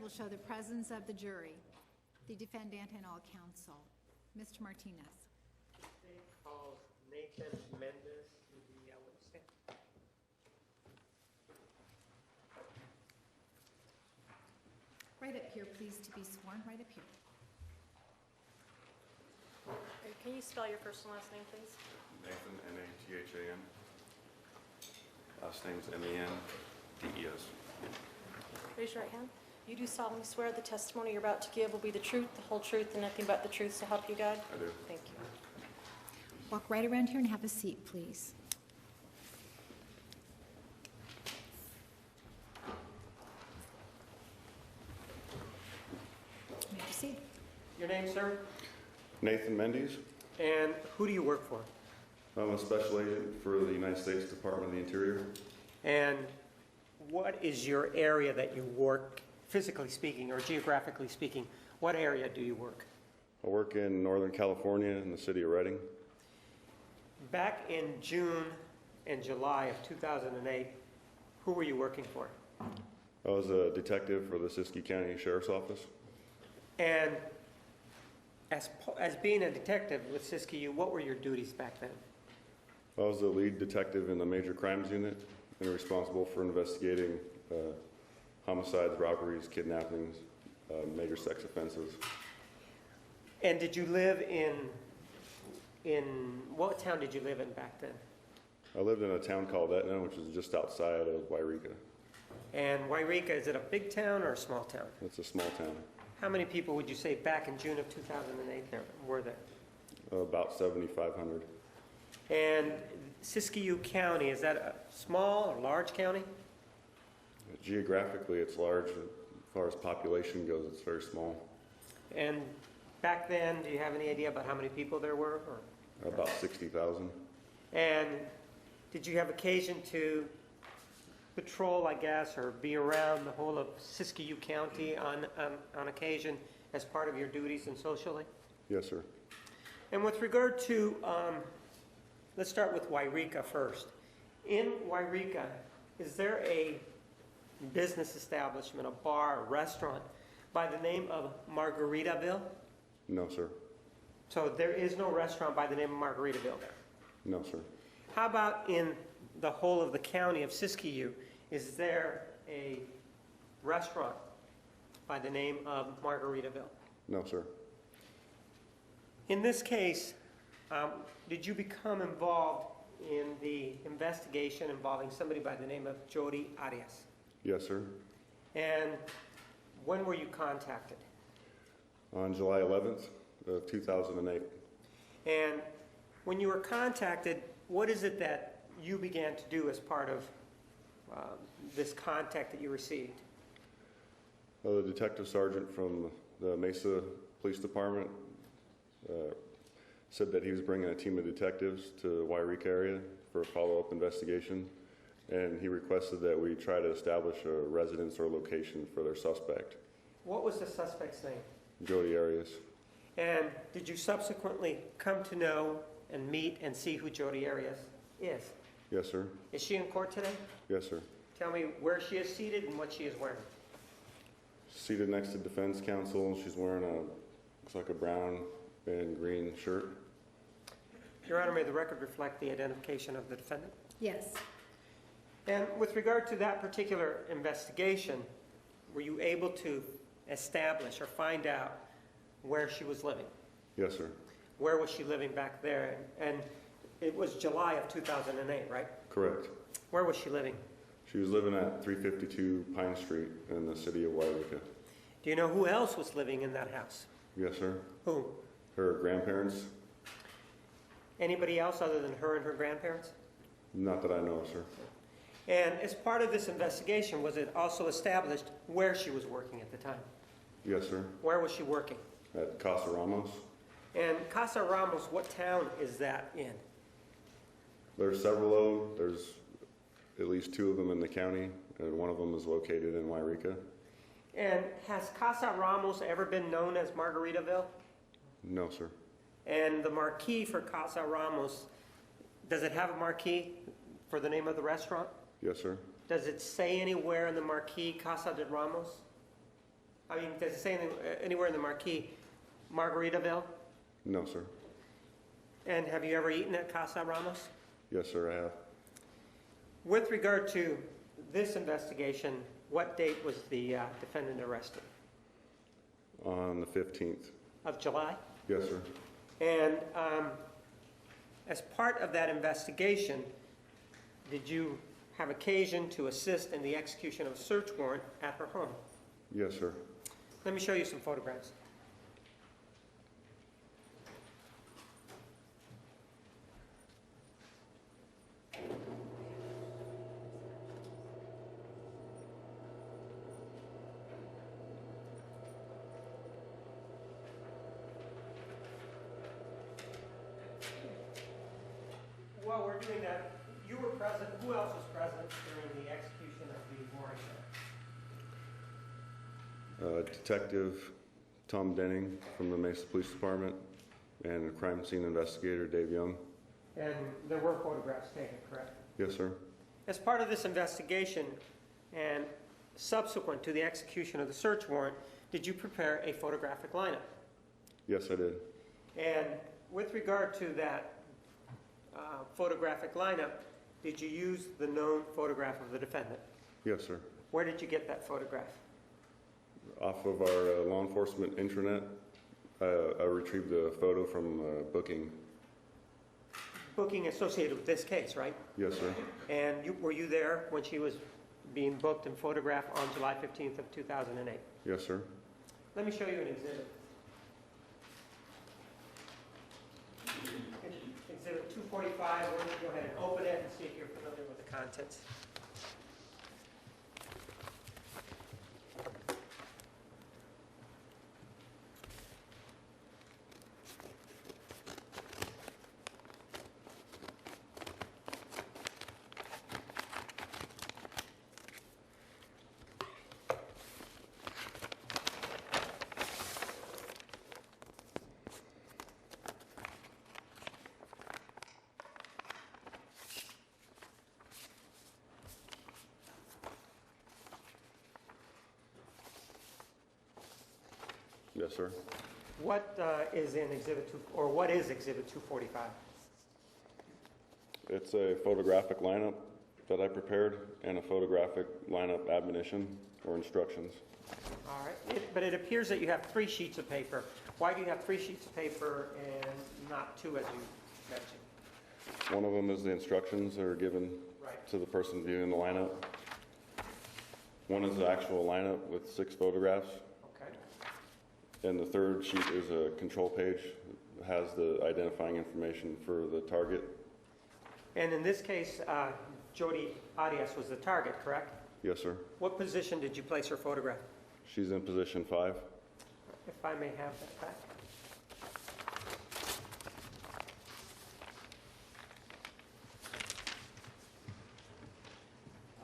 will show the presence of the jury, the defendant, and all counsel. Mr. Martinez. State calls Nathan Mendes to the witness stand. Right up here, please, to be sworn. Right up here. Can you spell your first and last name, please? Nathan, N-A-T-H-A-N. Last name's M-E-N-D-E-S. Raise your right hand. You do solemnly swear the testimony you're about to give will be the truth, the whole truth, and nothing but the truth, so help you God? I do. Thank you. Walk right around here and have a seat, please. You may proceed. Your name, sir? Nathan Mendes. And who do you work for? I'm a special agent for the United States Department of the Interior. And what is your area that you work, physically speaking or geographically speaking? What area do you work? I work in Northern California in the city of Redding. Back in June and July of 2008, who were you working for? I was a detective for the Siskiyou County Sheriff's Office. And as being a detective with Siskiyou, what were your duties back then? I was the lead detective in the Major Crimes Unit and responsible for investigating homicides, robberies, kidnappings, major sex offenses. And did you live in what town did you live in back then? I lived in a town called Etna, which is just outside of Wairika. And Wairika, is it a big town or a small town? It's a small town. How many people would you say back in June of 2008 there were there? About 7,500. And Siskiyou County, is that a small or large county? Geographically, it's large. As far as population goes, it's very small. And back then, do you have any idea about how many people there were? Or? About 60,000. And did you have occasion to patrol, I guess, or be around the whole of Siskiyou County on occasion as part of your duties and socially? Yes, sir. And with regard to, let's start with Wairika first. In Wairika, is there a business establishment, a bar, a restaurant by the name of Margaritaville? No, sir. So there is no restaurant by the name of Margaritaville there? No, sir. How about in the whole of the county of Siskiyou? Is there a restaurant by the name of Margaritaville? No, sir. In this case, did you become involved in the investigation involving somebody by the name of Jodi Arias? Yes, sir. And when were you contacted? On July 11th of 2008. And when you were contacted, what is it that you began to do as part of this contact that you received? The detective sergeant from the Mesa Police Department said that he was bringing a team of detectives to the Wairika area for a follow-up investigation, and he requested that we try to establish a residence or location for their suspect. What was the suspect's name? Jodi Arias. And did you subsequently come to know and meet and see who Jodi Arias is? Yes, sir. Is she in court today? Yes, sir. Tell me where she is seated and what she is wearing. Seated next to defense counsel, she's wearing looks like a brown and green shirt. Your Honor, may the record reflect the identification of the defendant? Yes. And with regard to that particular investigation, were you able to establish or find out where she was living? Yes, sir. Where was she living back there? And it was July of 2008, right? Correct. Where was she living? She was living at 352 Pine Street in the city of Wairika. Do you know who else was living in that house? Yes, sir. Who? Her grandparents? Anybody else other than her and her grandparents? Not that I know, sir. And as part of this investigation, was it also established where she was working at the time? Yes, sir. Where was she working? At Casa Ramos. And Casa Ramos, what town is that in? There's several of them. There's at least 2 of them in the county, and one of them is located in Wairika. And has Casa Ramos ever been known as Margaritaville? No, sir. And the marquee for Casa Ramos, does it have a marquee for the name of the restaurant? Yes, sir. Does it say anywhere in the marquee Casa de Ramos? I mean, does it say anywhere in the marquee, Margaritaville? No, sir. And have you ever eaten at Casa Ramos? Yes, sir, I have. With regard to this investigation, what date was the defendant arrested? On the 15th. Of July? Yes, sir. And as part of that investigation, did you have occasion to assist in the execution of a search warrant at her home? Yes, sir. Let me show you some photographs. While we're doing that, you were present. Who else was present during the execution of the warrant? Detective Tom Denning from the Mesa Police Department and crime scene investigator Dave Young. And there were photographs taken, correct? Yes, sir. As part of this investigation and subsequent to the execution of the search warrant, did you prepare a photographic lineup? Yes, I did. And with regard to that photographic lineup, did you use the known photograph of the defendant? Yes, sir. Where did you get that photograph? Off of our law enforcement intranet, I retrieved a photo from booking. Booking associated with this case, right? Yes, sir. And were you there when she was being booked and photographed on July 15th of 2008? Yes, sir. Let me show you an exhibit. Exhibit 245, why don't you go ahead and open it and see if you're familiar with the contents. Yes, sir. What is in Exhibit 2, or what is Exhibit 245? It's a photographic lineup that I prepared and a photographic lineup admonition or instructions. All right, but it appears that you have 3 sheets of paper. Why do you have 3 sheets of paper and not 2 as you mentioned? One of them is the instructions that are given Right. to the person viewing the lineup. One is the actual lineup with 6 photographs. Okay. And the third sheet is a control page that has the identifying information for the target. And in this case, Jodi Arias was the target, correct? Yes, sir. What position did you place her photograph? She's in position 5. If I may have that back.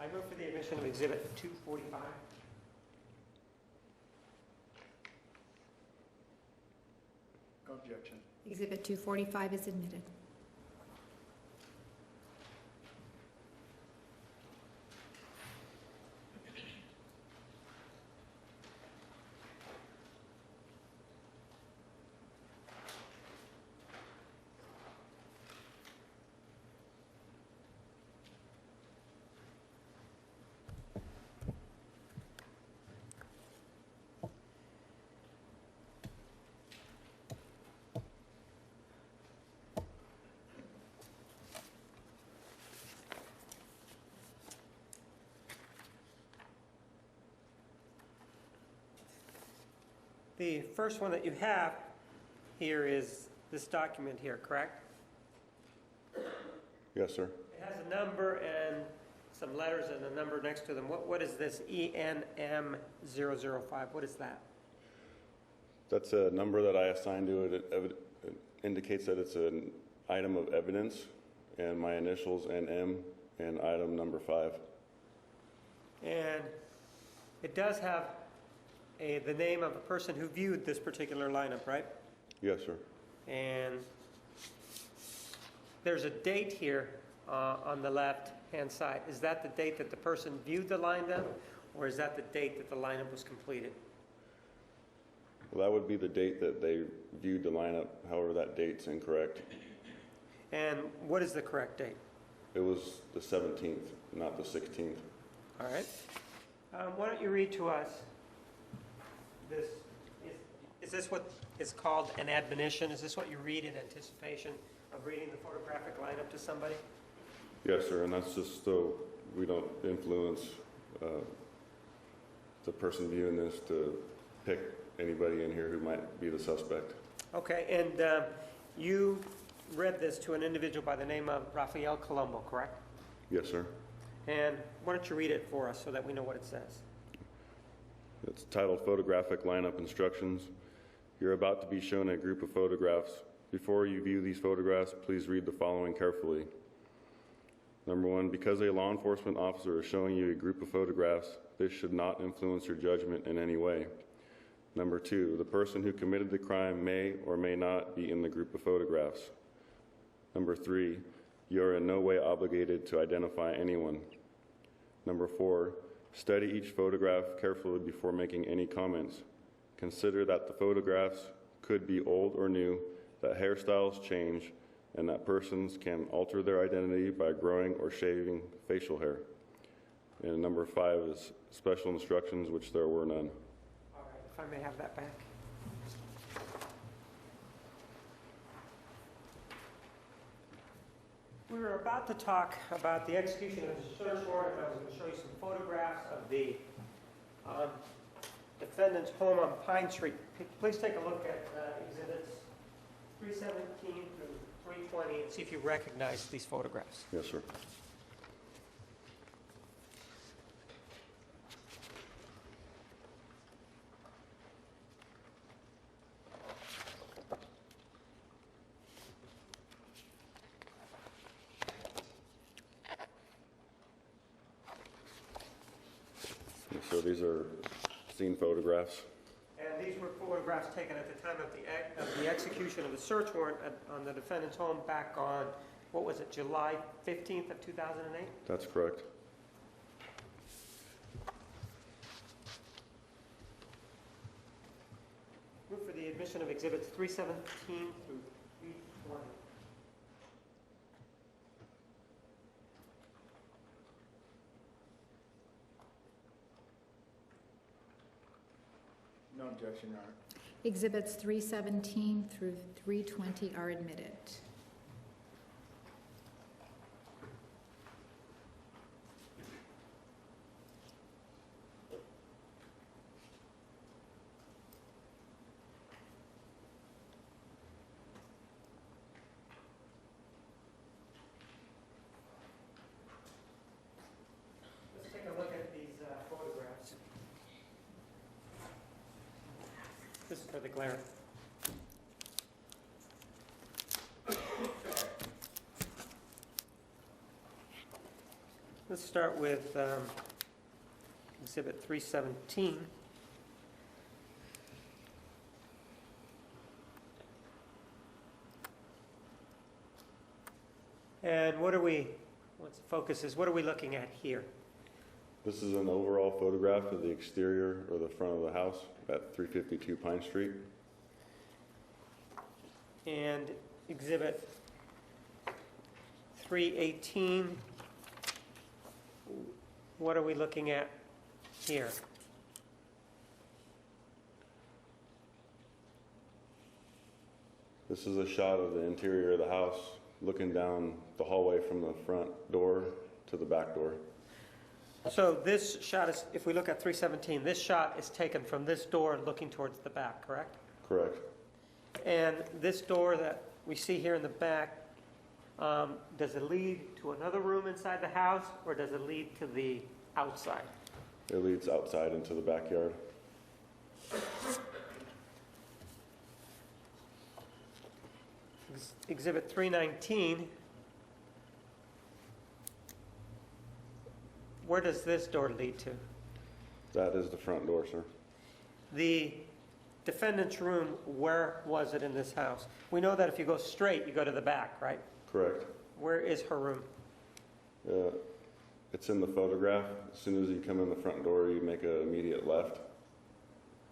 I move for the admission of Exhibit 245. Objection. Exhibit 245 is admitted. The first one that you have here is this document here, correct? Yes, sir. It has a number and some letters and a number next to them. What is this ENM005? What is that? That's a number that I assigned to it. It indicates that it's an item of evidence, and my initials NM and item number 5. And it does have the name of a person who viewed this particular lineup, right? Yes, sir. And there's a date here on the left-hand side. Is that the date that the person viewed the lineup, or is that the date that the lineup was completed? Well, that would be the date that they viewed the lineup. However, that date's incorrect. And what is the correct date? It was the 17th, not the 16th. All right. Why don't you read to us this? Is this what is called an admonition? Is this what you read in anticipation of reading the photographic lineup to somebody? Yes, sir, and that's just so we don't influence the person viewing this to pick anybody in here who might be the suspect. Okay, and you read this to an individual by the name of Rafael Colombo, correct? Yes, sir. And why don't you read it for us so that we know what it says? It's titled Photographic Lineup Instructions. You're about to be shown a group of photographs. Before you view these photographs, please read the following carefully. Number one, because a law enforcement officer is showing you a group of photographs, this should not influence your judgment in any way. Number two, the person who committed the crime may or may not be in the group of photographs. Number three, you are in no way obligated to identify anyone. Number four, study each photograph carefully before making any comments. Consider that the photographs could be old or new, that hairstyles change, and that persons can alter their identity by growing or shaving facial hair. And number five is special instructions, which there were none. All right, if I may have that back. We were about to talk about the execution of the search warrant. I was going to show you some photographs of the defendant's home on Pine Street. Please take a look at exhibits 317 through 320 and see if you recognize these photographs. Yes, sir. So these are scene photographs. And these were photographs taken at the time of the execution of the search warrant on the defendant's home back on, what was it, July 15th of 2008? That's correct. Move for the admission of exhibits 317 through 320. No objection, Your Honor. Exhibits 317 through 320 are admitted. Let's take a look at these photographs. This is for the glare. Let's start with exhibit 317. And what are we, what's the focus is, what are we looking at here? This is an overall photograph of the exterior or the front of the house at 352 Pine Street. And exhibit 318, what are we looking at here? This is a shot of the interior of the house looking down the hallway from the front door to the back door. So this shot is, if we look at 317, this shot is taken from this door looking towards the back, correct? Correct. And this door that we see here in the back, does it lead to another room inside the house, or does it lead to the outside? It leads outside into the backyard. Exhibit 319, where does this door lead to? That is the front door, sir. The defendant's room, where was it in this house? We know that if you go straight, you go to the back, right? Correct. Where is her room? It's in the photograph. As soon as you come in the front door, you make an immediate left.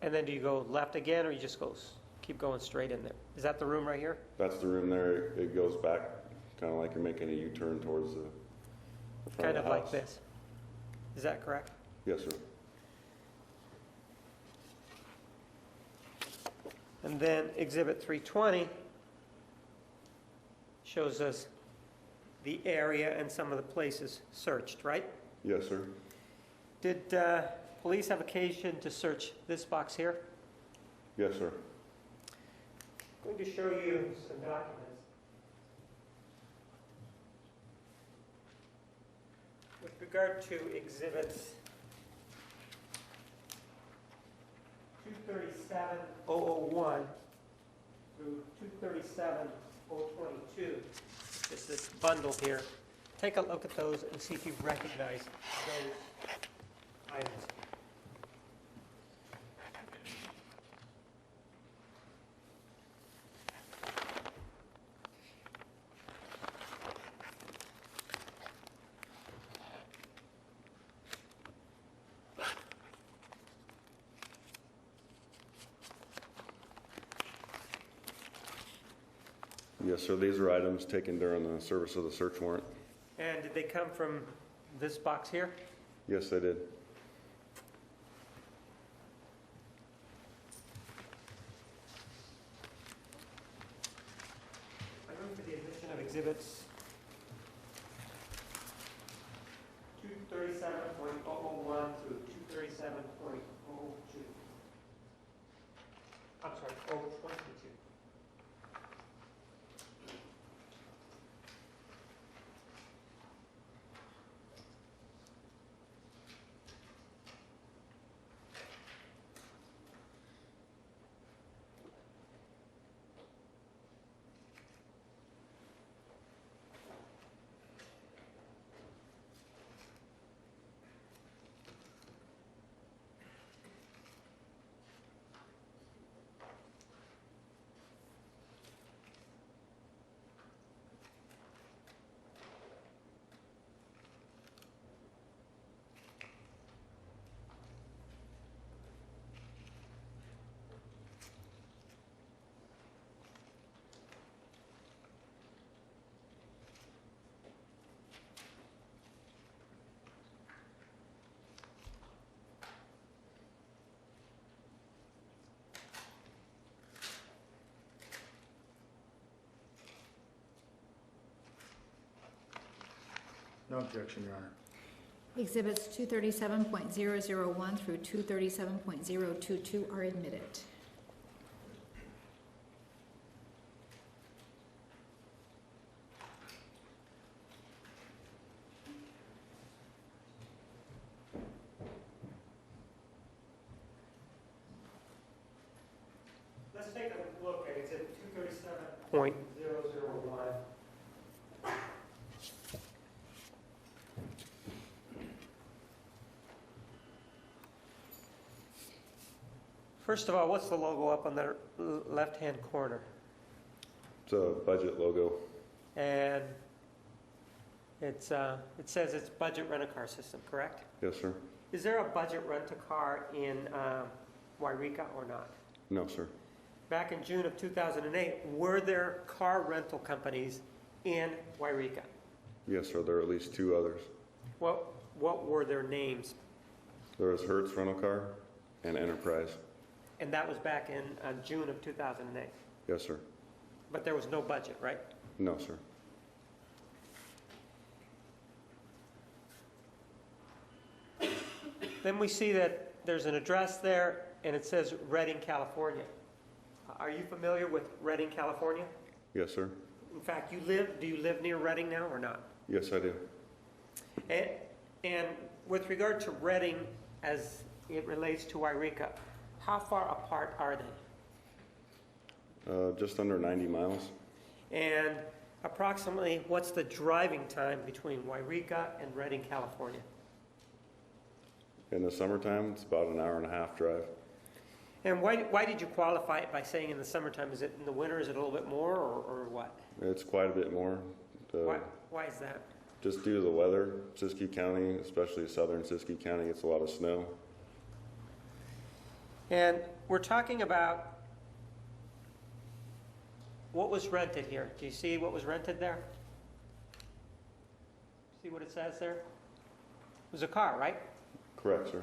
And then do you go left again, or you just keep going straight in there? Is that the room right here? That's the room there. It goes back, kind of like you're making a U-turn towards the front Kind of of the like house. this. Is that correct? Yes, sir. And then Exhibit 320 shows us the area and some of the places searched, right? Yes, sir. Did police have occasion to search this box here? Yes, sir. I'm going to show you some documents. With regard to exhibits 237-001 through 237-022, just this bundle here, take a look at those and see if you recognize those items. Yes, sir. These are items taken during the service of the search warrant. And did they come from this box here? Yes, they did. I move for the admission of exhibits 237.001 through 237.002. I'm sorry, 022. No objection, Your Honor. Exhibits 237.001 through 237.022 are admitted. Let's take a look at exhibit 237.001. First of all, what's the logo up on the left-hand corner? It's a budget logo. And it says it's budget rent-a-car system, correct? Yes, sir. Is there a budget rent-a-car in Wairika or not? No, sir. Back in June of 2008, were there car rental companies in Wairika? Yes, sir. There are at least two others. What were their names? There was Hertz Rental Car and Enterprise. And that was back in June of 2008. Yes, sir. But there was no budget, right? No, sir. Then we see that there's an address there, and it says Redding, California. Are you familiar with Redding, California? Yes, sir. In fact, do you live near Redding now or not? Yes, I do. And with regard to Redding as it relates to Wairika, how far apart are they? Just under 90 miles. And approximately, what's the driving time between Wairika and Redding, California? In the summertime, it's about an hour and a half drive. And why did you qualify it by saying in the summertime? Is it in the winter? Is it a little bit more, or what? It's quite a bit more. Why is that? Just due to the weather, Siskiyou County, especially southern Siskiyou County, gets a lot of snow. And we're talking about what was rented here. Do you see what was rented there? See what it says there? It was a car, right? Correct, sir.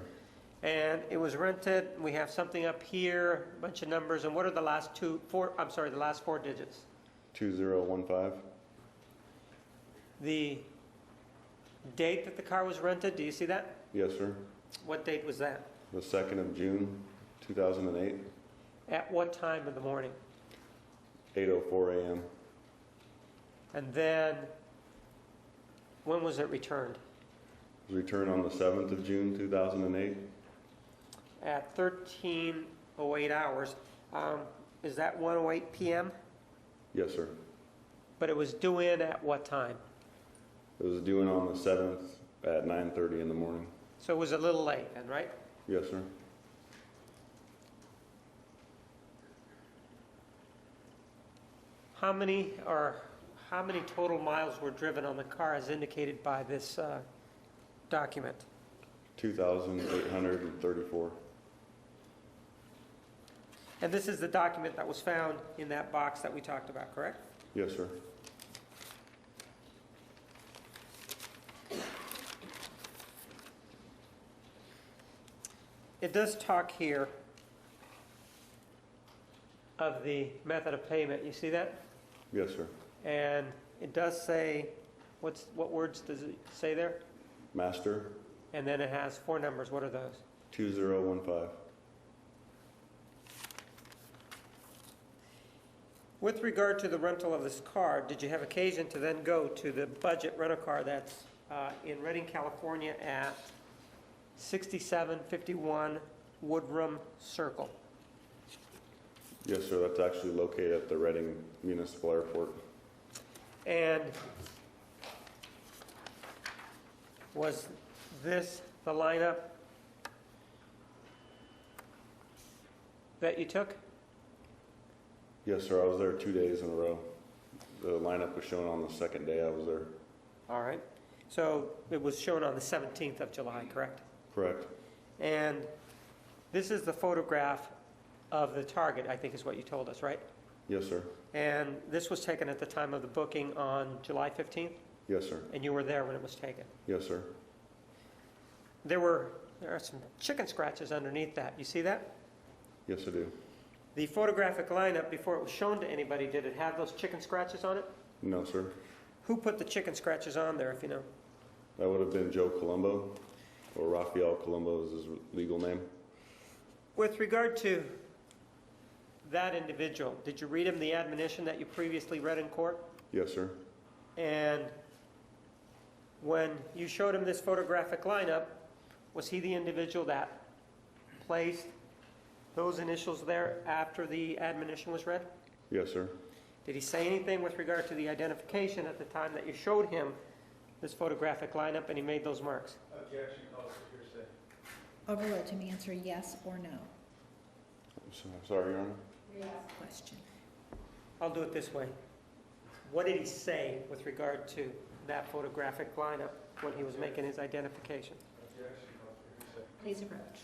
And it was rented. We have something up here, a bunch of numbers. And what are the last the last four digits? 2015. The date that the car was rented, do you see that? Yes, sir. What date was that? The 2nd of June, 2008, At what time in the morning? 8:04 a.m. And then, when was it returned? It was returned on the 7th of June, 2008. At 13:08 hours. Is that 1:08 p.m.? Yes, sir. But it was due in at what time? It was due in on the 7th at 9:30 in the morning. So it was a little late then, right? Yes, sir. How many total miles were driven on the car as indicated by this document? 2,834. And this is the document that was found in that box that we talked about, correct? Yes, sir. It does talk here of the method of payment. You see that? Yes, sir. And it does say, what words does it say there? Master, And then it has four numbers. What are those? 2015. With regard to the rental of this car, did you have occasion to then go to the budget rental car that's in Redding, California at 6751 Woodrum Circle? Yes, sir. That's actually located at the Redding Municipal Airport. And was this the lineup that you took? Yes, sir. I was there 2 days in a row. The lineup was shown on the second day I was there. All right. So it was shown on the 17th of July, correct? Correct. And this is the photograph of the target, I think is what you told us, right? Yes, sir. And this was taken at the time of the booking on July 15th? Yes, sir. And you were there when it was taken? Yes, sir. There are some chicken scratches underneath that. You see that? Yes, I do. The photographic lineup, before it was shown to anybody, did it have those chicken scratches on it? No, sir. Who put the chicken scratches on there, if you know? That would have been Joe Colombo, or Rafael Colombo is his legal name. With regard to that individual, did you read him the admonition that you previously read in court? Yes, sir. And when you showed him this photographic lineup, was he the individual that placed those initials there after the admonition was read? Yes, sir. Did he say anything with regard to the identification at the time that you showed him this photographic lineup and he made those marks? Objection, calls for hearsay. Overruled. To me, answer yes or no. I'm sorry, Your Honor. Question. I'll do it this way. What did he say with regard to that photographic lineup when he was making his identification? Objection, calls for hearsay. Please approach.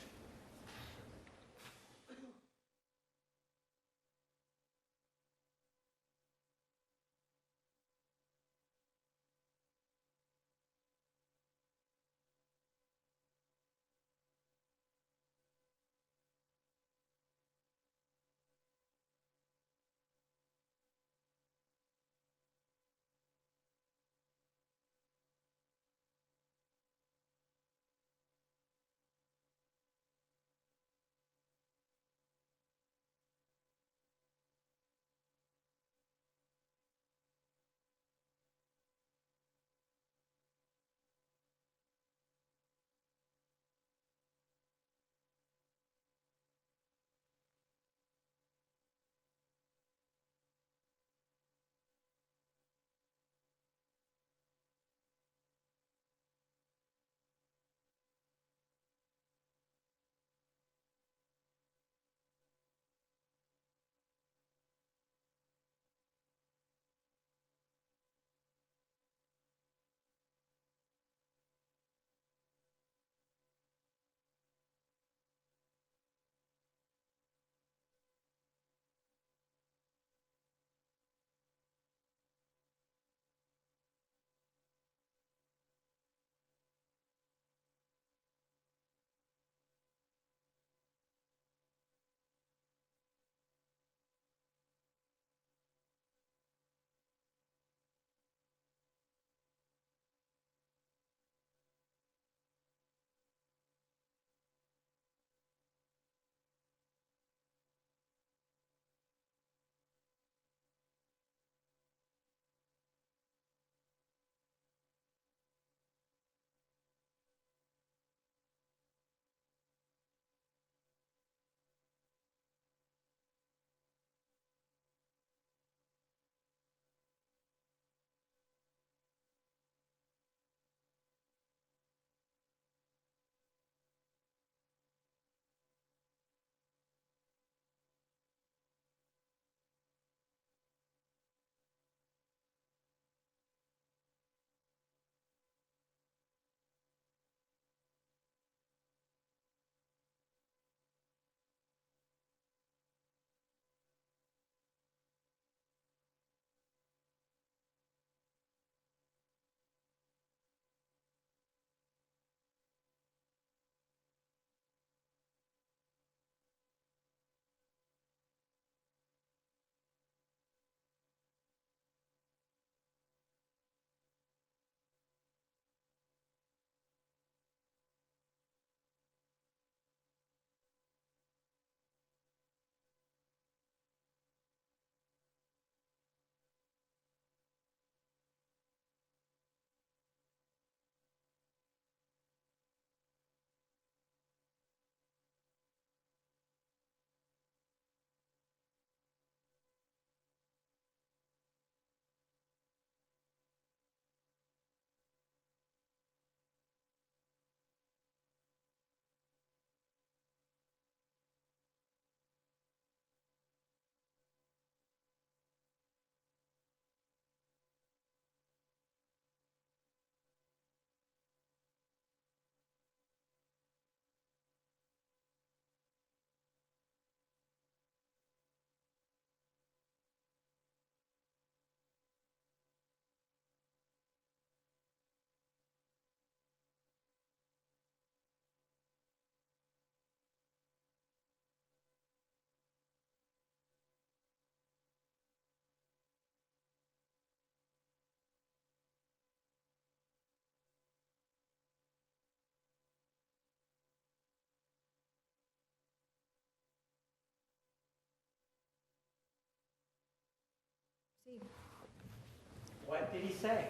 What did he say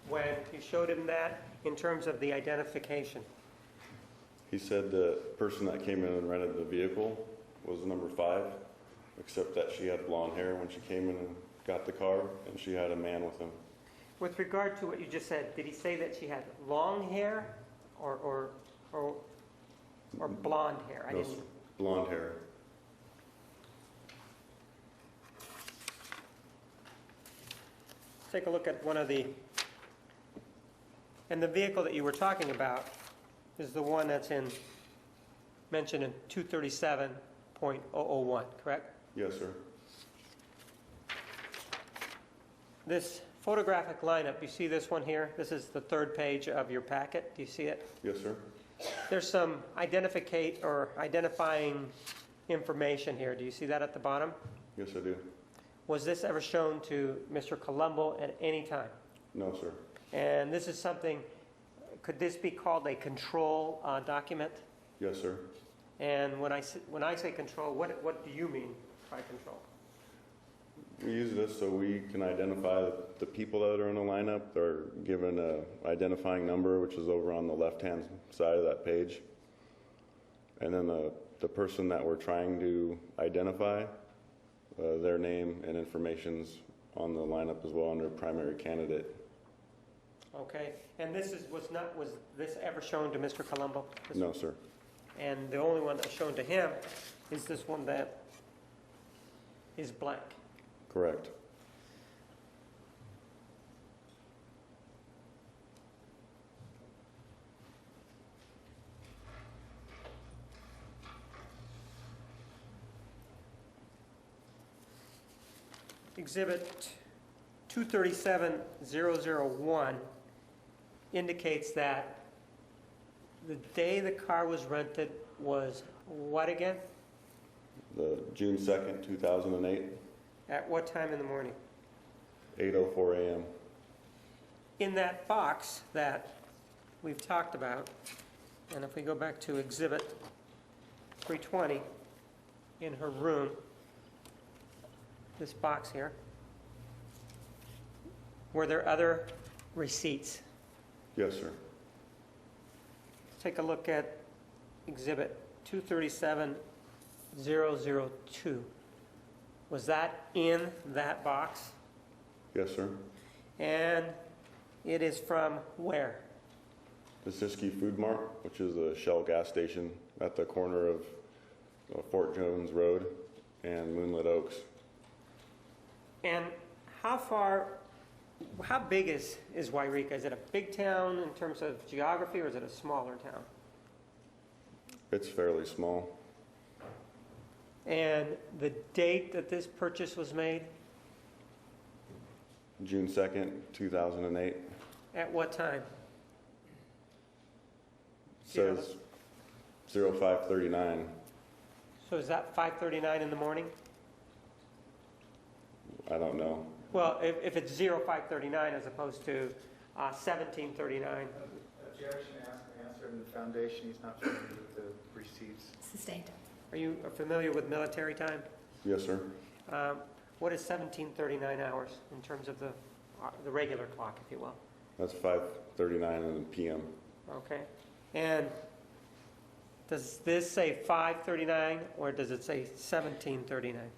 when you showed him that in terms of the identification? He said the person that came in and rented the vehicle was number 5, except that she had blonde hair when she came in and got the car, and she had a man with him. With regard to what you just said, did he say that she had long hair or blonde hair? I No, didn't. blonde hair. Take a look at one of the, and the vehicle that you were talking about is the one that's mentioned in 237.001, correct? Yes, sir. This photographic lineup, you see this one here? This is the 3rd page of your packet. Do you see it? Yes, sir. There's some identifying information here. Do you see that at the bottom? Yes, I do. Was this ever shown to Mr. Colombo at any time? No, sir. And this is something, could this be called a control document? Yes, sir. And when I say control, what do you mean by control? We use this so we can identify the people that are in the lineup. They're given a identifying number, which is over on the left-hand side of that page. And then the person that we're trying to identify, their name and information's on the lineup as well under primary candidate. Okay. And was this ever shown to Mr. Colombo? No, sir. And the only one that's shown to him is this one that is blank. Correct. Exhibit 237001 indicates that the day the car was rented was what again? The June 2nd, 2008, At what time in the morning? 8:04 a.m. In that box that we've talked about, and if we go back to Exhibit 320 in her room, this box here, were there other receipts? Yes, sir. Let's take a look at Exhibit 237002. Was that in that box? Yes, sir. And it is from where? The Siskiyou Food Mart, which is a Shell gas station at the corner of Fort Jones Road and Moonlit Oaks. And how big is Wairika? Is it a big town in terms of geography, or is it a smaller town? It's fairly small. And the date that this purchase was made, June 2nd, 2008. at what time? Says 0539. So is that 5:39 in the morning? I don't know. Well, if it's 0539 as opposed to 1739. Objection, answer in the foundation, he's not familiar with the receipts. Sustained. Are you familiar with military time? Yes, sir. What is 1739 hours in terms of the regular clock, if you will? That's 5:39 in the p.m. Okay. And does this say 5:39 or does it say 17:39?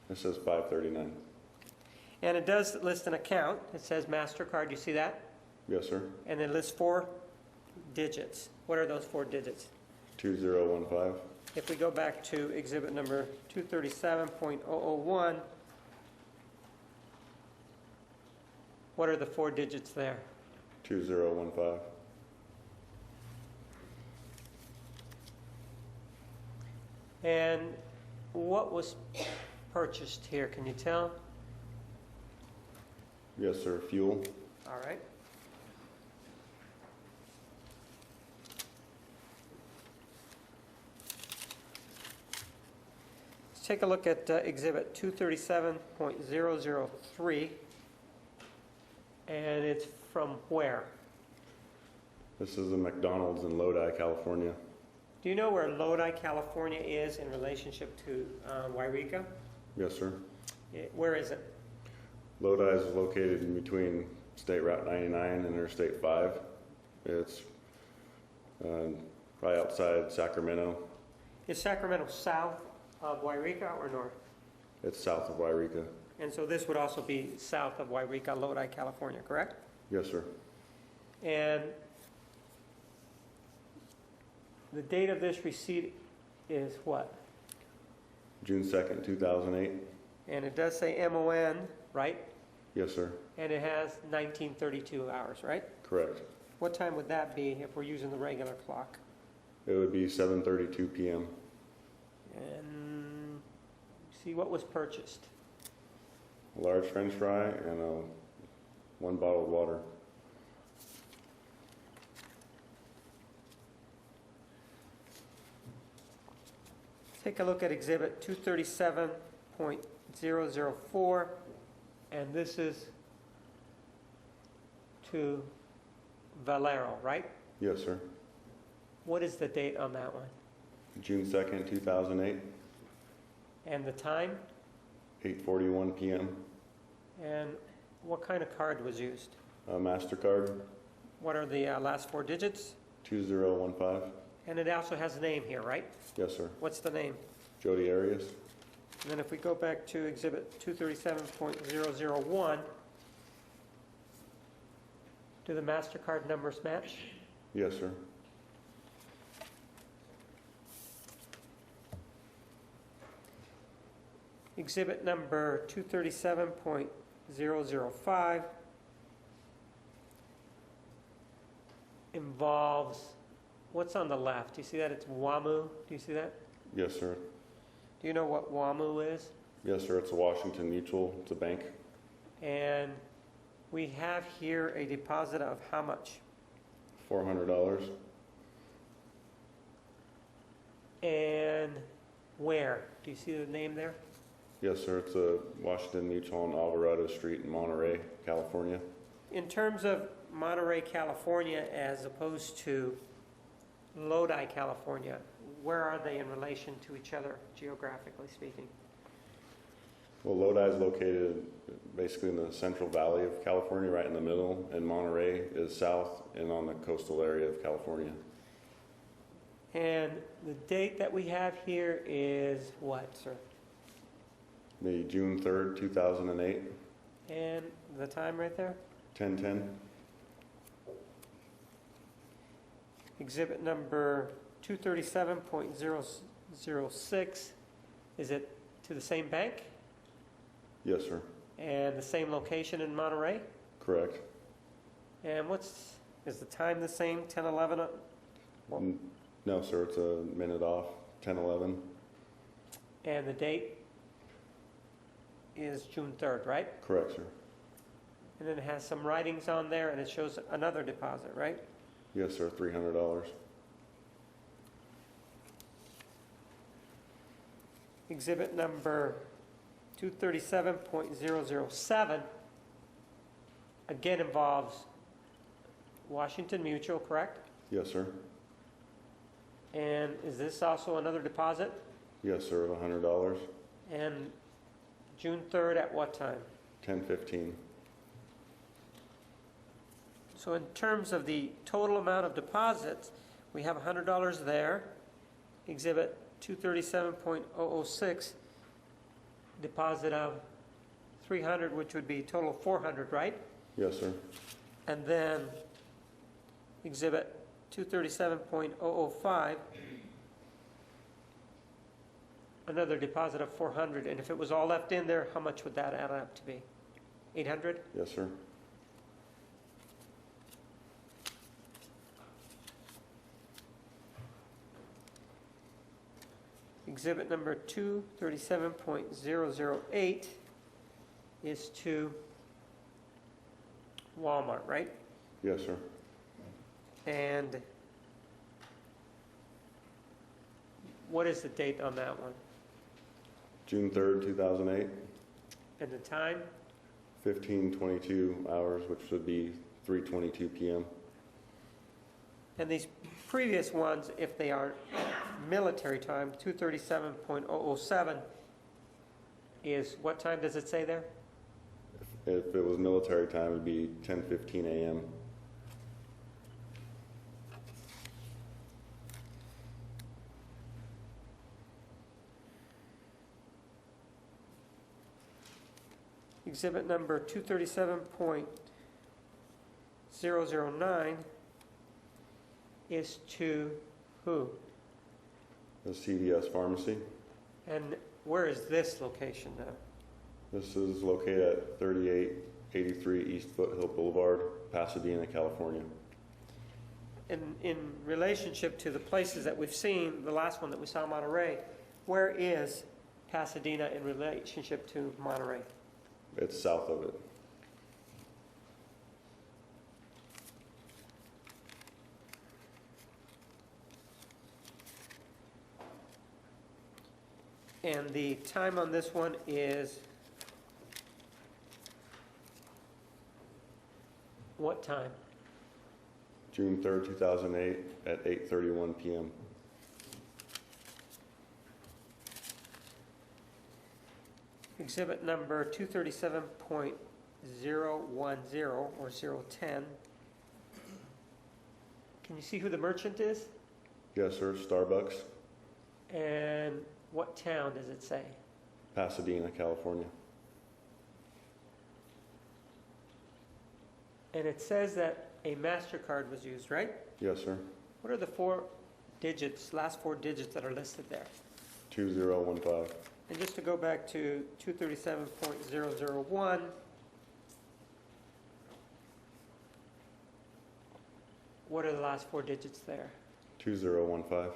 It says 5:39. And it does list an account. It says MasterCard. You see that? Yes, sir. And it lists 4 digits. What are those 4 digits? 2015. If we go back to exhibit number 237.001, what are the 4 digits there? 2015. And what was purchased here? Can you tell? Yes, sir. Fuel. All right. Let's take a look at exhibit 237.003. And it's from where? This is a McDonald's in Lodi, California. Do you know where Lodi, California is in relationship to Wairika? Yes, sir. Where is it? Lodi is located in between State Route 99 and Interstate 5. It's right outside Sacramento. Is Sacramento south of Wairika or north? It's south of Wairika. And so this would also be south of Wairika, Lodi, California, correct? Yes, sir. And the date of this receipt is what? June 2nd, 2008. And it does say MON, right? Yes, sir. And it has 1932 hours, right? Correct. What time would that be if we're using the regular clock? It would be 7:32 p.m. And see what was purchased. A large French fry and one bottle of water. Take a look at Exhibit 237.004, and this is to Valero, right? Yes, sir. What is the date on that one? June 2nd, 2008, And the time? 8:41 p.m. And what kind of card was used? MasterCard, What are the last four digits? 2015. And it also has a name here, right? Yes, sir. What's the name? Jodi Arias. And then if we go back to Exhibit 237.001, do the MasterCard numbers match? Yes, sir. Exhibit number 237.005 involves, what's on the left? Do you see that? It's WAMU. Do you see that? Yes, sir. Do you know what WAMU is? Yes, sir. It's a Washington Mutual. It's a bank. And we have here a deposit of how much? $400. And where? Do you see the name there? Yes, sir. It's a Washington Mutual on Alvarado Street in Monterey, California. In terms of Monterey, California, as opposed to Lodi, California, where are they in relation to each other, geographically speaking? Well, Lodi is located basically in the Central Valley of California, right in the middle, and Monterey is south and on the coastal area of California. And the date that we have here is what, sir? The June 3rd, 2008, And the time right there? 10:10. Exhibit number 237.006, is it to the same bank Yes, sir. and the same location in Monterey? Correct. And is the time the same, 10:11? No, sir. It's a minute off, 10:11. And the date is June 3rd, right? Correct, sir. And then it has some writings on there, and it shows another deposit, right? Yes, sir. $300. Exhibit number 237.007 again involves Washington Mutual, correct? Yes, sir. And is this also another deposit? Yes, sir. $100. And June 3rd at what time? 10:15. So in terms of the total amount of deposits, we have $100 there. Exhibit 237.006, deposit of $300, which would be total of $400, right? Yes, sir. And then Exhibit 237.005, another deposit of $400. And if it was all left in there, how much would that add up to be? $800? Yes, sir. Exhibit number 237.008 is to Walmart, right? Yes, sir. And what is the date on that one? June 3rd, 2008. And the time? 15:22 hours, which would be 3:22 p.m. And these previous ones, if they are military time, 237.007 is, what time does it say there? If it was military time, it'd be 10:15 a.m. Exhibit number 237.009 is to who? The CVS Pharmacy. And where is this location now? This is located at 3883 East Foothill Boulevard, Pasadena, California. In relationship to the places that we've seen, the last one that we saw, Monterey, where is Pasadena in relationship to Monterey? It's south of it. And the time on this one is what time? June 3rd, 2008 at 8:31 p.m. Exhibit number 237.010 or 010. Can you see who the merchant is? Yes, sir. Starbucks, And what town does it say? Pasadena, California. And it says that a MasterCard was used, right? Yes, sir. What are the last four digits that are listed there? 2015. And just to go back to 237.001, what are the last four digits there? 2015.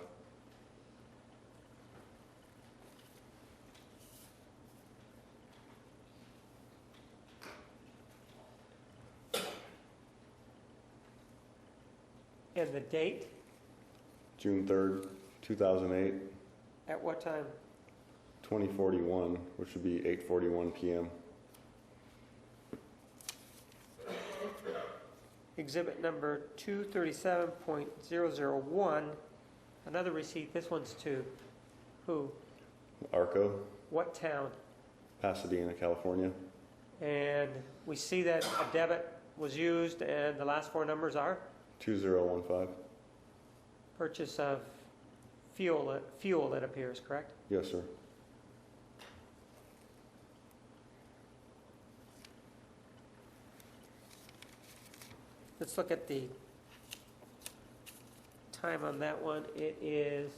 And the date, June 3rd, 2008, at what time? 2041, which would be 8:41 p.m. Exhibit number 237.001, another receipt. This one's to who? Arco, What town? Pasadena, California. And we see that a debit was used and the last four numbers are 2015. purchase of fuel, it appears, correct? Yes, sir. Let's look at the time on that one. It is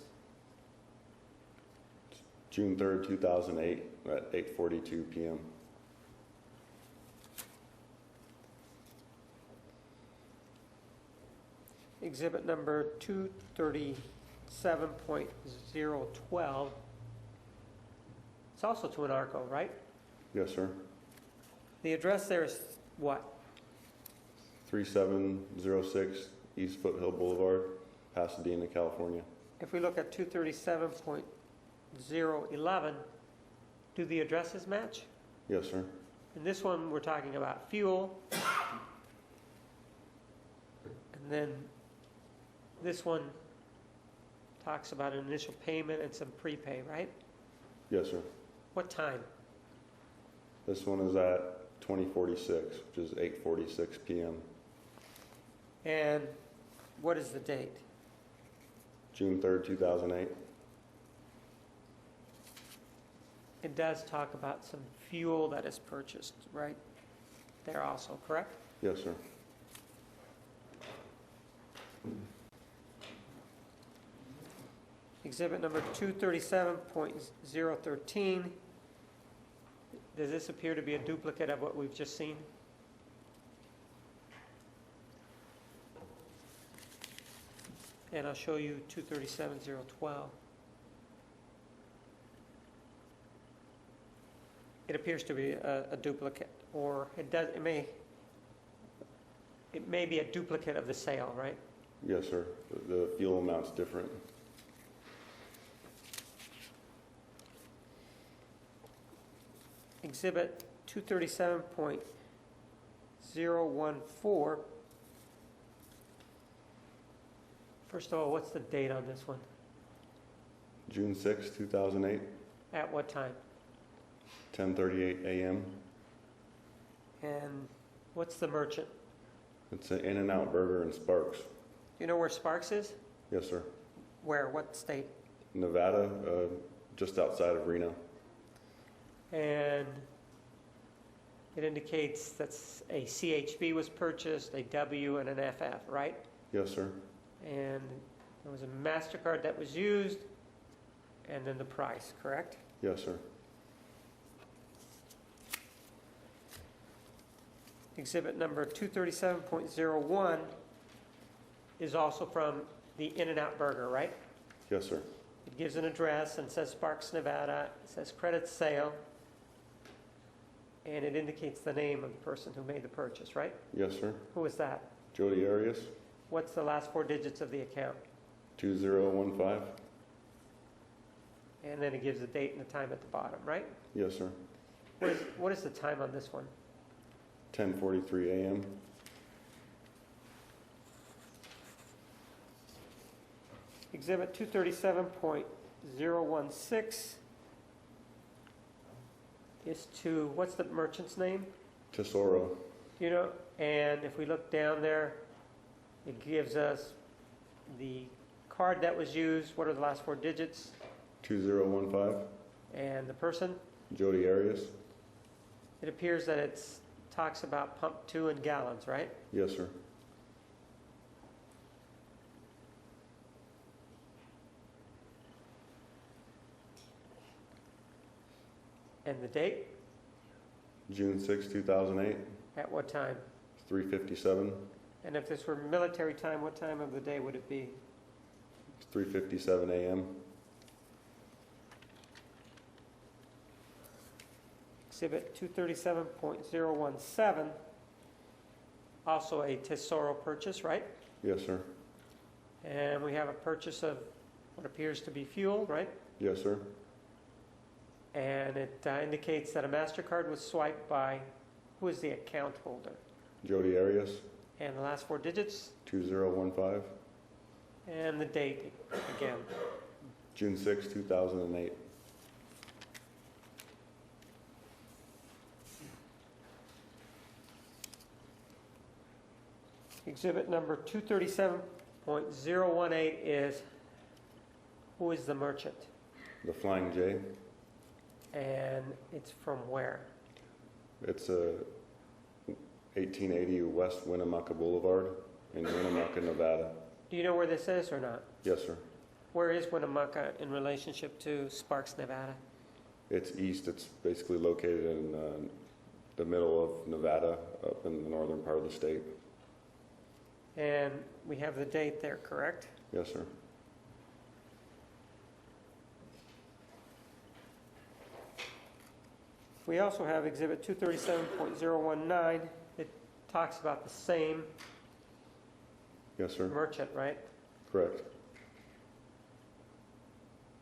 June 3rd, 2008 at 8:42 p.m. exhibit number 237.012. It's also to an ARCO, right? Yes, sir. The address there is what? 3706 East Foothill Boulevard, Pasadena, California. If we look at 237.011, do the addresses match? Yes, sir. In this one, we're talking about fuel. And then this one talks about an initial payment and some prepay, right? Yes, sir. What time? This one is at 2046, which is 8:46 p.m. And what is the date? June 3rd, 2008. It does talk about some fuel that is purchased, right? There also, correct? Yes, sir. Exhibit number 237.013. Does this appear to be a duplicate of what we've just seen? And I'll show you 237.012. It appears to be a duplicate, or it may be a duplicate of the sale, right? Yes, sir. The fuel amount's different. Exhibit 237.014. First of all, what's the date on this one? June 6th, 2008, At what time? 10:38 a.m. And what's the merchant? It's an In-N-Out Burger in Sparks. Do you know where Sparks is? Yes, sir. Where? What state? Nevada, just outside of Reno. And it indicates that a CHV was purchased, a W, and an FF, right? Yes, sir. And there was a MasterCard that was used, and then the price, correct? Yes, sir. Exhibit number 237.01 is also from the In-N-Out Burger, right? Yes, sir. It gives an address and says Sparks, Nevada. It says credit sale. And it indicates the name of the person who made the purchase, right? Yes, sir. Who is that? Jodi Arias, What's the last four digits of the account? 2015. And then it gives the date and the time at the bottom, right? Yes, sir. What is the time on this one? 10:43 a.m. Exhibit 237.016 is to, what's the merchant's name? Tesoro. You know, and if we look down there, it gives us the card that was used, what are the last four digits, 2015. and the person. Jodi Arias. It appears that it talks about pump 2 in gallons, right? Yes, sir. And the date, June 6, 2008. at what time? 3:57. And if this were military time, what time of the day would it be? 3:57 a.m. Exhibit 237.017, also a Tesoro purchase, right? Yes, sir. And we have a purchase of what appears to be fuel, right? Yes, sir. And it indicates that a MasterCard was swiped by, who is the account holder? Jodi Arias, And the last four digits, 2015. and the date again. June 6, 2008. Exhibit number 237.018 is, who is the merchant? The Flying J. And it's from where? It's a 1880 West Winnemucca Boulevard in Winnemucca, Nevada. Do you know where this is or not? Yes, sir. Where is Winnemucca in relationship to Sparks, Nevada? It's east. It's basically located in the middle of Nevada, up in the northern part of the state. And we have the date there, correct? Yes, sir. We also have Exhibit 237.019. It talks about the same Yes, sir. merchant, right? Correct.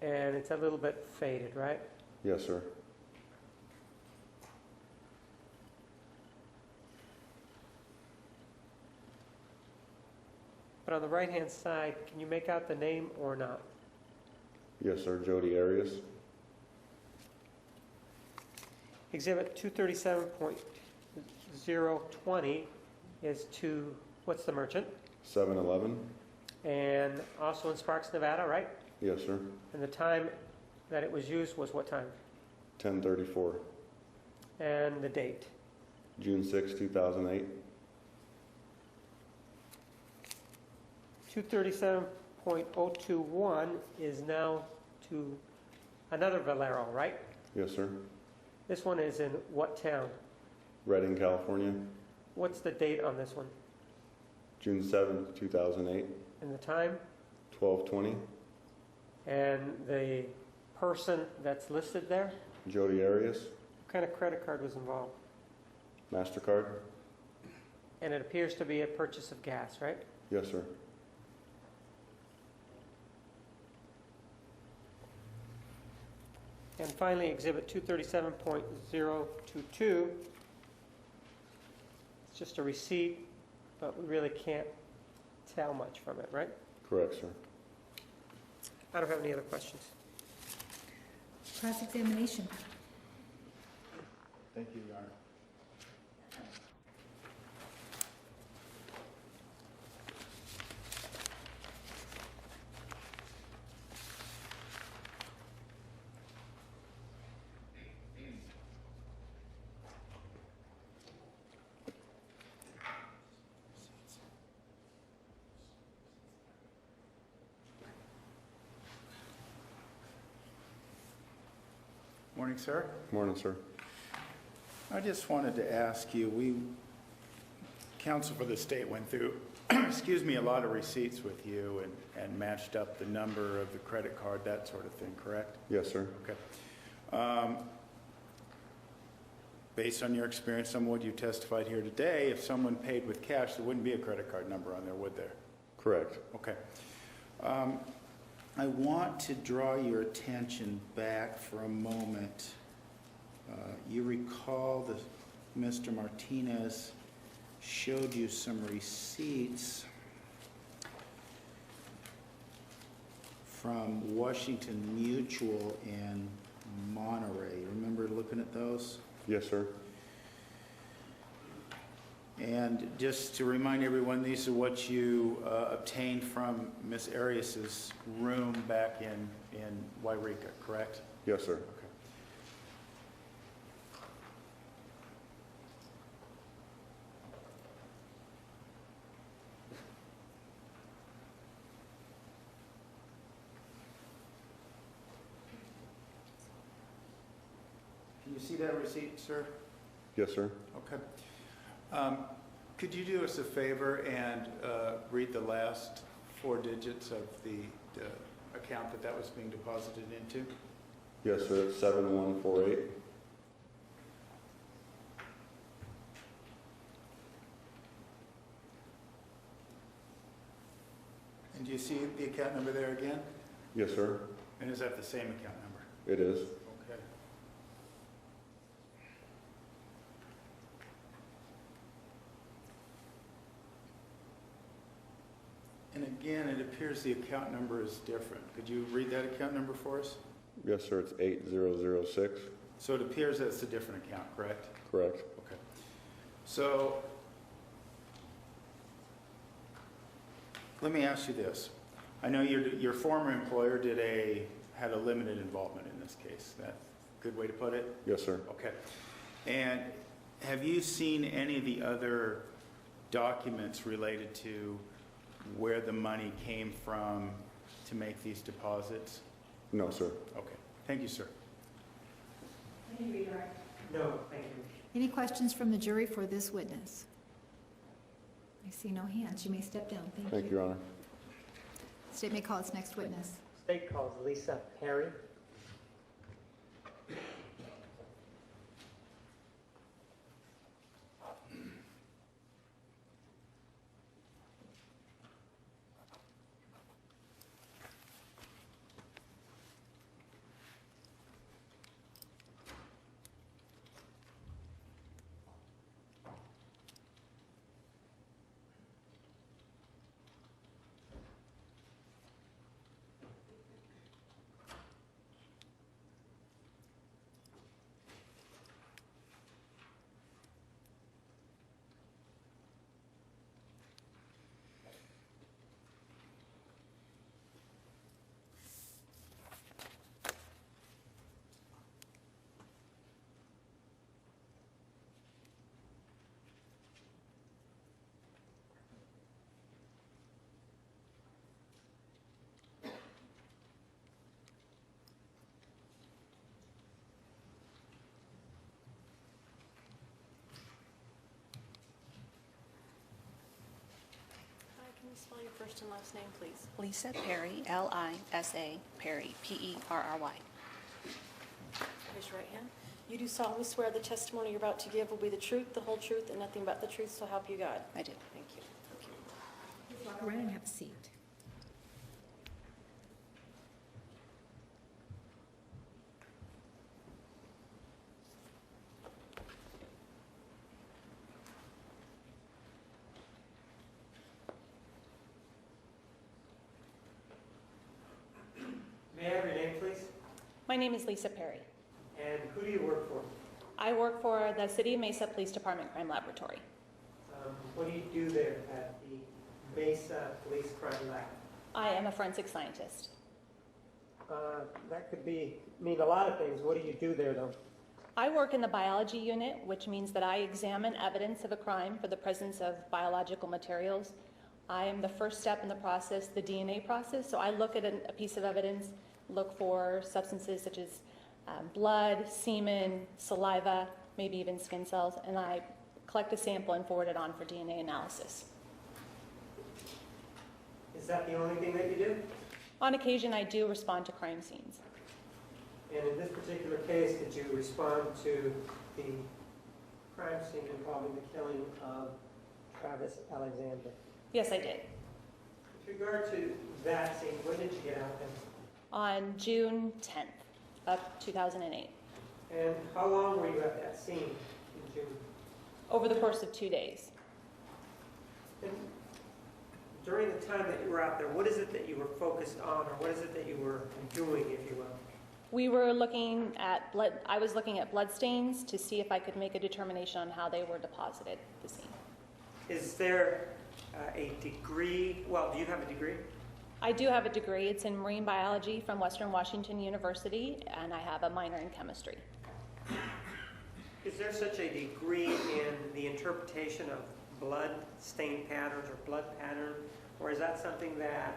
And it's a little bit faded, right? Yes, sir. But on the right-hand side, can you make out the name or not? Yes, sir. Jodi Arias. Exhibit 237.020 is to, what's the merchant? 7-Eleven. And also in Sparks, Nevada, right? Yes, sir. And the time that it was used was what time? 10:34. And the date? June 6, 2008. 237.021 is now to another Valero, right? Yes, sir. This one is in what town? Redding, California. What's the date on this one? June 7, 2008. And the time? 12:20. And the person that's listed there? Jodi Arias. What kind of credit card was involved? MasterCard. And it appears to be a purchase of gas, right? Yes, sir. And finally, Exhibit 237.022. It's just a receipt, but we really can't tell much from it, right? Correct, sir. I don't have any other questions. Cross-examination. Thank you, Your Honor. Morning, sir. Morning, sir. I just wanted to ask you, counsel for the state went through, excuse me, a lot of receipts with you and matched up the number of the credit card, that sort of thing, correct? Yes, sir. Okay. Based on your experience, on what you testified here today, if someone paid with cash, there wouldn't be a credit card number on there, would there? Correct. Okay. I want to draw your attention back for a moment. You recall that Mr. Martinez showed you some receipts from Washington Mutual in Monterey. Remember looking at those? Yes, sir. And just to remind everyone, these are what you obtained from Ms. Arias's room back in Wairika, correct? Yes, sir. Okay. Can you see that receipt, sir? Yes, sir. Okay. Could you do us a favor and read the last 4 digits of the account that was being deposited into? Yes, sir. It's 7148. And do you see the account number there again? Yes, sir. And is that the same account number? It is. Okay. And again, it appears the account number is different. Could you read that account number for us? Yes, sir. It's 8006. So it appears that it's a different account, correct? Correct. Okay. So let me ask you this. I know your former employer had a limited involvement in this case. That a good way to put it? Yes, sir. Okay. And have you seen any of the other documents related to where the money came from to make these deposits? No, sir. Okay. Thank you, sir. No, thank you. Any questions from the jury for this witness? I see no hands. You may step down. Thank you. Thank you, Your Honor. State may call its next witness. State calls Lisa Perry. Can you spell your first and last name, please? Lisa Perry, L-I-S-A, Perry, P-E-R-R-Y. Raise your right hand. You do solemnly swear the testimony you're about to give will be the truth, the whole truth, and nothing but the truth, so help you God? I do. Thank you. Thank you. Walk around and have a seat. May I have your name, please? My name is Lisa Perry. And who do you work for? I work for the City of Mesa Police Department Crime Laboratory. What do you do there at the Mesa Police Crime Lab? I am a forensic scientist. That could mean a lot of things. What do you do there, though? I work in the biology unit, which means that I examine evidence of a crime for the presence of biological materials. I am the first step in the process, the DNA process. So I look at a piece of evidence, look for substances such as blood, semen, saliva, maybe even skin cells, and I collect a sample and forward it on for DNA analysis. Is that the only thing that you do? On occasion, I do respond to crime scenes. And in this particular case, did you respond to the crime scene involving the killing of Travis Alexander? Yes, I did. With regard to that scene, when did you get out there? On June 10th of 2008, And how long were you at that scene in June? over the course of 2 days. And during the time that you were out there, what is it that you were focused on, or what is it that you were doing, if you will? We were looking at blood, I was looking at blood stains to see if I could make a determination on how they were deposited at the scene. Is there a degree, well, do you have a degree? I do have a degree. It's in marine biology from Western Washington University, and I have a minor in chemistry. Is there such a degree in the interpretation of blood stain patterns or blood pattern, or is that something that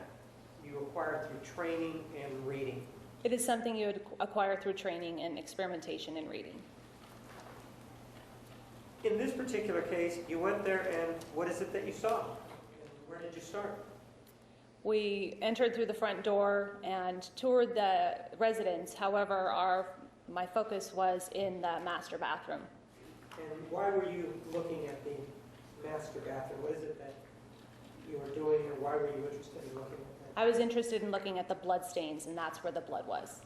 you acquire through training and reading? It is something you would acquire through training and experimentation and reading. In this particular case, you went there, and what is it that you saw? Where did you start? We entered through the front door and toured the residence. However, my focus was in the master bathroom. And why were you looking at the master bathroom? What is it that you were doing, or why were you interested in looking at that? I was interested in looking at the blood stains, and that's where the blood was.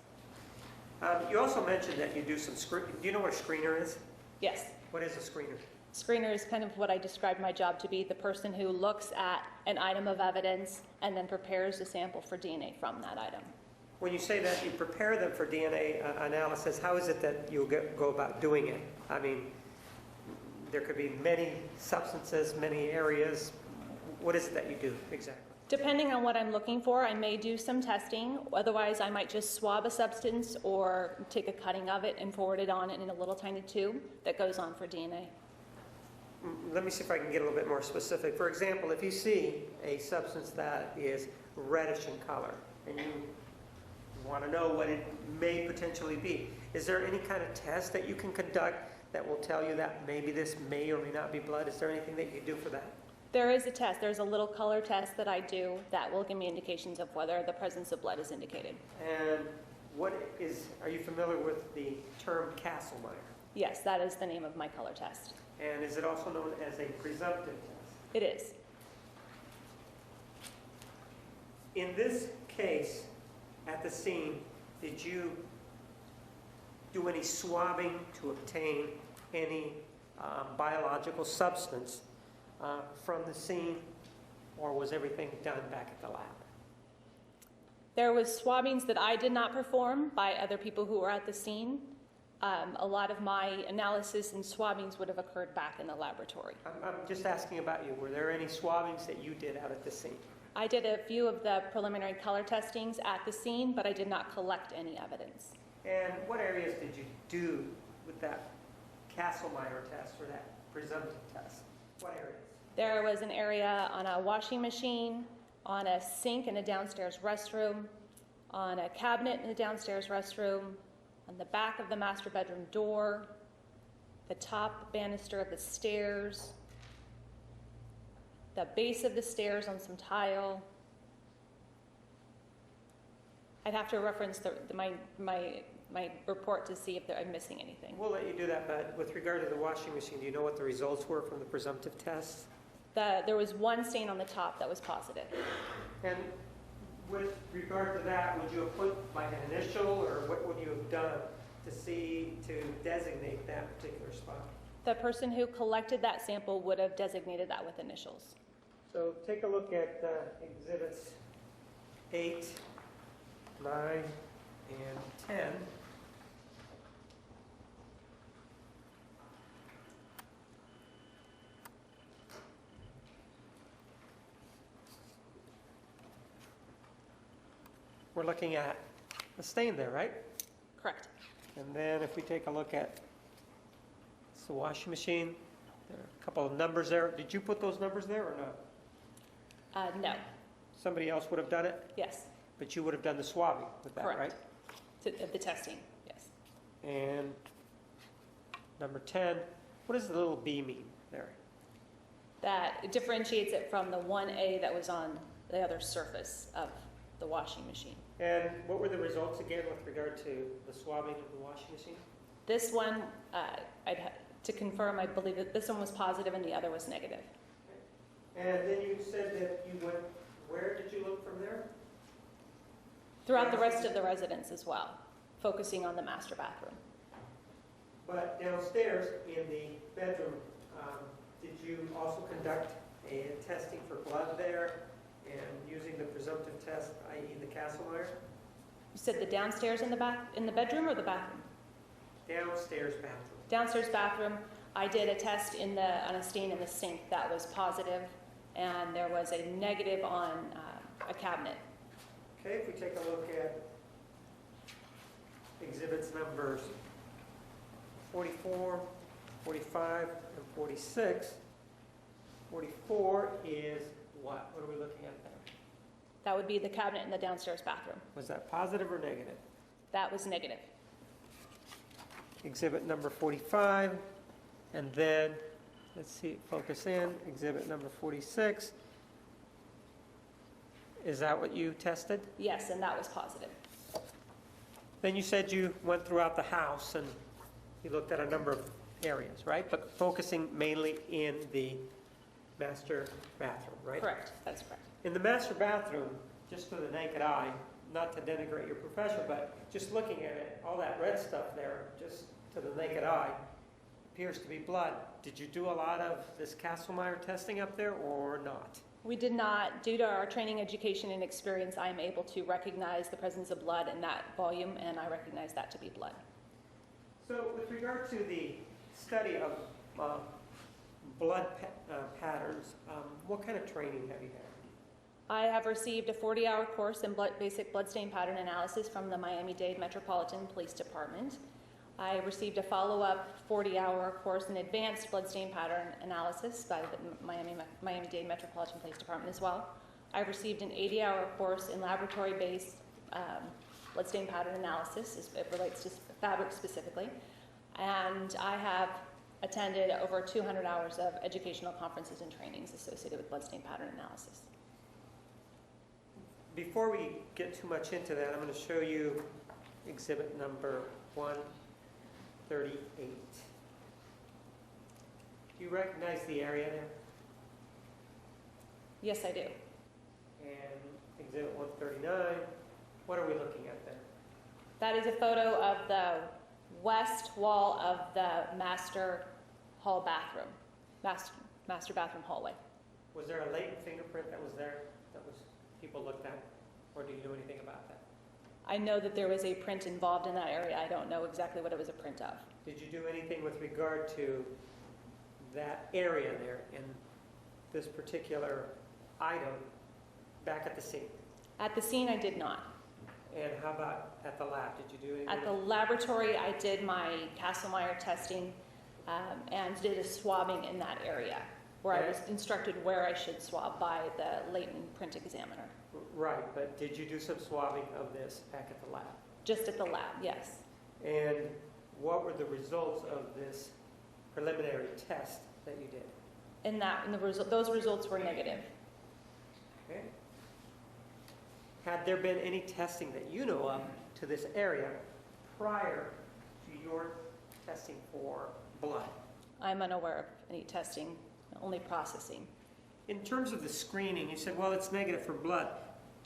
You also mentioned that you do some do you know what a screener is? Yes. What is a screener? Screener is kind of what I described my job to be, the person who looks at an item of evidence and then prepares a sample for DNA from that item. When you say that you prepare them for DNA analysis, how is it that you go about doing it? I mean, there could be many substances, many areas. What is it that you do exactly? Depending on what I'm looking for, I may do some testing. Otherwise, I might just swab a substance or take a cutting of it and forward it on in a little tiny tube that goes on for DNA. Let me see if I can get a little bit more specific. For example, if you see a substance that is reddish in color and you want to know what it may potentially be, is there any kind of test that you can conduct that will tell you that maybe this may or may not be blood? Is there anything that you do for that? There is a test. There's a little color test that I do that will give me indications of whether the presence of blood is indicated. And are you familiar with the term Castlemeyer? Yes, that is the name of my color test. And is it also known as a presumptive test? It is. In this case, at the scene, did you do any swabbing to obtain any biological substance from the scene, or was everything done back at the lab? There was swabbings that I did not perform by other people who were at the scene. A lot of my analysis and swabbings would have occurred back in the laboratory. I'm just asking about you. Were there any swabbings that you did out at the scene? I did a few of the preliminary color testings at the scene, but I did not collect any evidence. And what areas did you do with that Castlemeyer test or that presumptive test? What areas? There was an area on a washing machine, on a sink in a downstairs restroom, on a cabinet in the downstairs restroom, on the back of the master bedroom door, the top banister of the stairs, the base of the stairs on some tile. I'd have to reference my report to see if I'm missing anything. We'll let you do that, but with regard to the washing machine, do you know what the results were from the presumptive tests? There was one stain on the top that was positive. And with regard to that, would you have put like an initial, or what would you have done to designate that particular spot? The person who collected that sample would have designated that with initials. So take a look at exhibits 8, 9, and 10. We're looking at the stain there, right? Correct. And then if we take a look at the washing machine, there are a couple of numbers there. Did you put those numbers there or not? No. Somebody else would have done it, Yes. but you would have done the swabbing with that, Correct. right? The testing. Yes. And number 10, what does the little B mean there? That differentiates it from the 1A that was on the other surface of the washing machine. And what were the results again with regard to the swabbing of the washing machine? This one, to confirm, I believe that this one was positive and the other was negative. And then you said that you went, where did you look from there? Throughout the rest of the residence as well, focusing on the master bathroom. But downstairs in the bedroom, did you also conduct a testing for blood there and using the presumptive test, i.e. the Castlemeyer? You said the downstairs in the bedroom or the bathroom? Downstairs bathroom. Downstairs bathroom, I did a test on a stain in the sink that was positive, and there was a negative on a cabinet. Okay, if we take a look at exhibits numbers 44, 45, and 46, 44 is what? What are we looking at there? That would be the cabinet in the downstairs bathroom. Was that positive or negative? That was negative. Exhibit number 45, and then, let's see, focus in, exhibit number 46. Is that what you tested? Yes, and that was positive. Then you said you went throughout the house and you looked at a number of areas, right? But focusing mainly in the master bathroom, right? Correct, that's correct. In the master bathroom, just to the naked eye, not to denigrate your profession, but just looking at it, all that red stuff there, just to the naked eye, appears to be blood. Did you do a lot of this Castlemeyer testing up there or not? We did not. Due to our training, education, and experience, I am able to recognize the presence of blood in that volume, and I recognize that to be blood. So with regard to the study of blood patterns, what kind of training have you had? I have received a 40-hour course in basic bloodstain pattern analysis from the Miami-Dade Metropolitan Police Department. I received a follow-up 40-hour course in advanced bloodstain pattern analysis by the Miami-Dade Metropolitan Police Department as well. I received an 80-hour course in laboratory-based bloodstain pattern analysis, as it relates to fabric specifically. And I have attended over 200 hours of educational conferences and trainings associated with bloodstain pattern analysis. Before we get too much into that, I'm going to show you exhibit number 138. Do you recognize the area there? Yes, I do. And exhibit 139, what are we looking at there? That is a photo of the west wall of the master hall bathroom, master bathroom hallway. Was there a latent fingerprint that was there, that was people looked at, or do you know anything about that? I know that there was a print involved in that area. I don't know exactly what it was a print of. Did you do anything with regard to that area there in this particular item back at the scene? At the scene, I did not. And how about at the lab? Did you do anything? At the laboratory, I did my Castlemeyer testing and did a swabbing in that area, where I was instructed where I should swab by the latent print examiner. Right, but did you do some swabbing of this back at the lab? Just at the lab, yes. And what were the results of this preliminary test that you did? Those results were negative. Okay. Had there been any testing that you know of to this area prior to your testing for blood? I'm unaware of any testing, only processing. In terms of the screening, you said, well, it's negative for blood.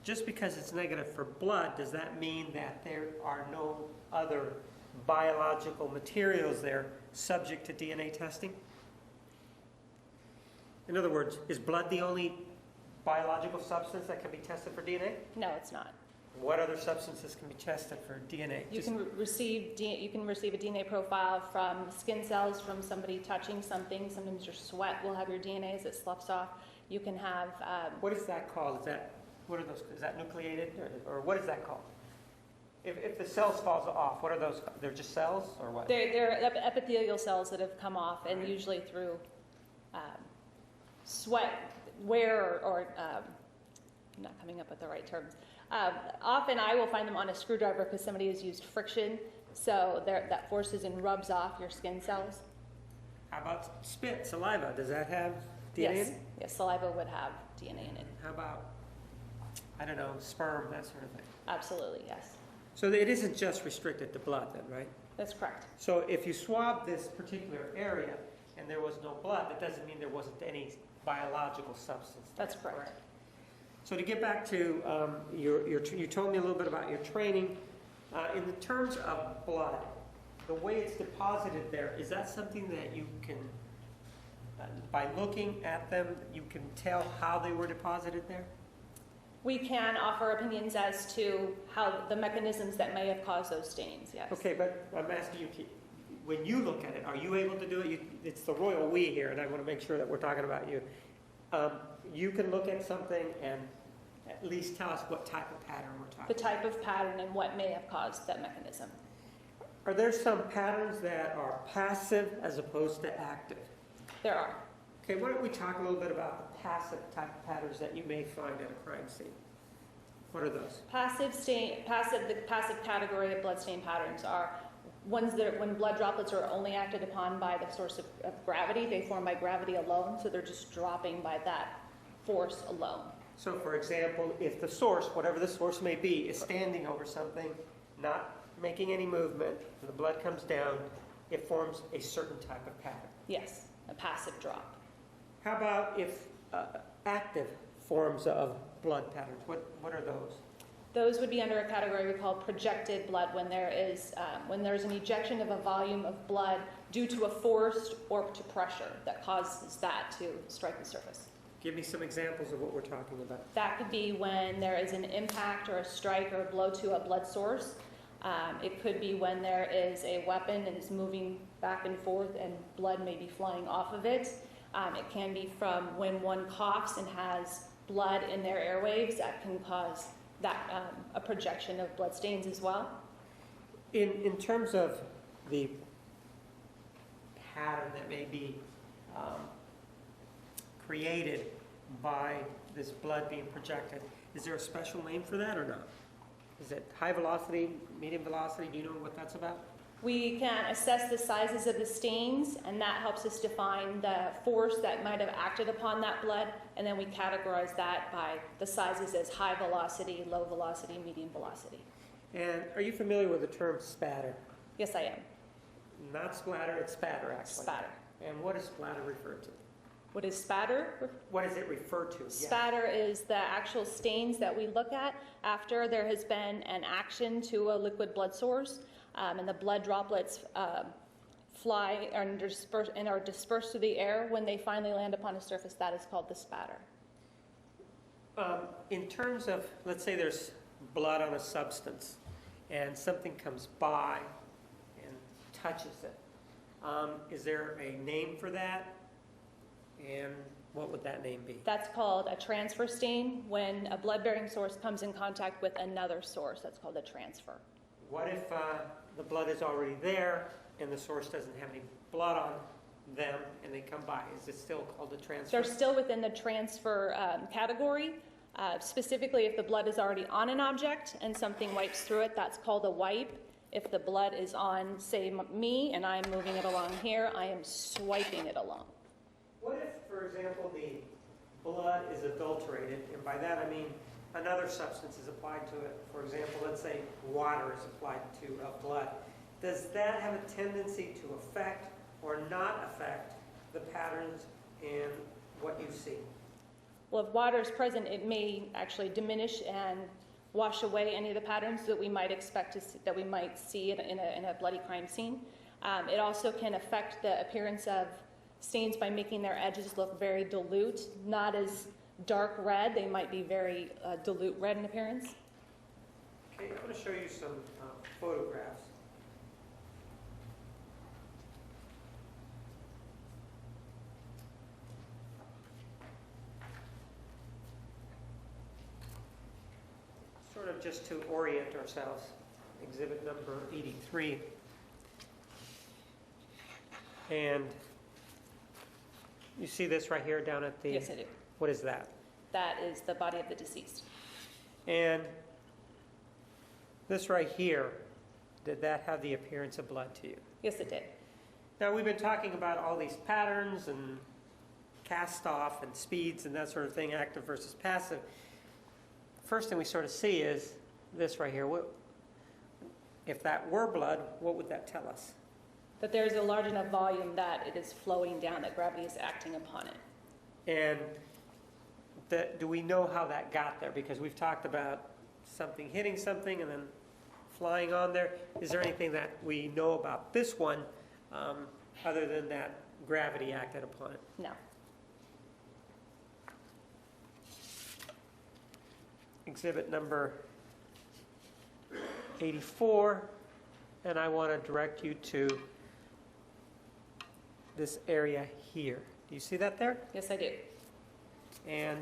Just because it's negative for blood, does that mean that there are no other biological materials there subject to DNA testing? In other words, is blood the only biological substance that can be tested for DNA? No, it's not. What other substances can be tested for DNA? You can receive a DNA profile from skin cells from somebody touching something. Sometimes your sweat will have your DNA as it sloughs off. You can have. What is that called? What are those? Is that nucleated, or what is that called? If the cells falls off, what are those? They're just cells, or what? They're epithelial cells that have come off, and usually through sweat, wear, or I'm not coming up with the right terms. Often I will find them on a screwdriver because somebody has used friction So that forces and rubs off your skin cells. How about spit, saliva? Does that have DNA in Yes, it? yes, saliva would have DNA in it. How about, I don't know, sperm, that sort of thing? Absolutely, yes. So it isn't just restricted to blood then, right? That's correct. So if you swab this particular area and there was no blood, that doesn't mean there wasn't any biological substance there, That's correct. So to get back to you told me a little bit about your training. In the terms of blood, the way it's deposited there, is that something that you can, by looking at them, you can tell how they were deposited there? We can offer opinions as to how the mechanisms that may have caused those stains, yes. Okay, but I'm asking you, when you look at it, are you able to do it? It's the royal we here, and I want to make sure that we're talking about you. You can look at something and at least tell us what type of pattern we're talking about. The type of pattern and what may have caused that mechanism. Are there some patterns that are passive as opposed to active? There are. Okay, why don't we talk a little bit about the passive type of patterns that you may find at a crime scene? What are those? The passive category of bloodstain patterns are ones that when blood droplets are only acted upon by the source of gravity, they form by gravity alone, so they're just dropping by that force alone. So for example, if the source, whatever the source may be, is standing over something, not making any movement, and the blood comes down, it forms a certain type of pattern. Yes, a passive drop. How about if active forms of blood patterns? What are those? Those would be under a category we call projected blood, when there's an ejection of a volume of blood due to a force or to pressure that causes that to strike the surface. Give me some examples of what we're talking about. That could be when there is an impact or a strike or a blow to a blood source. It could be when there is a weapon and is moving back and forth and blood may be flying off of it. It can be from when one coughs and has blood in their airwaves. That can cause a projection of blood stains as well. In terms of the pattern that may be created by this blood being projected, is there a special name for that or not? Is it high velocity, medium velocity? Do you know what that's about? We can assess the sizes of the stains, and that helps us define the force that might have acted upon that blood, and then we categorize that by the sizes as high velocity, low velocity, medium velocity. And are you familiar with the term spatter? Yes, I am. Not splatter, it's spatter actually. Spatter. And what does splatter refer to? What is spatter? What does it refer to? Yeah. Spatter is the actual stains that we look at after there has been an action to a liquid blood source, and the blood droplets fly and are dispersed through the air. When they finally land upon a surface, that is called the spatter. In terms of, let's say there's blood on a substance and something comes by and touches it. Is there a name for that? And what would that name be? That's called a transfer stain. When a blood-bearing source comes in contact with another source, that's called a transfer. What if the blood is already there and the source doesn't have any blood on them and they come by? Is it still called a transfer? They're still within the transfer category. Specifically, if the blood is already on an object and something wipes through it, that's called a wipe. If the blood is on, say, me, and I'm moving it along here, I am swiping it along. What if, for example, the blood is adulterated, and by that I mean another substance is applied to it? For example, let's say water is applied to blood. Does that have a tendency to affect or not affect the patterns in what you see? Well, if water is present, it may actually diminish and wash away any of the patterns that we might expect to see, that we might see in a bloody crime scene. It also can affect the appearance of stains by making their edges look very dilute, not as dark red. They might be very dilute red in appearance. Okay, I'm going to show you some photographs. Sort of just to orient ourselves, exhibit number 83. And you see this right here down at the... Yes, I do. What is that? That is the body of the deceased. And this right here did that have the appearance of blood to you? Yes, it did. Now, we've been talking about all these patterns and cast off and speeds and that sort of thing, active versus passive. First thing we sort of see is this right here. If that were blood, what would that tell us? That there's a large enough volume that it is flowing down, that gravity is acting upon it. And do we know how that got there? Because we've talked about something hitting something and then flying on there. Is there anything that we know about this one other than that gravity acted upon it? No. Exhibit number 84, and I want to direct you to this area here. Do you see that there? Yes, I do. And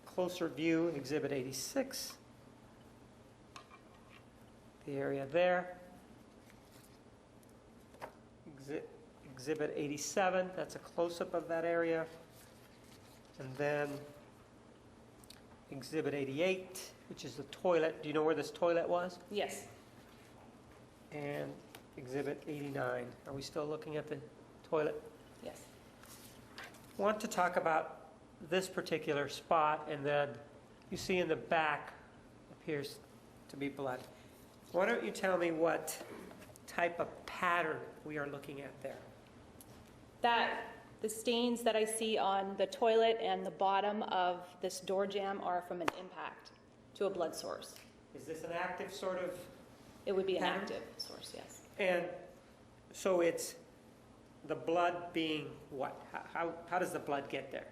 closer view, Exhibit 86, the area there. Exhibit 87, that's a close-up of that area. And then Exhibit 88, which is the toilet. Do you know where this toilet was? Yes. And Exhibit 89. Are we still looking at the toilet? Yes. Want to talk about this particular spot, and then you see in the back appears to be blood. Why don't you tell me what type of pattern we are looking at there? The stains that I see on the toilet and the bottom of this door jamb are from an impact to a blood source. Is this an active sort of It would be an pattern? active source, yes. And so it's the blood being what? How does the blood get there?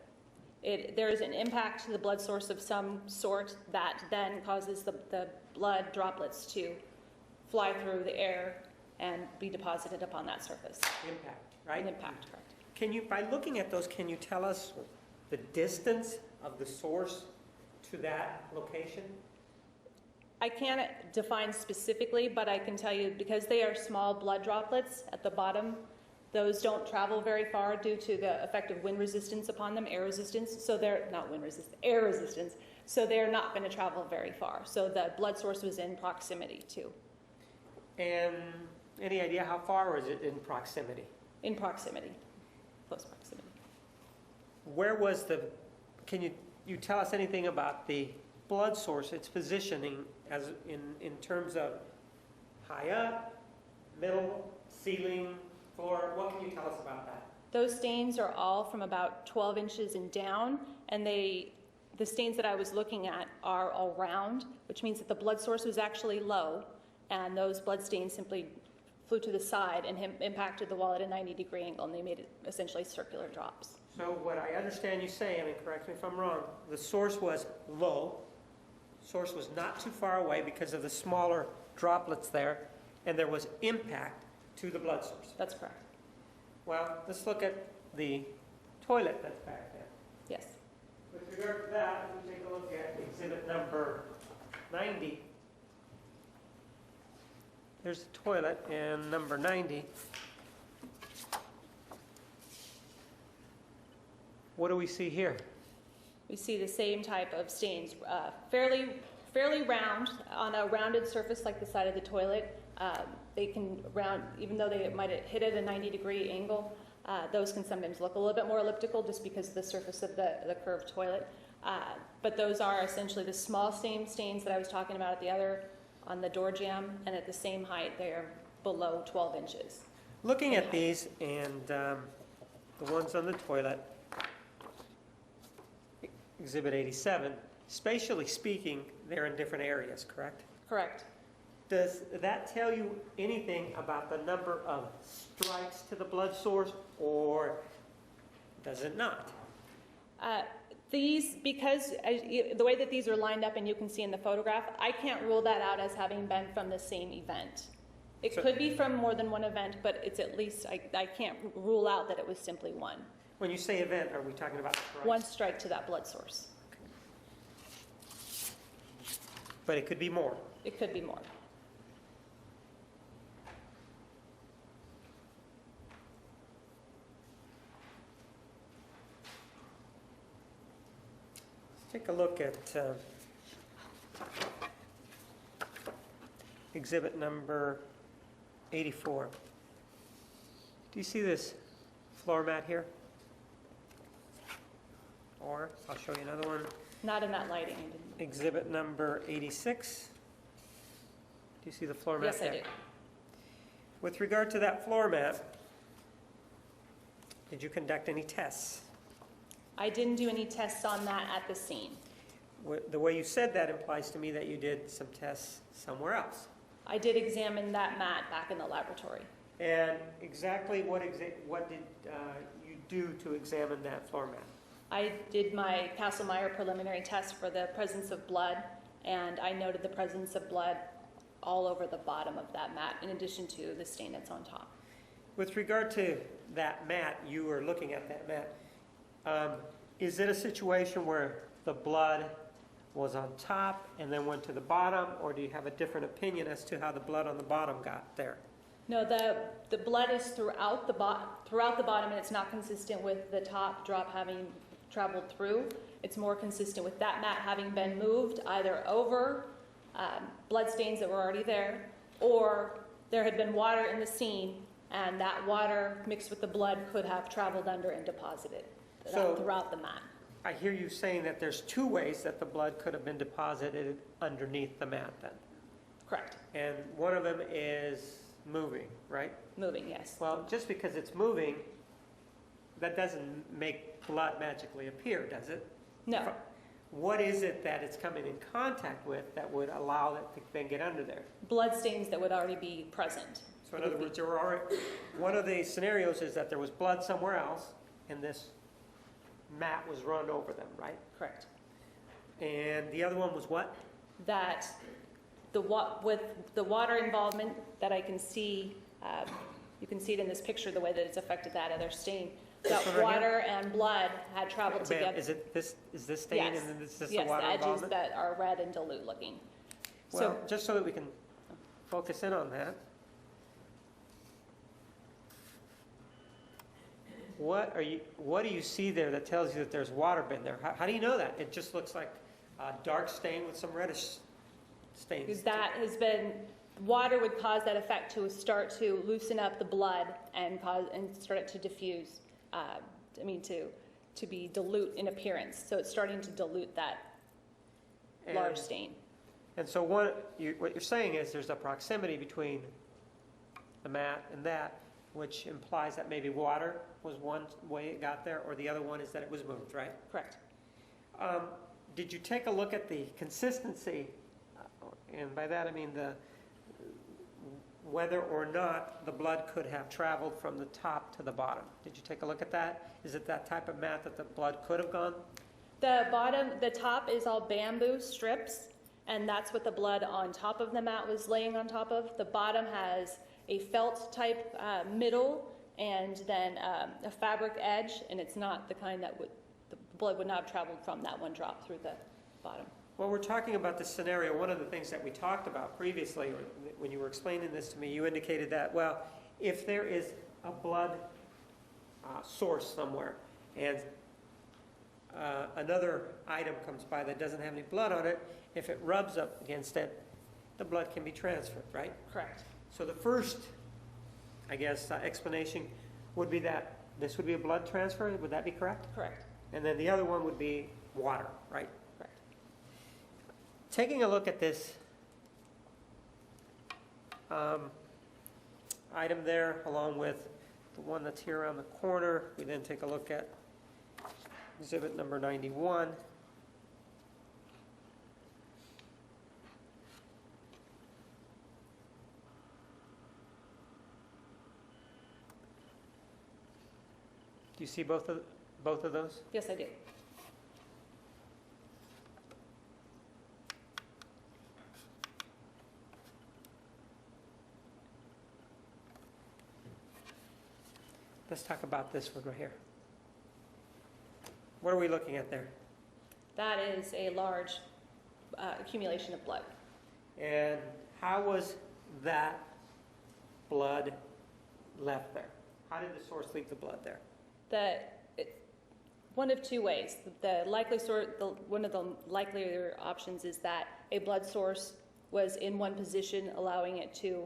There is an impact to the blood source of some sort that then causes the blood droplets to fly through the air and be deposited upon that surface. Impact, right? An impact, correct. Can you, by looking at those, can you tell us the distance of the source to that location? I can't define specifically, but I can tell you because they are small blood droplets at the bottom, those don't travel very far due to the effect of wind resistance upon them, air resistance. So they're not wind resistance, air resistance. So they're not going to travel very far. So the blood source was in proximity too. And any idea how far was it in proximity? In proximity, close proximity. Where was can you tell us anything about the blood source, its positioning as in terms of high up, middle, ceiling, floor? What can you tell us about that? Those stains are all from about 12 inches and down, and the stains that I was looking at are all round, which means that the blood source was actually low, and those blood stains simply flew to the side and impacted the wall at a 90-degree angle, and they made it essentially circular drops. So what I understand you saying, and correct me if I'm wrong, the source was low, source was not too far away because of the smaller droplets there, and there was impact to the blood source. That's correct. Well, let's look at the toilet that's back there. Yes. With regard to that, we take a look at exhibit number 90. There's the toilet, and number 90. What do we see here? We see the same type of stains, fairly round, on a rounded surface like the side of the toilet. They can round, even though they might hit at a 90-degree angle, those can sometimes look a little bit more elliptical just because of the surface of the curved toilet. But those are essentially the small stains that I was talking about at the other, on the door jamb, and at the same height, they are below 12 inches. Looking at these and the ones on the toilet, exhibit 87, spatially speaking, they're in different areas, correct? Correct. Does that tell you anything about the number of strikes to the blood source, or does it not? Because the way that these are lined up and you can see in the photograph, I can't rule that out as having been from the same event. It could be from more than one event, but it's at least, I can't rule out that it was simply one. When you say event, are we talking about strikes? One strike to that blood source. But it could be more. It could be more. Let's take a look at exhibit number 84. Do you see this floor mat here? Or, I'll show you another one, Not in that lighting. exhibit number 86. Do you see the floor mat Yes, I there? do. With regard to that floor mat, did you conduct any tests? I didn't do any tests on that at the scene. The way you said that implies to me that you did some tests somewhere else. I did examine that mat back in the laboratory. And exactly what did you do to examine that floor mat? I did my Kastle-Meyer preliminary test for the presence of blood, and I noted the presence of blood all over the bottom of that mat, in addition to the stain that's on top. With regard to that mat, you were looking at that mat. Is it a situation where the blood was on top and then went to the bottom, or do you have a different opinion as to how the blood on the bottom got there? No, the blood is throughout the bottom, and it's not consistent with the top drop having traveled through. It's more consistent with that mat having been moved either over blood stains that were already there, or there had been water in the scene, and that water mixed with the blood could have traveled under and deposited throughout the mat. I hear you saying that there's two ways that the blood could have been deposited underneath the mat then. Correct. And one of them is moving, right? Moving, yes. Well, just because it's moving, that doesn't make blood magically appear, does it? No. What is it that it's coming in contact with that would allow it to then get under there? Blood stains that would already be present. So in other words, there were already, one of the scenarios is that there was blood somewhere else, and this mat was run over them, right? Correct. And the other one was what? That with the water involvement that I can see, you can see it in this picture, the way that it's affected that other stain. That one right water and blood had traveled Ma'am, together. is this stain Yes. and then is this the Yes, water the edges involvement? that are red and dilute looking. Well, just so that we can focus in on that. What do you see there that tells you that there's water been there? How do you know that? It just looks like a dark stain with some reddish stains. Because that has been, water would cause that effect to start to loosen up the blood and start it to diffuse, to be dilute in appearance. So it's starting to dilute that large stain. And so what you're saying is there's a proximity between the mat and that, which implies that maybe water was one way it got there, or the other one is that it was moved, right? Correct. Did you take a look at the consistency, and by that I mean whether or not the blood could have traveled from the top to the bottom? Did you take a look at that? Is it that type of mat that the blood could have gone? The top is all bamboo strips, and that's what the blood on top of the mat was laying on top of. The bottom has a felt type middle, and then a fabric edge, and it's not the kind that the blood would not have traveled from that one drop through the bottom. Well, we're talking about this scenario. One of the things that we talked about previously, or when you were explaining this to me, you indicated that, well, if there is a blood source somewhere, and another item comes by that doesn't have any blood on it, if it rubs up against it, the blood can be transferred, right? Correct. So the first, I guess, explanation would be that this would be a blood transfer. Would that be correct? Correct. And then the other one would be water, right? Correct. Taking a look at this item there, along with the one that's here on the corner, we then take a look at exhibit number 91. Do you see both of those? Yes, I do. Let's talk about this one right here. What are we looking at there? That is a large accumulation of blood. And how was that blood left there? How did the source leave the blood there? One of two ways. One of the likelier options is that a blood source was in one position, allowing it to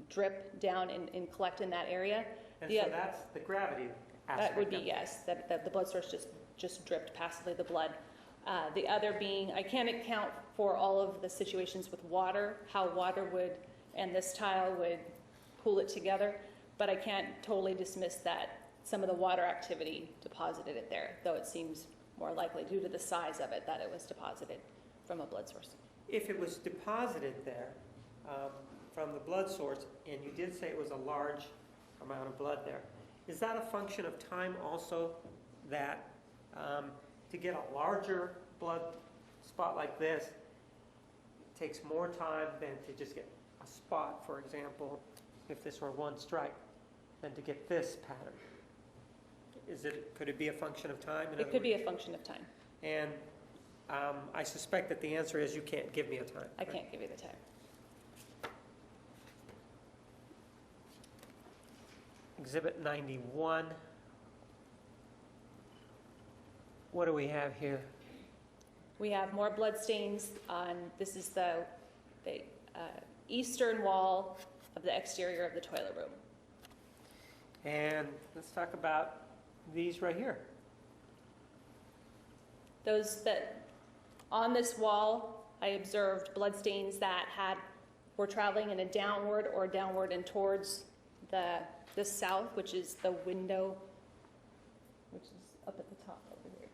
drip down and collect in that area. And The so oth- that's the gravity aspect. That would be, of it. yes, that the blood source just dripped passively the blood. The other being, I can't account for all of the situations with water, how water would, and this tile would pull it together, but I can't totally dismiss that some of the water activity deposited it there, though it seems more likely due to the size of it that it was deposited from a blood source. If it was deposited there from the blood source, and you did say it was a large amount of blood there, is that a function of time also, that to get a larger blood spot like this takes more time than to just get a spot, for example, if this were one strike, than to get this pattern? Could it be a function of time? It could be a function of time. And I suspect that the answer is you can't give me a time. I can't give you the time. Exhibit 91. What do we have here? We have more blood stains on, this is the eastern wall of the exterior of the toilet room. And let's talk about these right here. Those that, on this wall, I observed blood stains that were traveling in a downward and towards the south, which is the window, which is up at the top over here.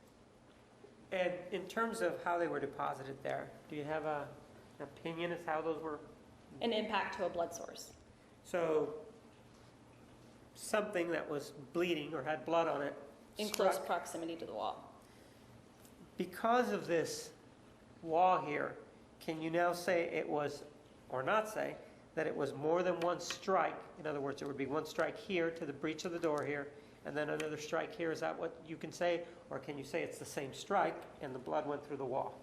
And in terms of how they were deposited there, do you have an opinion as how those were? An impact to a blood source. So something that was bleeding or had blood on it In struck. close proximity to the wall. Because of this wall here, can you now say it was, or not say, that it was more than one strike? In other words, there would be one strike here to the breach of the door here, and then another strike here. Is that what you can say? Or can you say it's the same strike and the blood went through the wall?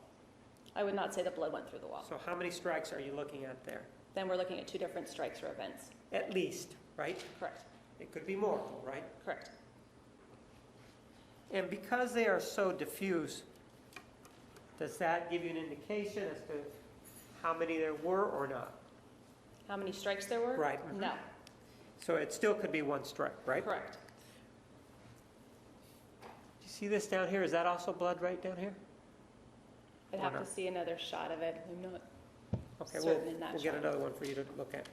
I would not say the blood went through the wall. So how many strikes are you looking at there? Then we're looking at two different strikes or events. At least, right? Correct. It could be more, right? Correct. And because they are so diffuse, does that give you an indication as to how many there were or not? How many strikes there were? Right. No. So it still could be one strike, right? Correct. Do you see this down here? Is that also blood right down here? I'd Or have not? to see another shot of it. I'm not Okay, certain in that we'll get shot. another one for you to look at.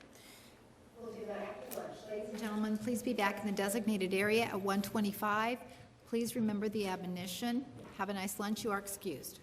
Ladies and gentlemen, please be back in the designated area at 1:25. Please remember the admonition. Have a nice lunch. You are excused.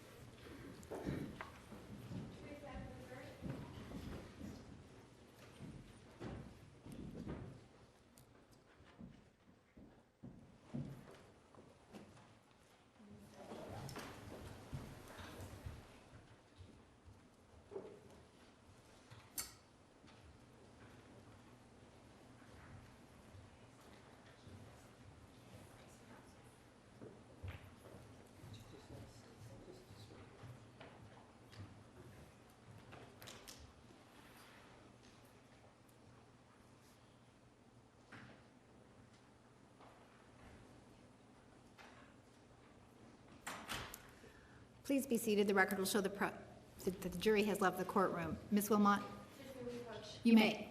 Please be seated. The record will show that the jury has left the courtroom. Ms. Wilmot? You may.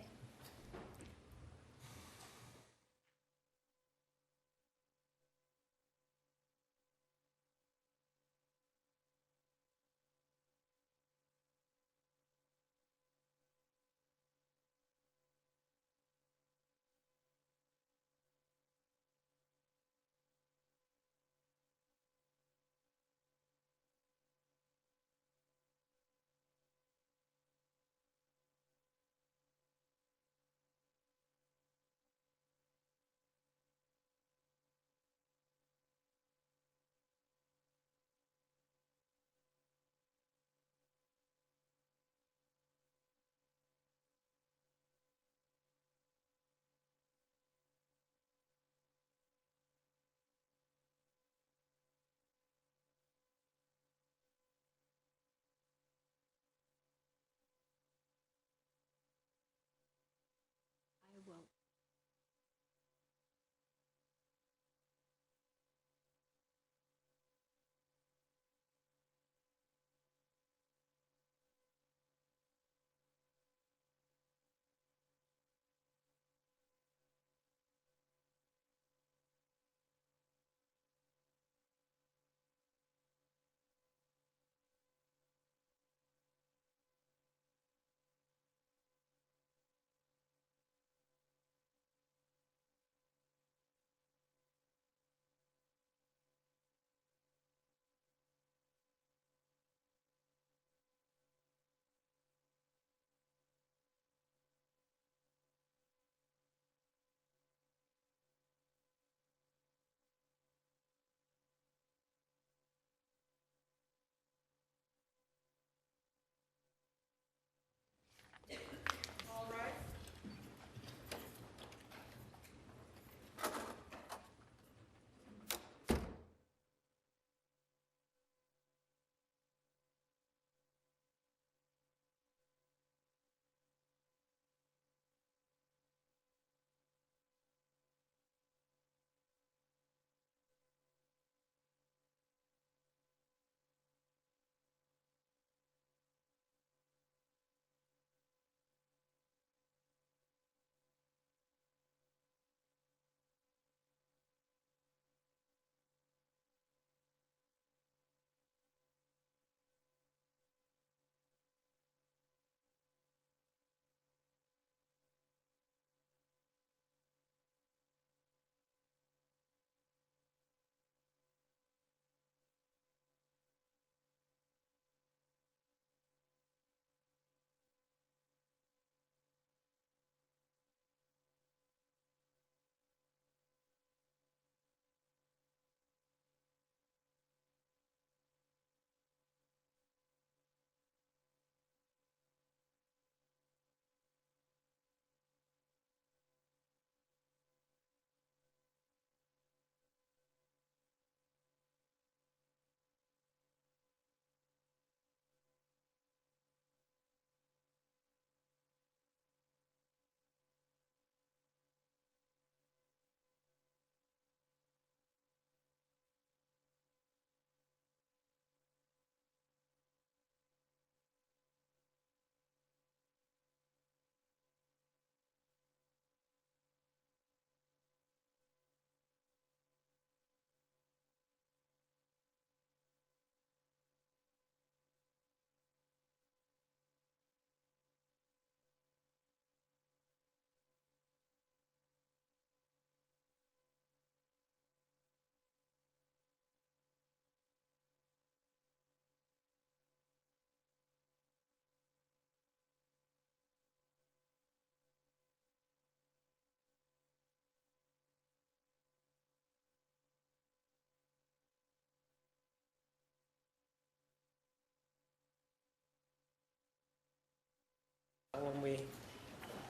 when we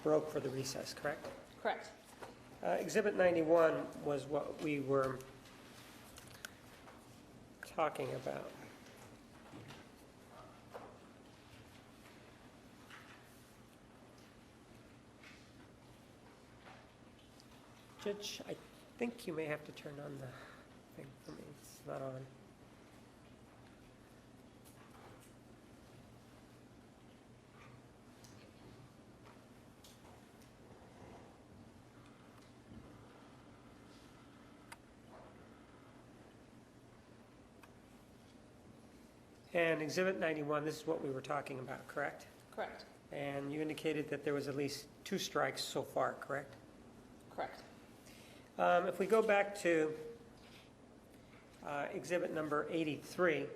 broke for the recess, correct? Correct. Exhibit 91 was what we were talking about. Judge, I think you may have to turn on the thing for me. It's not on. And Exhibit 91, this is what we were talking about, correct? Correct. And you indicated that there was at least 2 strikes so far, correct? Correct. If we go back to Exhibit number 83,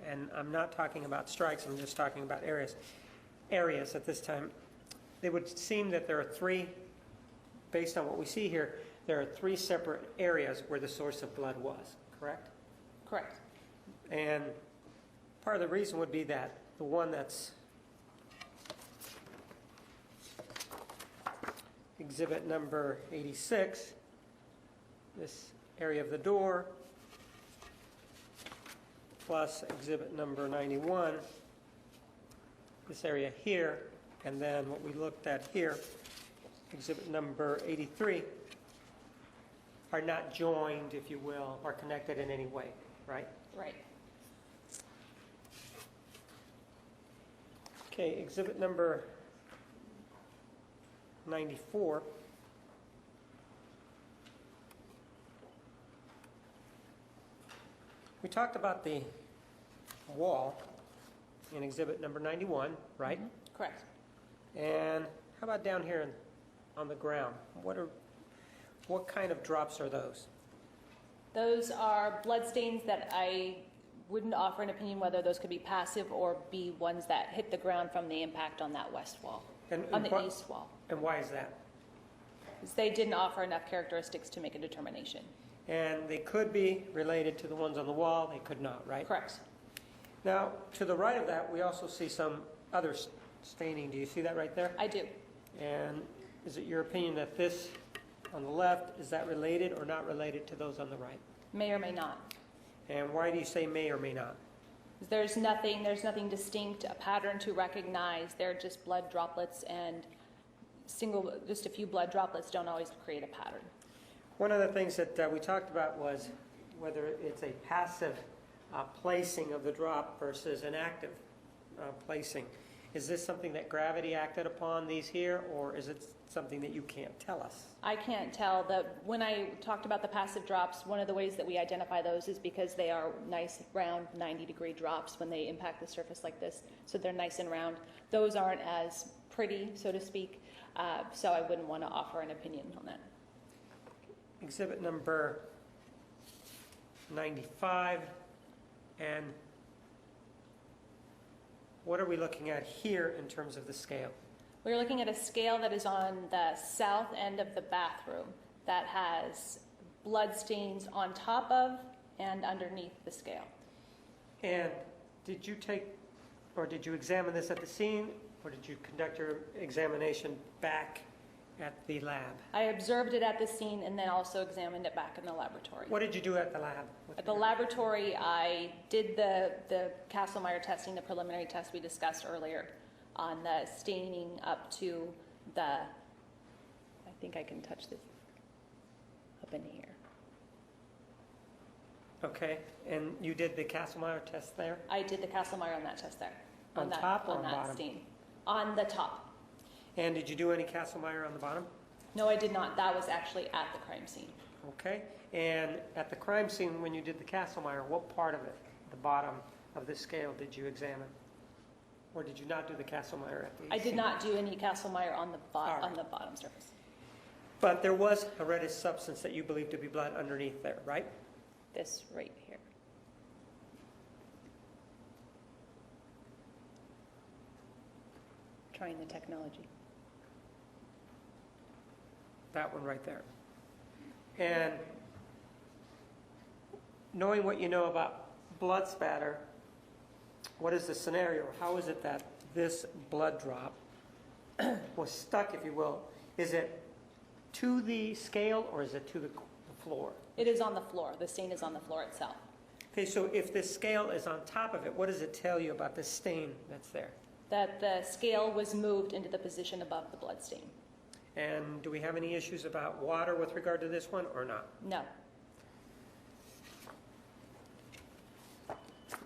and I'm not talking about strikes, I'm just talking about areas at this time, it would seem that there are 3, based on what we see here, there are 3 separate areas where the source of blood was, correct? Correct. And part of the reason would be that the one that's Exhibit number 86, this area of the door, plus Exhibit number 91, this area here, and then what we looked at here, Exhibit number 83, are not joined, if you will, or connected in any way, right? Right. Okay, Exhibit number 94. We talked about the wall in Exhibit number 91, right? Correct. And how about down here on the ground? What kind of drops are those? Those are blood stains that I wouldn't offer an opinion whether those could be passive or be ones that hit the ground from the impact on that west wall, on the east wall. And why is that? Because they didn't offer enough characteristics to make a determination. And they could be related to the ones on the wall, they could not, right? Correct. Now, to the right of that, we also see some other staining. Do you see that right there? I do. And is it your opinion that this on the left, is that related or not related to those on the right? May or may not. And why do you say may or may not? There's nothing distinct, a pattern to recognize. They're just blood droplets, and just a few blood droplets don't always create a pattern. One of the things that we talked about was whether it's a passive placing of the drop versus an active placing. Is this something that gravity acted upon these here, or is it something that you can't tell us? I can't tell. When I talked about the passive drops, one of the ways that we identify those is because they are nice, round, 90-degree drops when they impact the surface like this. So they're nice and round. Those aren't as pretty, so to speak, so I wouldn't want to offer an opinion on that. Exhibit number 95, and what are we looking at here in terms of the scale? We're looking at a scale that is on the south end of the bathroom that has blood stains on top of and underneath the scale. And did you examine this at the scene, or did you conduct your examination back at the lab? I observed it at the scene and then also examined it back in the laboratory. What did you do at the lab? At the laboratory, I did the Castlemeyer testing, the preliminary test we discussed earlier on the staining up to I think I can touch this up in here. Okay, and you did the Castlemeyer test there? I did the Castlemeyer on that test there. On top or on that bottom? stain. On the top. And did you do any Castlemeyer on the bottom? No, I did not. That was actually at the crime scene. Okay, and at the crime scene, when you did the Castlemeyer, what part of it, the bottom of the scale, did you examine? Or did you not do the Castlemeyer at the I did scene? not do any Castlemeyer on the right. on the bottom surface. But there was a reddish substance that you believe to be blood underneath there, right? This right here. Trying the technology. That one right there. And knowing what you know about blood spatter, what is the scenario? How is it that this blood drop was stuck, if you will, is it to the scale or is it to the floor? It is on the floor. The stain is on the floor itself. Okay, so if this scale is on top of it, what does it tell you about the stain that's there? That the scale was moved into the position above the blood stain. And do we have any issues about water with regard to this one or not? No.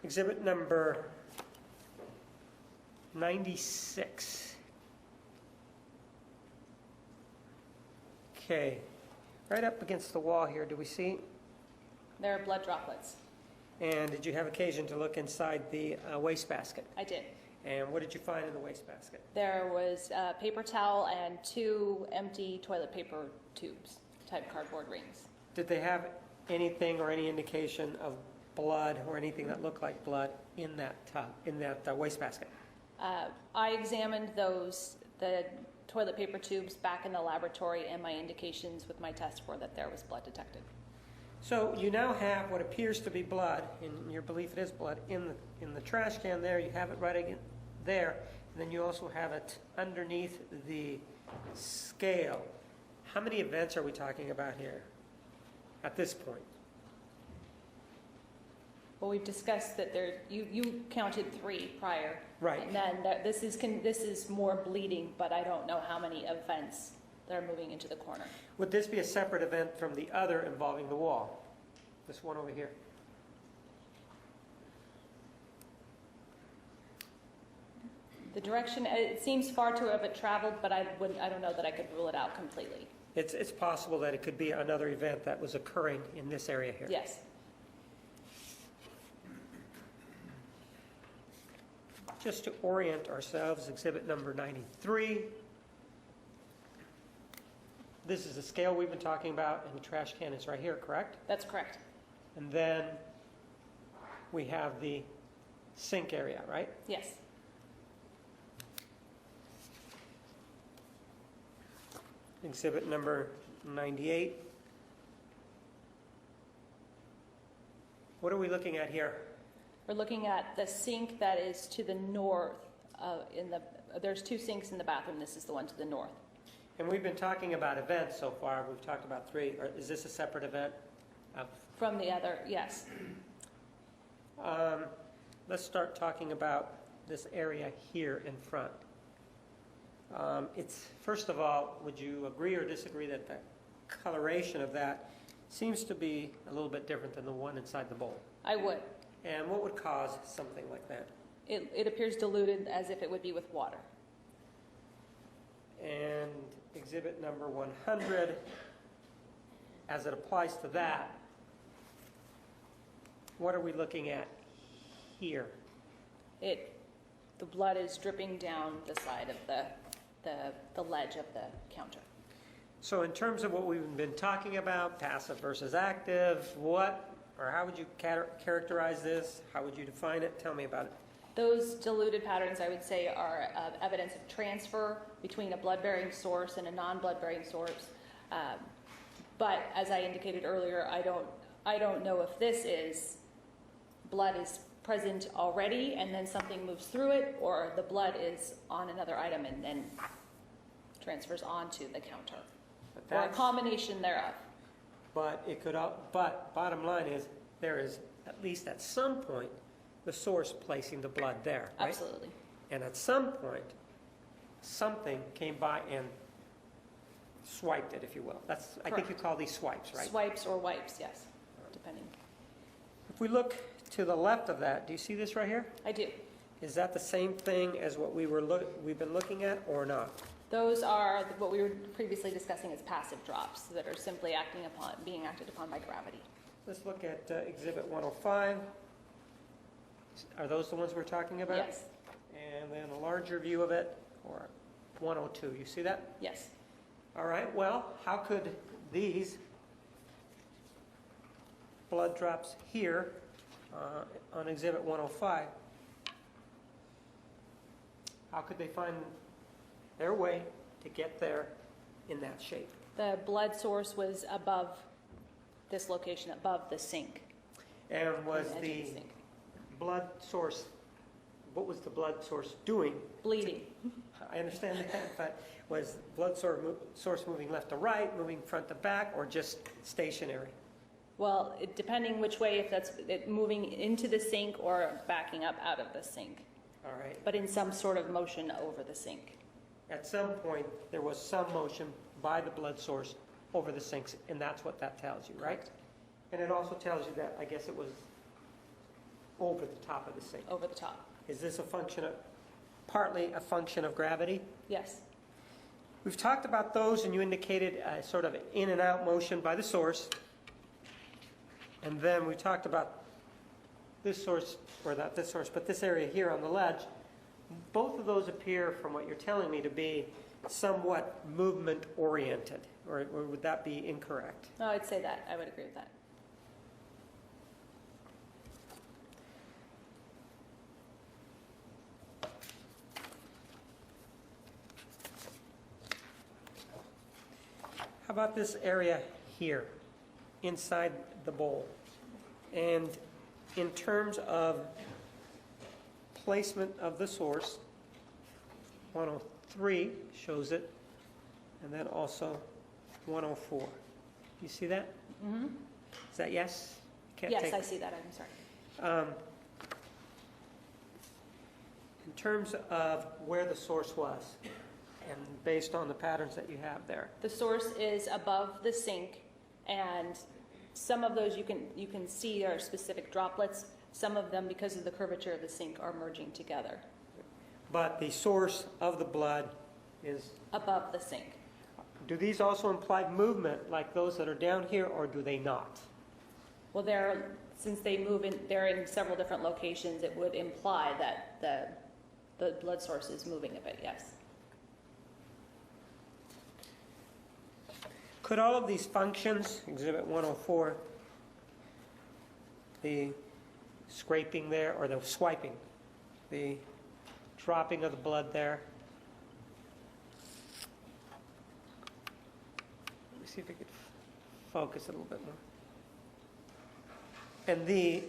Exhibit number 96. Okay, right up against the wall here, do we see? There are blood droplets. And did you have occasion to look inside the wastebasket? I did. And what did you find in the wastebasket? There was a paper towel and 2 empty toilet paper tubes, type cardboard rings. Did they have anything or any indication of blood or anything that looked like blood in that tub, in that wastebasket? I examined the toilet paper tubes back in the laboratory, and my indications with my test were that there was blood detected. So you now have what appears to be blood, in your belief it is blood, in the trash can there. You have it right again there, and then you also have it underneath the scale. How many events are we talking about here at this point? Well, we've discussed that you counted 3 prior. Right. And then this is more bleeding, but I don't know how many events that are moving into the corner. Would this be a separate event from the other involving the wall? This one over here. The direction, it seems far to have it traveled, but I don't know that I could rule it out completely. It's possible that it could be another event that was occurring in this area here. Yes. Just to orient ourselves, exhibit number 93. This is the scale we've been talking about, and the trash can is right here, correct? That's correct. And then we have the sink area, right? Yes. Exhibit number 98. What are we looking at here? We're looking at the sink that is to the north. There's 2 sinks in the bathroom. This is the one to the north. And we've been talking about events so far. We've talked about 3. Is this a separate event? From the other, yes. Let's start talking about this area here in front. First of all, would you agree or disagree that the coloration of that seems to be a little bit different than the one inside the bowl? I would. And what would cause something like that? It appears diluted as if it would be with water. And exhibit number 100, as it applies to that, what are we looking at here? The blood is dripping down the side of the ledge of the counter. So in terms of what we've been talking about, passive versus active, how would you characterize this? How would you define it? Tell me about it. Those diluted patterns, I would say, are evidence of transfer between a blood-bearing source and a non-blood-bearing source. But as I indicated earlier, I don't know if this is blood is present already and then something moves through it, or the blood is on another item and then transfers onto the counter, or a combination thereof. But bottom line is, there is at least at some point the source placing the blood there, right? Absolutely. And at some point, something came by and swiped it, if you will. I think you call these swipes, right? Swipes or wipes, yes, depending. If we look to the left of that, do you see this right here? I do. Is that the same thing as what we've been looking at, or not? Those are what we were previously discussing as passive drops that are simply being acted upon by gravity. Let's look at Exhibit 105. Are those the ones we're talking about? Yes. And then a larger view of it, or 102. You see that? Yes. All right. Well, how could these blood drops here on Exhibit 105, how could they find their way to get there in that shape? The blood source was above this location, above the sink. And was edge of the sink. blood source what was the blood source doing? Bleeding. I understand that, but was blood source moving left to right, moving front to back, or just stationary? Well, depending which way, if that's moving into the sink or backing up out of the sink, All right. but in some sort of motion over the sink. At some point, there was some motion by the blood source over the sinks, and that's what that tells you, right? Correct. And it also tells you that, I guess it was over the top of the sink. Over the top. Is this a function of, partly a function of gravity? Yes. We've talked about those, and you indicated a sort of in and out motion by the source. And then we talked about this source, or not this source, but this area here on the ledge. Both of those appear, from what you're telling me, to be somewhat movement-oriented, or would that be incorrect? No, I'd say that. I would agree with that. How about this area here, inside the bowl? And in terms of placement of the source, 103 shows it, and then also 104. You see that? Mm-hmm. Is that yes? Can't Yes, take- I see that. I'm sorry. In terms of where the source was, and based on the patterns that you have there, The source is above the sink, and some of those you can see are specific droplets. Some of them, because of the curvature of the sink, are merging together but the source of the blood is, above the sink. do these also imply movement like those that are down here, or do they not? Well, since they move in, they're in several different locations, it would imply that the blood source is moving a bit, yes. Could all of these functions, Exhibit 104, the scraping there, or the swiping, the dropping of the blood there, let me see if I could focus a little bit more, and the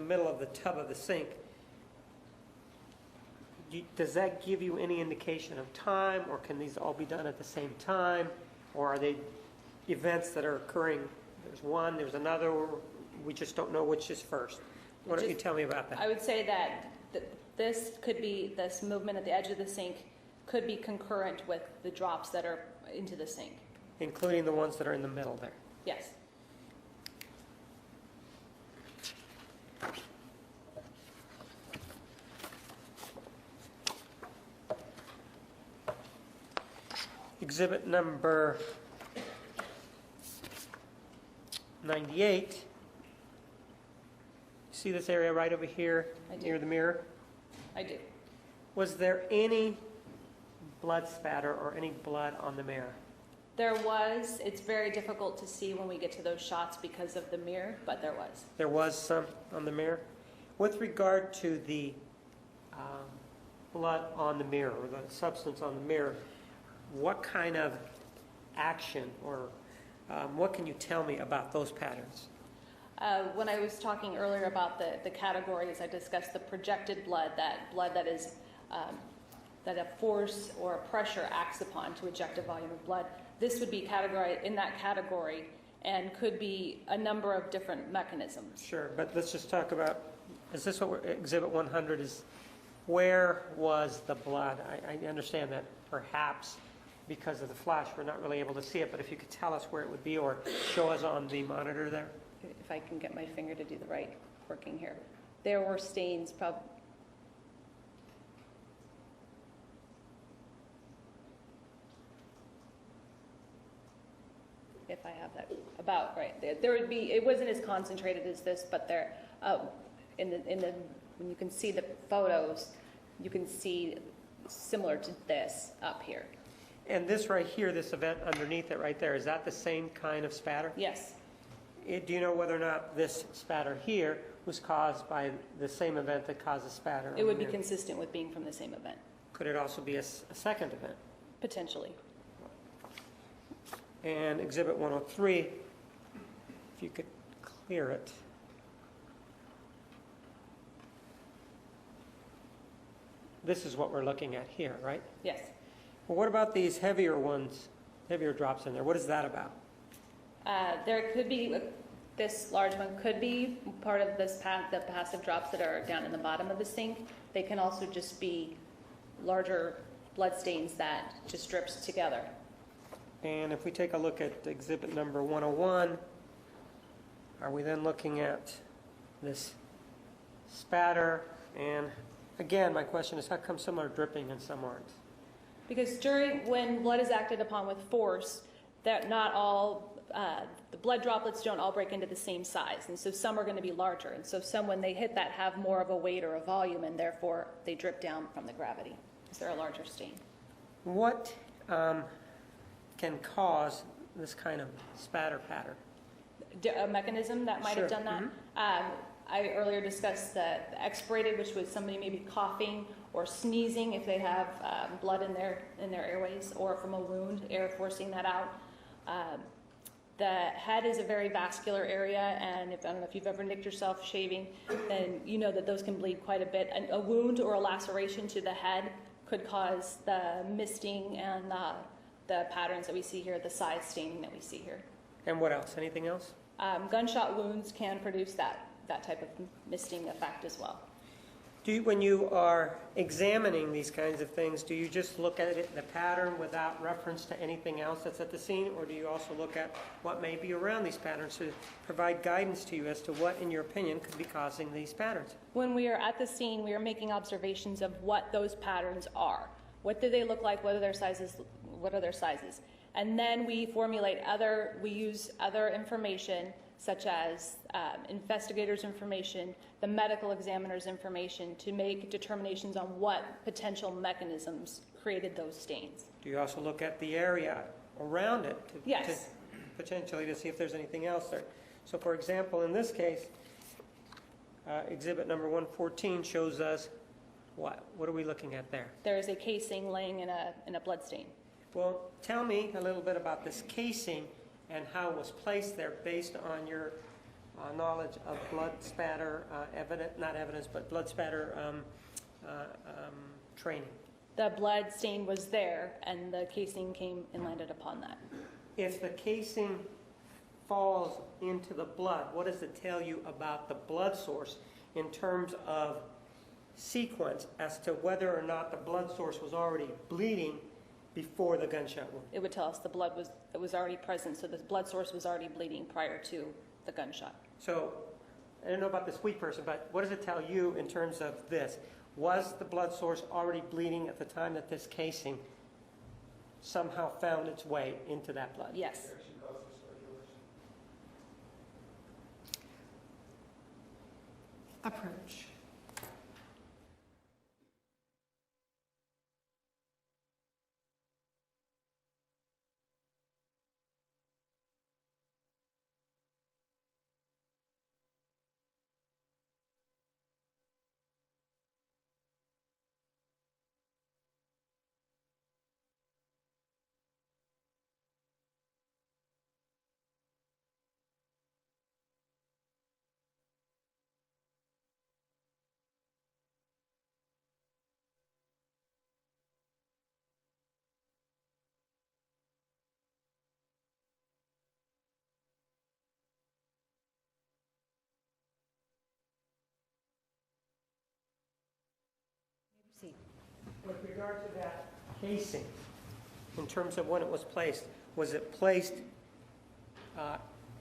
middle of the tub of the sink, does that give you any indication of time, or can these all be done at the same time? Or are they events that are occurring, there's one, there's another, we just don't know which is first? Why don't you tell me about I that? would say that this movement at the edge of the sink could be concurrent with the drops that are into the sink. Including the ones that are in the middle there. Yes. Exhibit number 98. See this area right over here I do. near the mirror? I do. Was there any blood spatter or any blood on the mirror? There was. It's very difficult to see when we get to those shots because of the mirror, but there was. There was some on the mirror. With regard to the blood on the mirror, or the substance on the mirror, what kind of action, or what can you tell me about those patterns? When I was talking earlier about the categories, I discussed the projected blood that is that a force or a pressure acts upon to eject a volume of blood. This would be categorized in that category and could be a number of different mechanisms. Sure, but let's just talk about, is this what Exhibit 100 is? Where was the blood? I understand that perhaps because of the flash we're not really able to see it, but if you could tell us where it would be or show us on the monitor there. If I can get my finger to do the right working here. There were stains, probably. If I have that about right there, there would be. It wasn't as concentrated as this, but there, in the when you can see the photos, you can see similar to this up here. And this right here, this event underneath it right there, is that the same kind of spatter? Yes. Do you know whether or not this spatter here was caused by the same event that caused the spatter? It would be here? consistent with being from the same event, Could it also be a second event? potentially. And Exhibit 103, if you could clear it. this is what we're looking at here, right? Yes. Well, what about these heavier ones, heavier drops in there? What is that about? There could be, this large one could be part of this the passive drops that are down in the bottom of the sink. They can also just be larger blood stains that just drips together. And if we take a look at exhibit number 101, are we then looking at this spatter? And again, my question is, how come some are dripping and some aren't? Because when blood is acted upon with force, that not all, the blood droplets don't all break into the same size. And so some are going to be larger. And so some, when they hit that, have more of a weight or a volume, and therefore they drip down from the gravity. Is there a larger stain? What can cause this kind of spatter pattern? A mechanism that might have Sure. done that. I earlier discussed the expirated, which was somebody maybe coughing or sneezing if they have blood in their airways, or from a wound, air forcing that out. The head is a very vascular area, and I don't know if you've ever nicked yourself shaving, then you know that those can bleed quite a bit. And a wound or a laceration to the head could cause the misting and the patterns that we see here, the size staining that we see here. And what else? Anything else? Gunshot wounds can produce that type of misting effect as well. When you are examining these kinds of things, do you just look at it, the pattern, without reference to anything else that's at the scene, or do you also look at what may be around these patterns to provide guidance to you as to what, in your opinion, could be causing these patterns? When we are at the scene, we are making observations of what those patterns are. What do they look like? What are their sizes? And then we use other information, such as investigators' information, the medical examiner's information, to make determinations on what potential mechanisms created those stains. Do you also look at the area around it Yes. potentially to see if there's anything else there? So, for example, in this case, exhibit number 114 shows us what? What are we looking at there? There is a casing laying in a blood stain. Well, tell me a little bit about this casing and how it was placed there based on your knowledge of blood spatter blood spatter training. The blood stain was there, and the casing came and landed upon that. If the casing falls into the blood, what does it tell you about the blood source in terms of sequence as to whether or not the blood source was already bleeding before the gunshot wound? It would tell us the blood was already present, so the blood source was already bleeding prior to the gunshot. So, I don't know about the sweet person, but what does it tell you in terms of this? Was the blood source already bleeding at the time that this casing somehow found its way into that blood? Yes. Approach. With regard to that casing, in terms of when it was it placed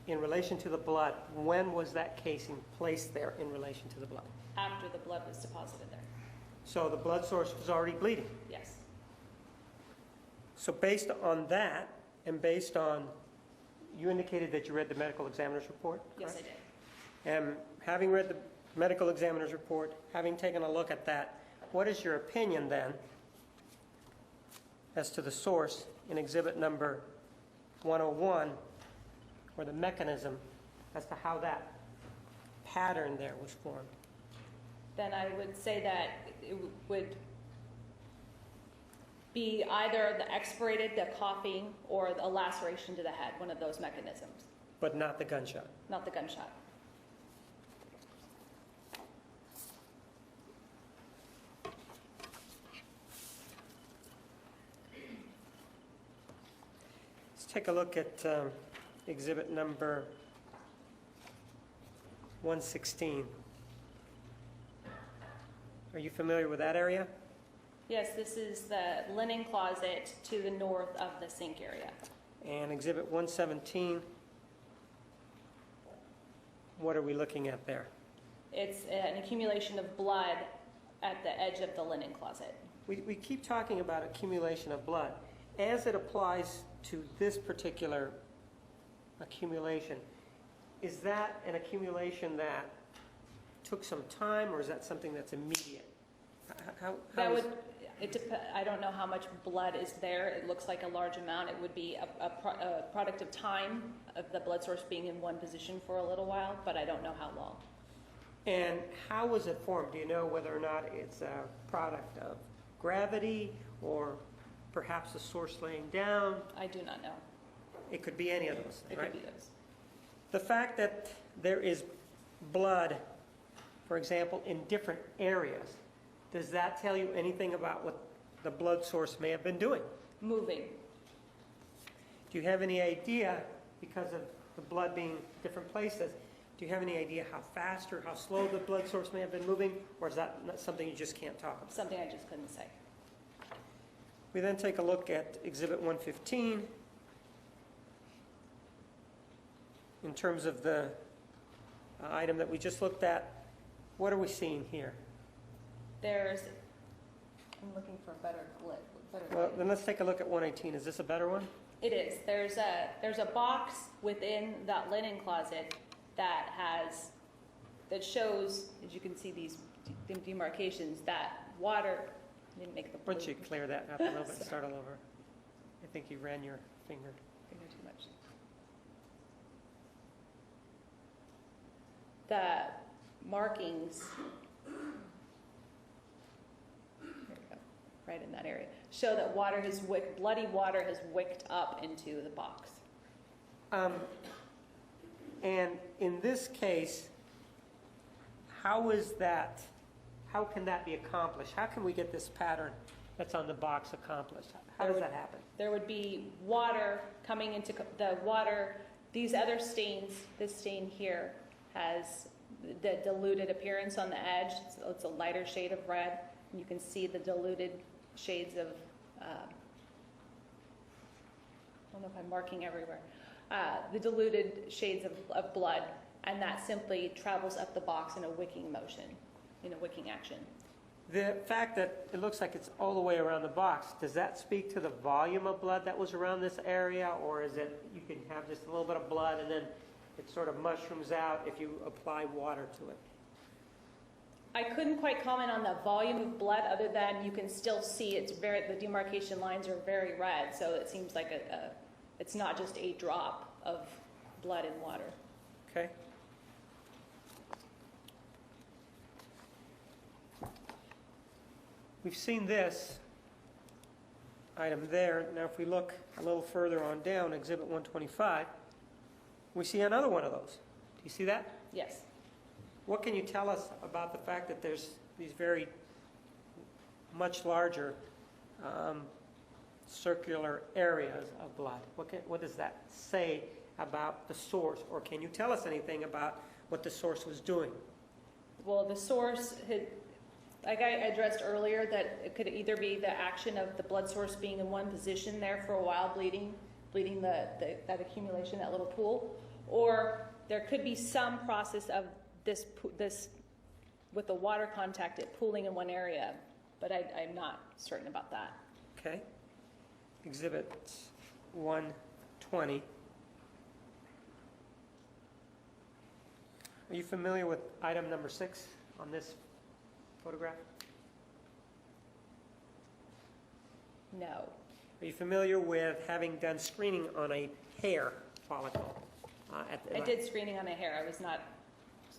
in relation to the blood? When was that casing placed there in relation to the blood? After the blood was deposited there. So the blood source was already bleeding. Yes. So based on that, and based on, you indicated that you read the medical examiner's report? Yes, correct? I did. And having read the medical examiner's report, having taken a look at that, what is your opinion then as to the source in exhibit number 101, or the mechanism as to how that pattern there was formed? Then I would say that it would be either the expirated, the coughing, or a laceration to the head, one of those mechanisms, But not the gunshot. not the gunshot. take a look at exhibit number 116. Are you familiar with that area? Yes, this is the linen closet to the north of the sink area. And exhibit 117, what are we looking at there? It's an accumulation of blood at the edge of the linen closet. We keep talking about accumulation of blood. As it applies to this particular accumulation, is that an accumulation that took some time, or is that something that's immediate? I don't know how much blood is there. It looks like a large amount. It would be a product of time, of the blood source being in one position for a little while, but I don't know how long. And how was it formed? Do you know whether or not it's a product of gravity or perhaps the source laying down? I do not know. It could be any of those, It right? could be those. The fact that there is blood, for example, in different areas, does that tell you anything about what the blood source may have been doing? Moving. Do you have any idea, because of the blood being different places, do you have any idea how fast or how slow the blood source may have been moving, or is that not something you just can't talk about? Something I just couldn't say. We then take a look at Exhibit 115 in terms of the item that we just looked at. What are we seeing here? I'm looking for a better Well, then let's take a look at 118. Is this a better one? It is. There's a box within that linen closet that shows, as you can see these demarcations, that water didn't make the Why don't you clear that up a little bit and start all over? I think you ran your finger. too much. The markings, there we go, right in that area, show that bloody water has wicked up into the box. And in this case, how can that be accomplished? How can we get this pattern that's on the box accomplished? How does that happen? There would be water coming into the water. These other stains, this stain here has the diluted appearance on the edge. It's a lighter shade of red. And you can see the diluted shades of, I don't know if I'm marking everywhere, the diluted shades of blood. And that simply travels up the box in a wicking motion, in a wicking action. The fact that it looks like it's all the way around the box, does that speak to the volume of blood that was around this area, or is it you can have just a little bit of blood and then it sort of mushrooms out if you apply water to it? I couldn't quite comment on the volume of blood, other than you can still see the demarcation lines are very red, so it seems like it's not just a drop of blood in water. Okay. We've seen this item there. Now if we look a little further on down, Exhibit 125, we see another one of those. Do you see that? Yes. What can you tell us about the fact that there's these very much larger circular areas of blood? What does that say about the source? Or can you tell us anything about what the source was doing? Well, the source had, like I addressed earlier, that it could either be the action of the blood source being in one position there for a while, bleeding that accumulation, that little pool, or there could be some process of this with the water contact, it pooling in one area, but I'm not certain about that. Okay. Exhibit 120. Are you familiar with item number 6 on this photograph? No. Are you familiar with having done screening on a hair follicle? I did screening on a hair. I was not,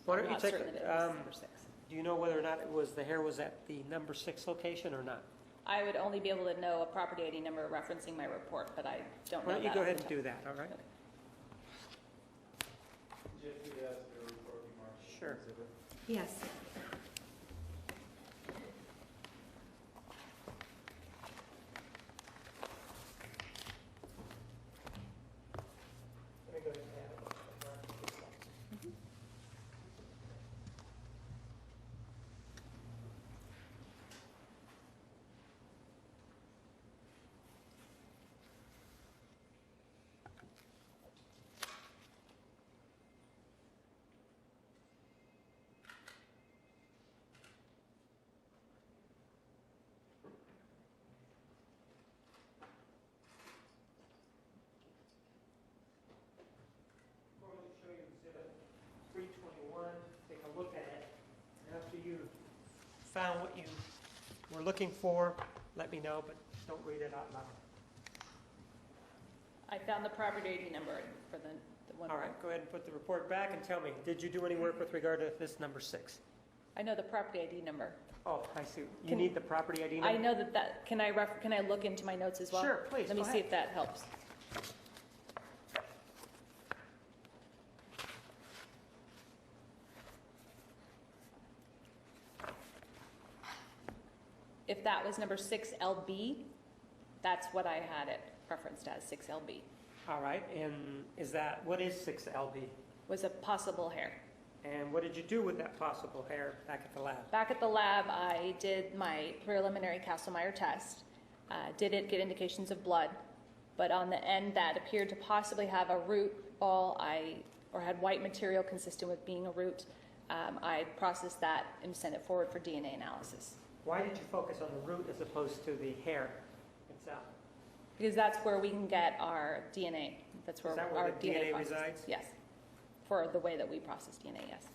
Why don't you take, certain that it was number 6. do you know whether or not the hair was at the number 6 location or not? I would only be able to know a property ID number referencing my report, but I don't know Why don't that. you go ahead and do that, all right? Sure. Yes. exhibit 321, take a look at it. After you found what you were looking for, let me know, but don't read it out loud. I found the property ID number for the one. All right, go ahead and put the report back and tell me, did you do any work with regard to this number 6? I know the property ID number. Oh, I see. You Can- need the property ID number? I know that, can I look into my notes as well? Sure, please, Let me go see ahead. if that helps. If that was number 6LB, that's what I had it referenced as, 6LB, All right, and what is 6LB? was a possible hair. And what did you do with that possible hair back at the lab? Back at the lab, I did my preliminary Kastle-Meyer test. Didn't get indications of blood, but on the end that appeared to possibly have a root ball, or had white material consistent with being a root, I processed that and sent it forward for DNA analysis. Why did you focus on the root as opposed to the hair itself? Because that's where we can get our DNA. That's where Is that where our the DNA process- resides? Yes, for the way that we process DNA, yes.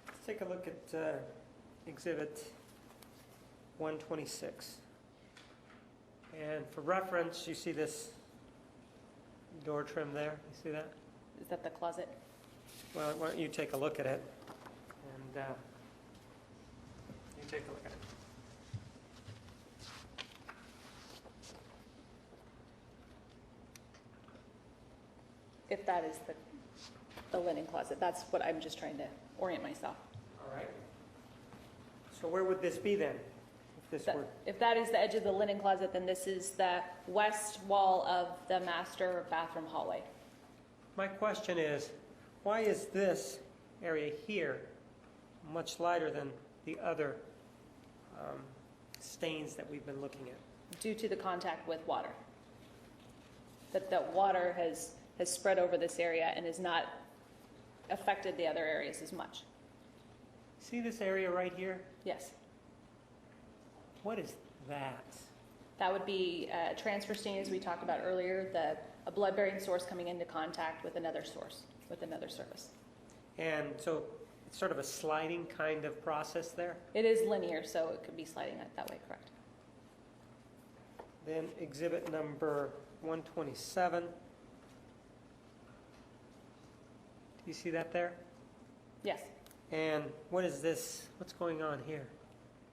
Let's take a look at exhibit 126. And for reference, you see this door trim there? You see that? Is that the closet? Well, why don't you take a look at it? And you take a look at it. If that is the linen closet, that's what I'm just trying to orient myself. All right. So where would this be then? If this were, If that is the edge of the linen closet, then this is the west wall of the master bathroom hallway. my question is, why is this area here much lighter than the other stains that we've been looking at? Due to the contact with water. That water has spread over this area and has not affected the other areas as much. See this area right here? Yes. What is that? That would be a transfer stain, as we talked about earlier, a blood-bearing source coming into contact with another source, with another surface. And so it's sort of a sliding kind of process there. It is linear, so it could be sliding that way, correct? Then exhibit number 127. Do you see that there? Yes. And what is this? What's going on here?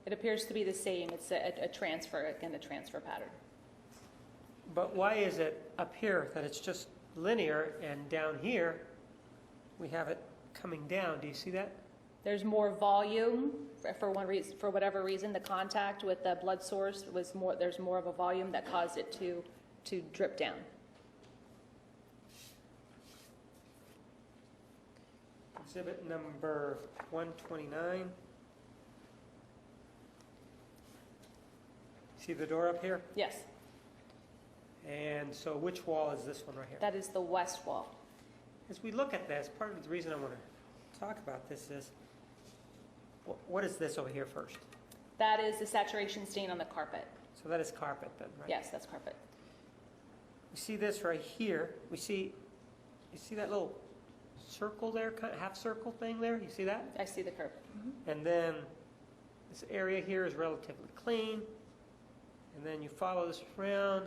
It appears to be the same. It's a transfer, again, a transfer pattern. But why is it up here that it's just linear and down here we have it coming down? Do you see that? There's more volume for one reason, for whatever reason, the contact with the blood source was more, there's more of a volume that caused it to drip down. Exhibit number 129. See the door up here? Yes, And so which wall is this one right here? that is the west wall. As we look at this, part of the reason I want to talk about this is, what is this over here first? That is the saturation stain on the carpet. So that is carpet then, right? Yes, that's carpet. We see this right here. You see that little circle there, kind of half circle thing there? You see that? I see the curve. And then this area here is relatively clean. And then you follow this around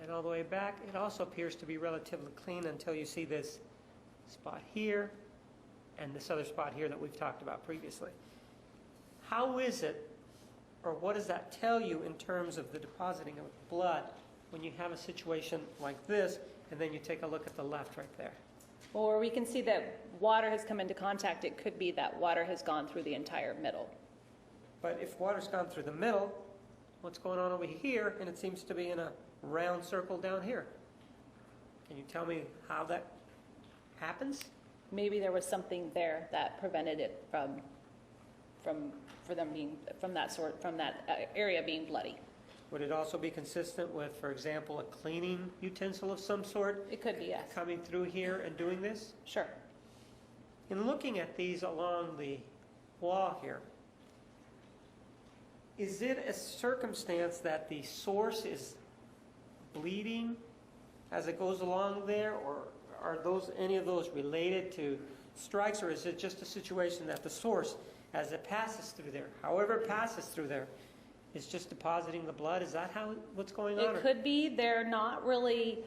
and all the way back. It also appears to be relatively clean until you see this spot here and this other spot here that we've talked about previously. How is it, or what does that tell you in terms of the depositing of blood when you have a situation like this, and then you take a look at the left right there? Well, where we can see that water has come into contact, it could be that water has gone through the entire middle. But if water's gone through the middle, what's going on over here, and it seems to be in a round circle down here? Can you tell me how that happens? Maybe there was something there that prevented it from that area being bloody. Would it also be consistent with, for example, a cleaning utensil of some sort It could be, yes. coming through here and doing this? Sure. In looking at these along the wall here, is it a circumstance that the source is bleeding as it goes along there, or are those, any of those related to strikes, or is it just a situation that the source, as it passes through there, however it passes through there, is just depositing the blood? Is that what's going on? It could be. They're not really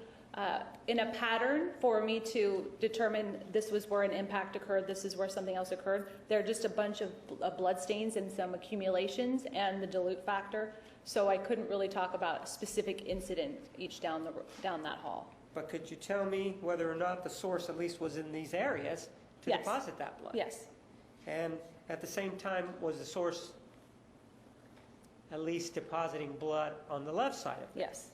in a pattern for me to determine this was where an impact occurred, this is where something else occurred. They're just a bunch of blood stains and some accumulations and the dilute factor. So I couldn't really talk about a specific incident each down that hall. But could you tell me whether or not the source at least was in these areas to Yes. deposit that blood? Yes. And at the same time, was the source at least depositing blood on the left side of it? Yes.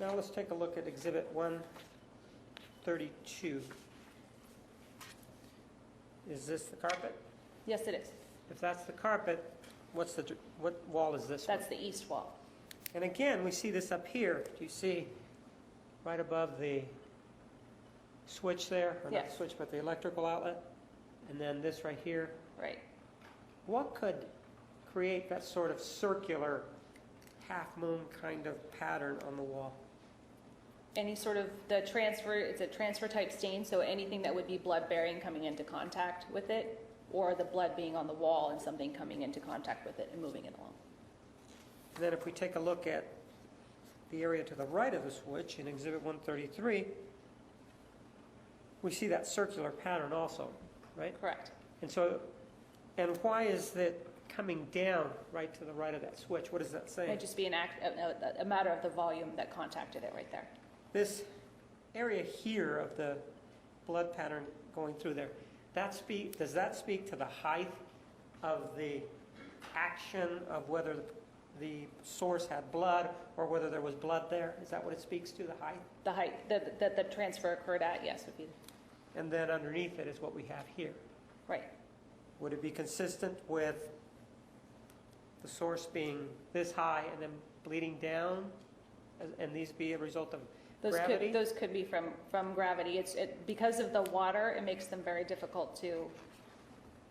Now let's take a look at Exhibit 132. Is this the carpet? Yes, it is. If that's the carpet, what wall is this one? That's the east wall. And again, we see this up here. Do you see right above the switch there? Or not Yes. switch, but the electrical outlet? And then this right here. Right. What could create that sort of circular half-moon kind of pattern on the wall? Any sort of it's a transfer type stain, so anything that would be blood bearing coming into contact with it, or the blood being on the wall and something coming into contact with it and moving it along. And then if we take a look at the area to the right of the switch in Exhibit 133, we see that circular pattern also, right? Correct. And why is it coming down right to the right of that switch? What does that It say? might just be a matter of the volume that contacted it right there. This area here of the blood pattern going through there, does that speak to the height of the action of whether the source had blood or whether there was blood there? Is that what it speaks to, the height? The height that the transfer occurred at, yes, would be And then underneath it is what we have here. right. Would it be consistent with the source being this high and then bleeding down? And these be a result of gravity? Those could be from gravity. Because of the water, it makes them very difficult to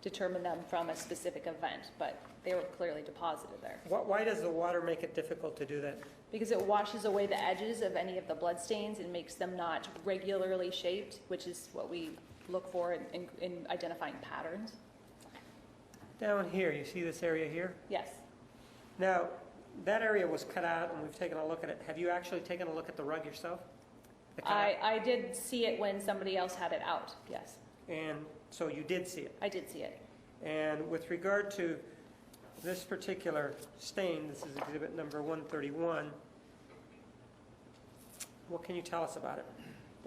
determine them from a specific event, but they were clearly deposited there. Why does the water make it difficult to do that? Because it washes away the edges of any of the blood stains and makes them not regularly shaped, which is what we look for in identifying patterns. Down here, you see this area here? Yes. Now, that area was cut out and we've taken a look at it. Have you actually taken a look at the rug yourself? The cutout? I did see it when somebody else had it out, yes. And so you did see it. I did see it. And with regard to this particular stain, this is exhibit number 131, what can you tell us about it?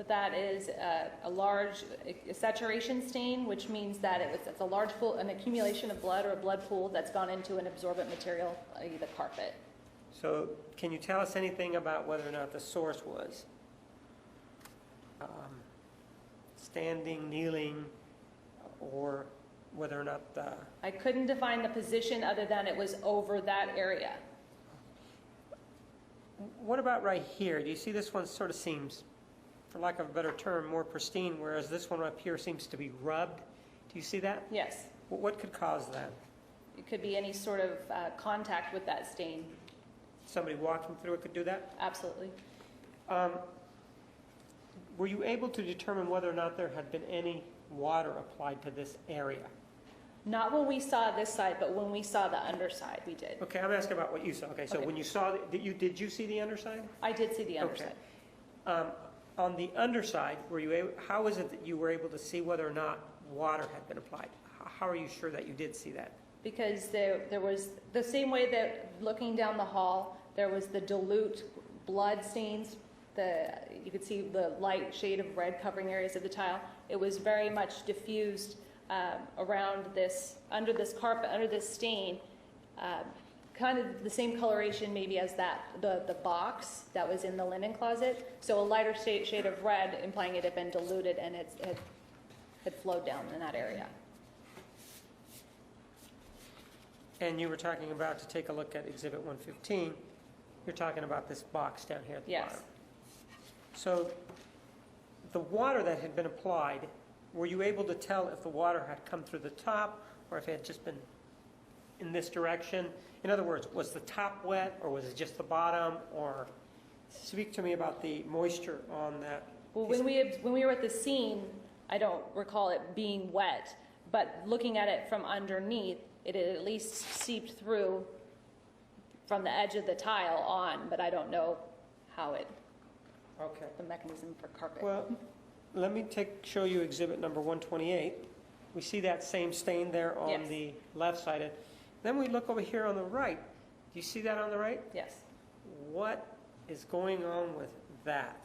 That is a large saturation stain, which means that it's a large pool, an accumulation of blood or a blood pool that's gone into an absorbent material, i.e. the carpet. So can you tell us anything about whether or not the source was standing, kneeling, or whether or not the... I couldn't define the position other than it was over that area. What about right here? Do you see this one sort of seems, for lack of a better term, more pristine, whereas this one up here seems to be rubbed? Do you see that? Yes. What could cause that? It could be any sort of contact with that stain. Somebody walking through it could do that? Absolutely. Were you able to determine whether or not there had been any water applied to this area? Not when we saw this side, but when we saw the underside, we did. Okay, I'm asking about what you saw. Okay, so Okay. when you saw, did you see the underside? I did see the underside. Okay. On the underside, how is it that you were able to see whether or not water had been applied? How are you sure that you did see that? Because there was, the same way that looking down the hall, there was the dilute blood stains, you could see the light shade of red covering areas of the tile. It was very much diffused around this, under this carpet, under this stain, kind of the same coloration maybe as the box that was in the linen closet. So a lighter shade of red, implying it had been diluted and it had flowed down in that area. And you were talking about, to take a look at Exhibit 115, you're talking about this box down here at the Yes. bottom. So the water that had been applied, were you able to tell if the water had come through the top or if it had just been in this direction? In other words, was the top wet, or was it just the bottom? Or speak to me about the moisture on that. Well, when we were at the scene, I don't recall it being wet, but looking at it from underneath, it had at least seeped through from the edge of the tile on, but I don't know how it, Okay. the mechanism for carpet. Well, let me show you exhibit number 128. We see that same stain there on Yes. the left side. Then we look over here on the right. Do you see that on the right? Yes. What is going on with that?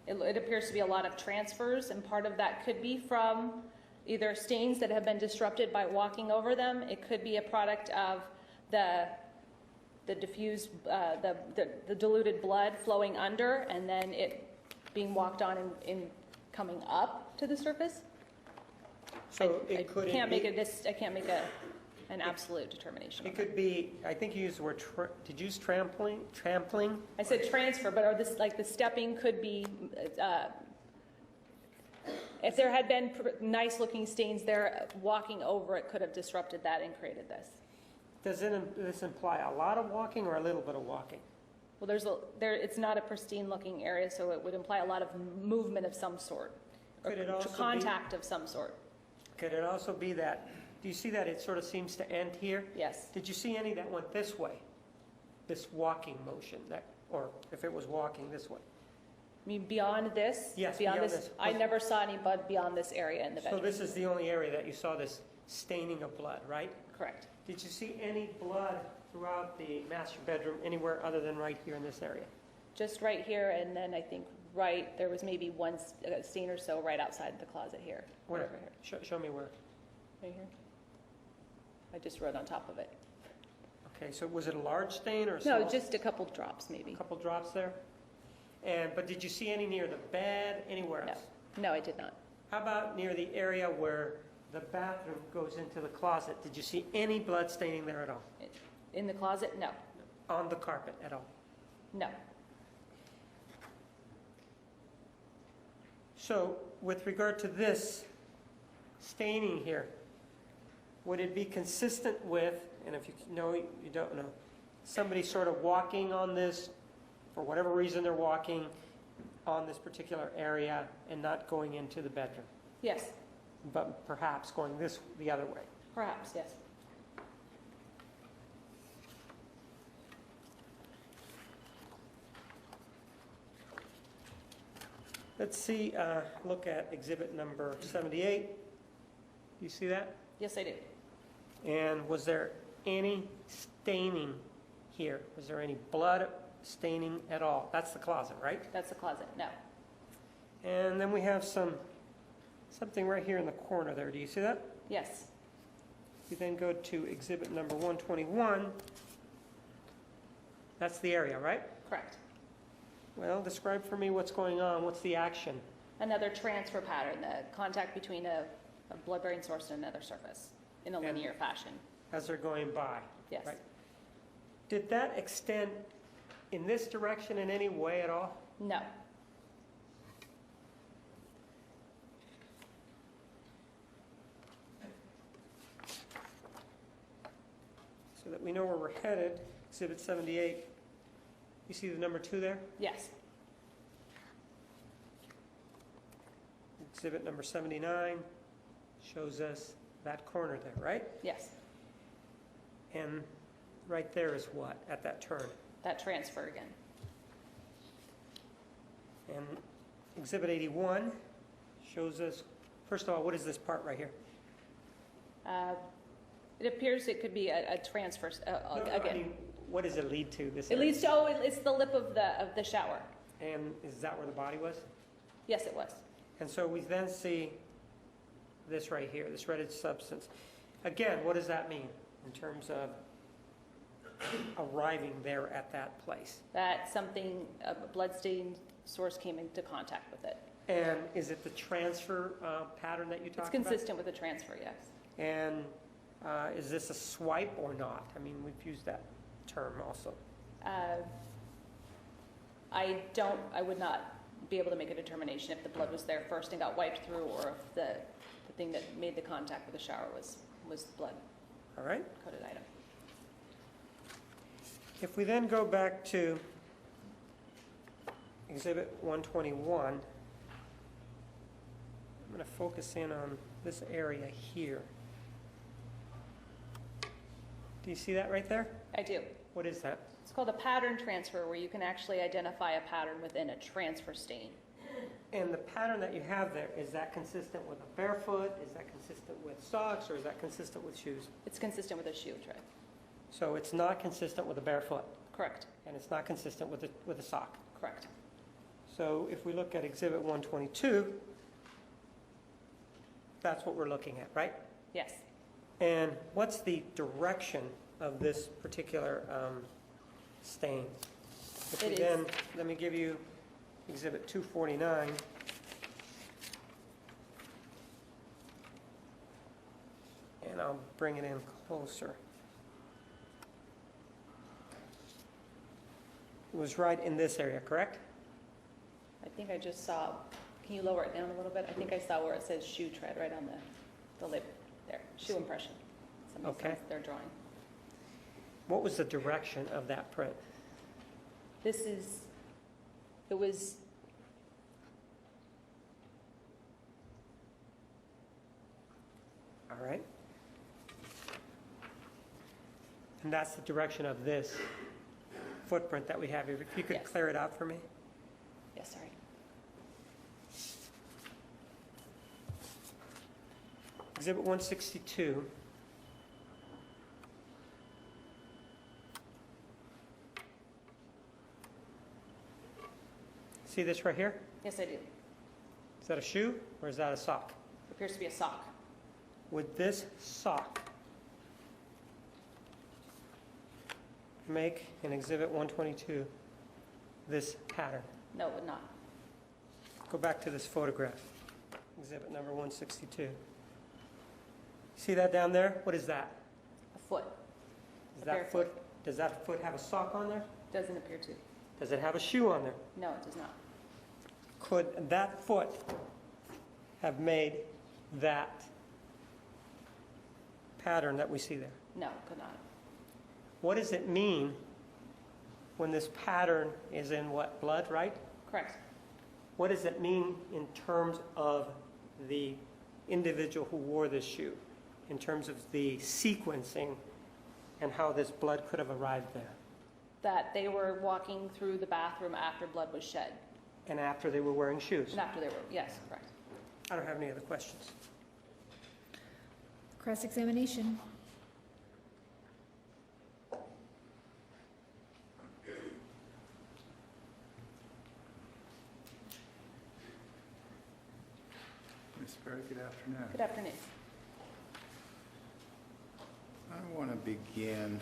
It appears to be a lot of transfers, and part of that could be from either stains that have been disrupted by walking over them. It could be a product of the diffused, the diluted blood flowing under, and then it being walked on and coming up to the surface. So I it could can't make be, an absolute determination. it could be, I think you used the word, did you use trampling? I said transfer, but the stepping could be, if there had been nice-looking stains there, walking over it could have disrupted that and created this. Does this imply a lot of walking or a little bit of walking? Well, it's not a pristine-looking area, so it would imply a lot of movement of some sort, or Could it also be- contact of some sort. Could it also be that, do you see that it sort of seems to end here? Yes. Did you see any that went this way? This walking motion, or if it was walking this way? I mean, beyond this? Yes, beyond this. I never saw any blood beyond this area in the So bedroom. this is the only area that you saw this staining of blood, right? Correct. Did you see any blood throughout the master bedroom anywhere other than right here in this area? Just right here, and then I think there was maybe one stain or so right outside the closet here. Where? Over here. Show me where. Right here. I just wrote on top of it. Okay, so was it a large stain or a small? No, just a couple drops maybe. A couple drops there? But did you see any near the bed, anywhere No. else? No, I did not. How about near the area where the bathroom goes into the closet? Did you see any blood staining there at all? In the closet? No. On the carpet at all? No. So with regard to this staining here, would it be consistent with, and if you know, you don't know, somebody sort of walking on this, for whatever reason they're walking on this particular area and not going into the bedroom, Yes. but perhaps going the other way? Perhaps, yes. Let's see, look at exhibit number 78. You see that? Yes, I do. And was there any staining here? Was there any blood staining at all? That's the closet, right? That's the closet. No. And then we have something right here in the corner there. Do you see that? Yes. We then go to exhibit number 121. That's the area, right? Correct. Well, describe for me what's going on. What's the action? Another transfer pattern, the contact between a blood-bearing source and another surface in a And- linear fashion. As they're going by. Yes. Right. Did that extend in this direction in any way at all? No. So that we know where we're headed, exhibit 78. You see the number 2 there? Yes. Exhibit number 79 shows us that corner there, right? Yes. And right there is what at that turn? That transfer again. And exhibit 81 shows us, first of all, what is this part right here? It appears it could be a transfer, No, I again. mean, what does it lead to? This It area? leads to, it's the lip of the shower. And is that where the body was? Yes, it was. And so we then see this right here, this reddish substance. Again, what does that mean in terms of arriving there at that place? That something, a bloodstained source came into contact with it. And is it the transfer pattern that you It's talked about? consistent with the transfer, yes. And is this a swipe or not? I mean, we've used that term also. I would not be able to make a determination if the blood was there first and got wiped through, or if the thing that made the contact with the shower was blood. All right? coded item. If we then go back to Exhibit 121, I'm going to focus in on this area here. Do you see that right there? I do. What is that? It's called a pattern transfer, where you can actually identify a pattern within a transfer stain. And the pattern that you have there, is that consistent with a barefoot? Is that consistent with socks, or is that consistent with shoes? It's consistent with a shoe tread. So it's not consistent with a barefoot, Correct. and it's not consistent with a sock. Correct. So if we look at Exhibit 122, that's what we're looking at, right? Yes. And what's the direction of this particular stain? If we It is- then, let me give you Exhibit 249. And I'll bring it in closer. It was right in this area, correct? I think I just saw, can you lower it down a little bit? I think I saw where it says shoe tread right on the lip there, shoe impression. Somebody Okay. sends their drawing. What was the direction of that print? This is, it was, All right. And that's the direction of this footprint that we have here. If you could Yes. clear it out for me. yes, sorry. Exhibit 162. See this right here? Yes, I do. Is that a shoe or is that a sock? Appears to be a sock. Would this sock make in Exhibit 122 this pattern? No, it would not. Go back to this photograph, Exhibit number 162. See that down there? What is that? A foot. Is A that barefoot. foot? Does that foot have a sock on there? Doesn't appear to. Does it have a shoe on there? No, it does not. Could that foot have made that pattern that we see there? No, it could not. What does it mean when this pattern is in what, blood, right? Correct. What does it mean in terms of the individual who wore this shoe, in terms of the sequencing and how this blood could have arrived there? That they were walking through the bathroom after blood was shed. And after they were wearing shoes? And after they were, yes, correct. I don't have any other questions. Cross-examination. Ms. Perry, good afternoon. Good afternoon. I want to begin,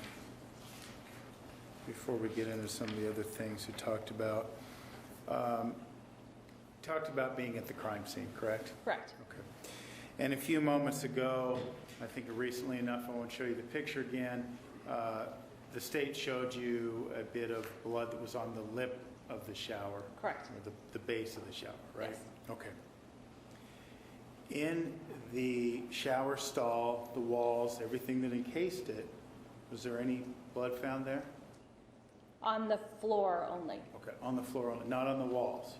before we get into some of the other things you talked about. Talked about being at the crime scene, correct? Correct. Okay. And a few moments ago, I think recently enough, I won't show you the picture again, the state showed you a bit of blood that was on the lip of the shower. Correct. Or the base of the shower, right? Yes. Okay. In the shower stall, the walls, everything that encased it, was there any blood found there? On the floor only. Okay, on the floor only, not on the walls?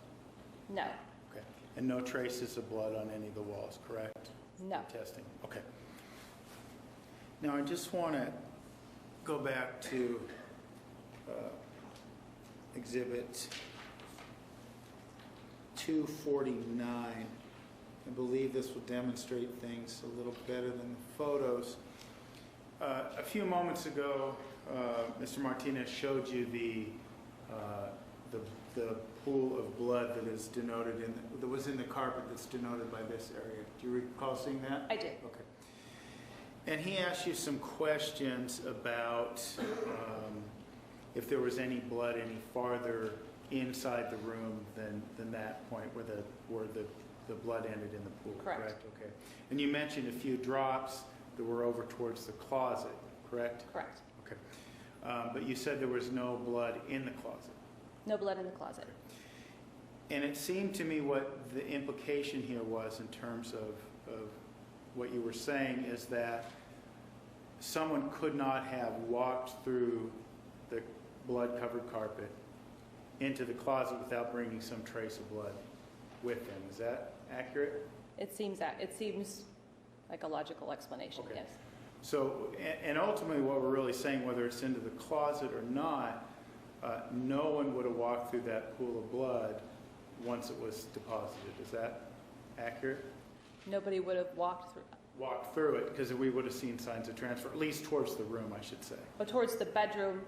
No. Okay. And no traces of blood on any of the walls, correct? No. Testing, okay. Now, I just want to go back to Exhibit 249. I believe this will demonstrate things a little better than the photos. A few moments ago, Mr. Martinez showed you the pool of blood that is denoted that was in the carpet that's denoted by this area. Do you recall seeing that? I did. Okay. And he asked you some questions about if there was any blood any farther inside the room than that point where the blood ended in the pool. Correct. Okay. And you mentioned a few drops that were over towards the closet, correct? Correct. Okay. But you said there was no blood in the closet. No blood in the closet. And it seemed to me what the implication here was in terms of what you were saying is that someone could not have walked through the blood-covered carpet into the closet without bringing some trace of blood with them. Is that accurate? It seems like a logical explanation, Okay. yes. So, and ultimately what we're really saying, whether it's into the closet or not, no one would have walked through that pool of blood once it was deposited. Is that accurate? Nobody would have walked through, Walked through it because we would have seen signs of transfer, at least towards the room, I should say. but towards the bedroom,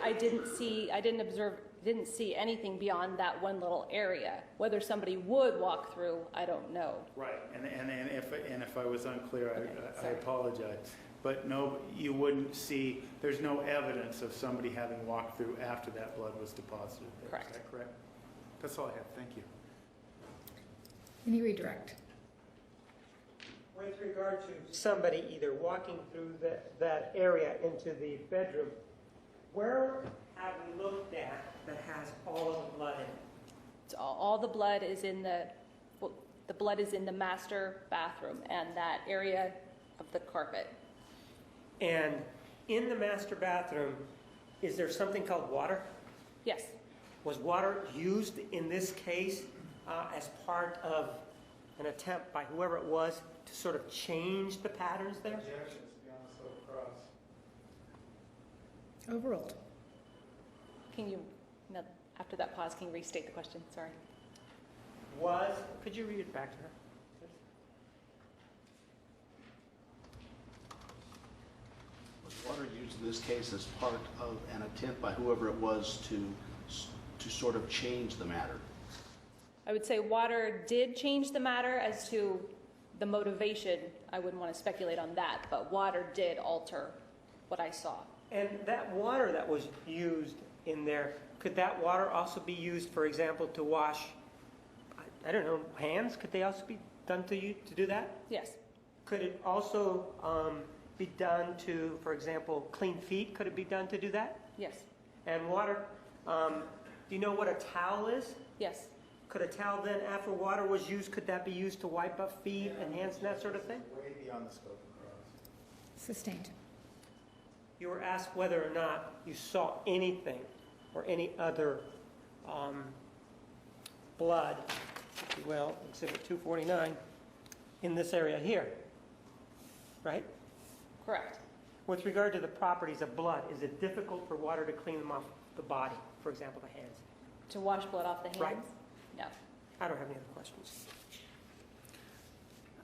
I didn't see anything beyond that one little area. Whether somebody would walk through, I don't know. Right, and if I was unclear, Okay, I sorry. apologize. But no, you wouldn't see, there's no evidence of somebody having walked through after that blood was deposited there. Correct. Is that correct? That's all I have, thank you. Any redirect? With regard to somebody either walking through that area into the bedroom, where have we looked at that has all of the blood in it? It's all the blood is in the blood is in the master bathroom and that area of the carpet. And in the master bathroom, is there something called water? Yes, Was water used in this case as part of an attempt by whoever it was to sort of change the patterns there? Objections, to be honest, so cross. Overruled. can you, no, after that pause, can you restate the question? Sorry. Could you read it back to her? Was water used in this case as part of an attempt by whoever it was to sort of change the matter? I would say water did change the matter. As to the motivation, I wouldn't want to speculate on that, but water did alter what I saw. And that water that was used in there, could that water also be used, for example, to wash, I don't know, hands? Could they also be done to do that? Yes, Could it also be done to, for example, clean feet? Could it be done to do that? yes, And water, do you know what a towel is? yes, Could a towel then, after water was used, could that be used to wipe up feet and hands and that sort of thing? Way beyond the scope of cross. Sustained. You were asked whether or not you saw anything or any other blood, if you will, Exhibit 249, in this area here, right? correct. With regard to the properties of blood, is it difficult for water to clean them off the body, for example, the hands? To wash blood off the hands? Right. No. I don't have any other questions.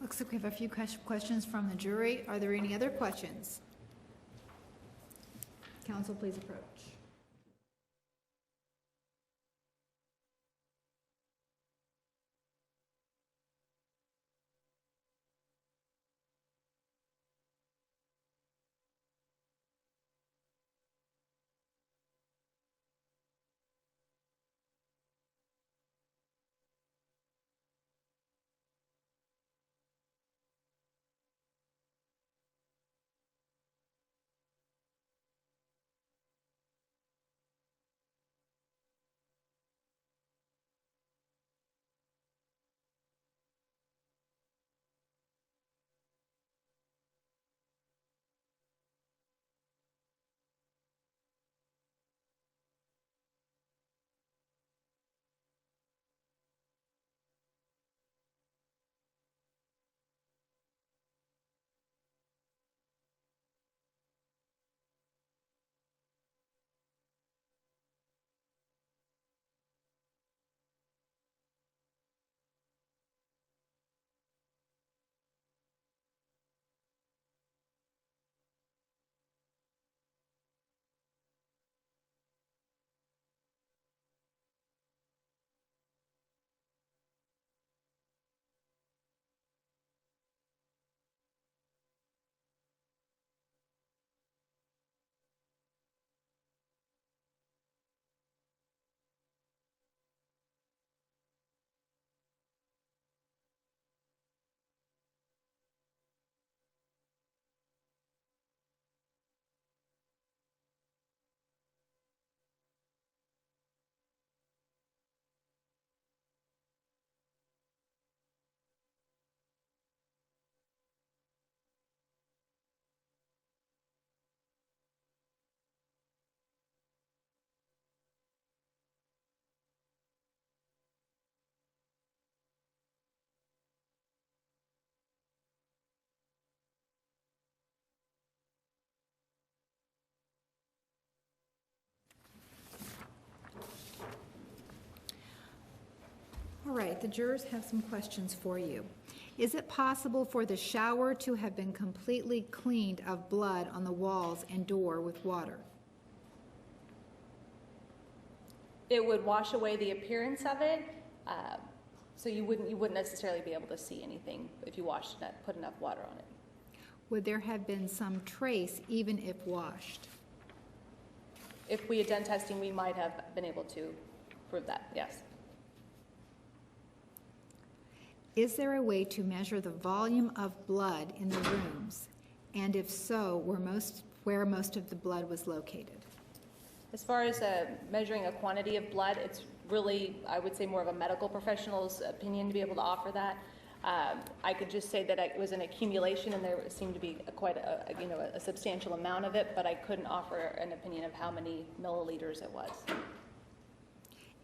Looks like we have a few questions from the jury. Are there any other questions? Counsel, please approach. All right, the jurors have some questions for you. Is it possible for the shower to have been completely cleaned of blood on the walls and door with water? It would wash away the appearance of it, so you wouldn't necessarily be able to see anything if you put enough water on it. Would there have been some trace even if washed? If we had done testing, we might have been able to prove that, yes. Is there a way to measure the volume of blood in the rooms? And if so, where most of the blood was located? As far as measuring a quantity of blood, it's really, I would say, more of a medical professional's opinion to be able to offer that. I could just say that it was an accumulation and there seemed to be quite a substantial amount of it, but I couldn't offer an opinion of how many milliliters it was.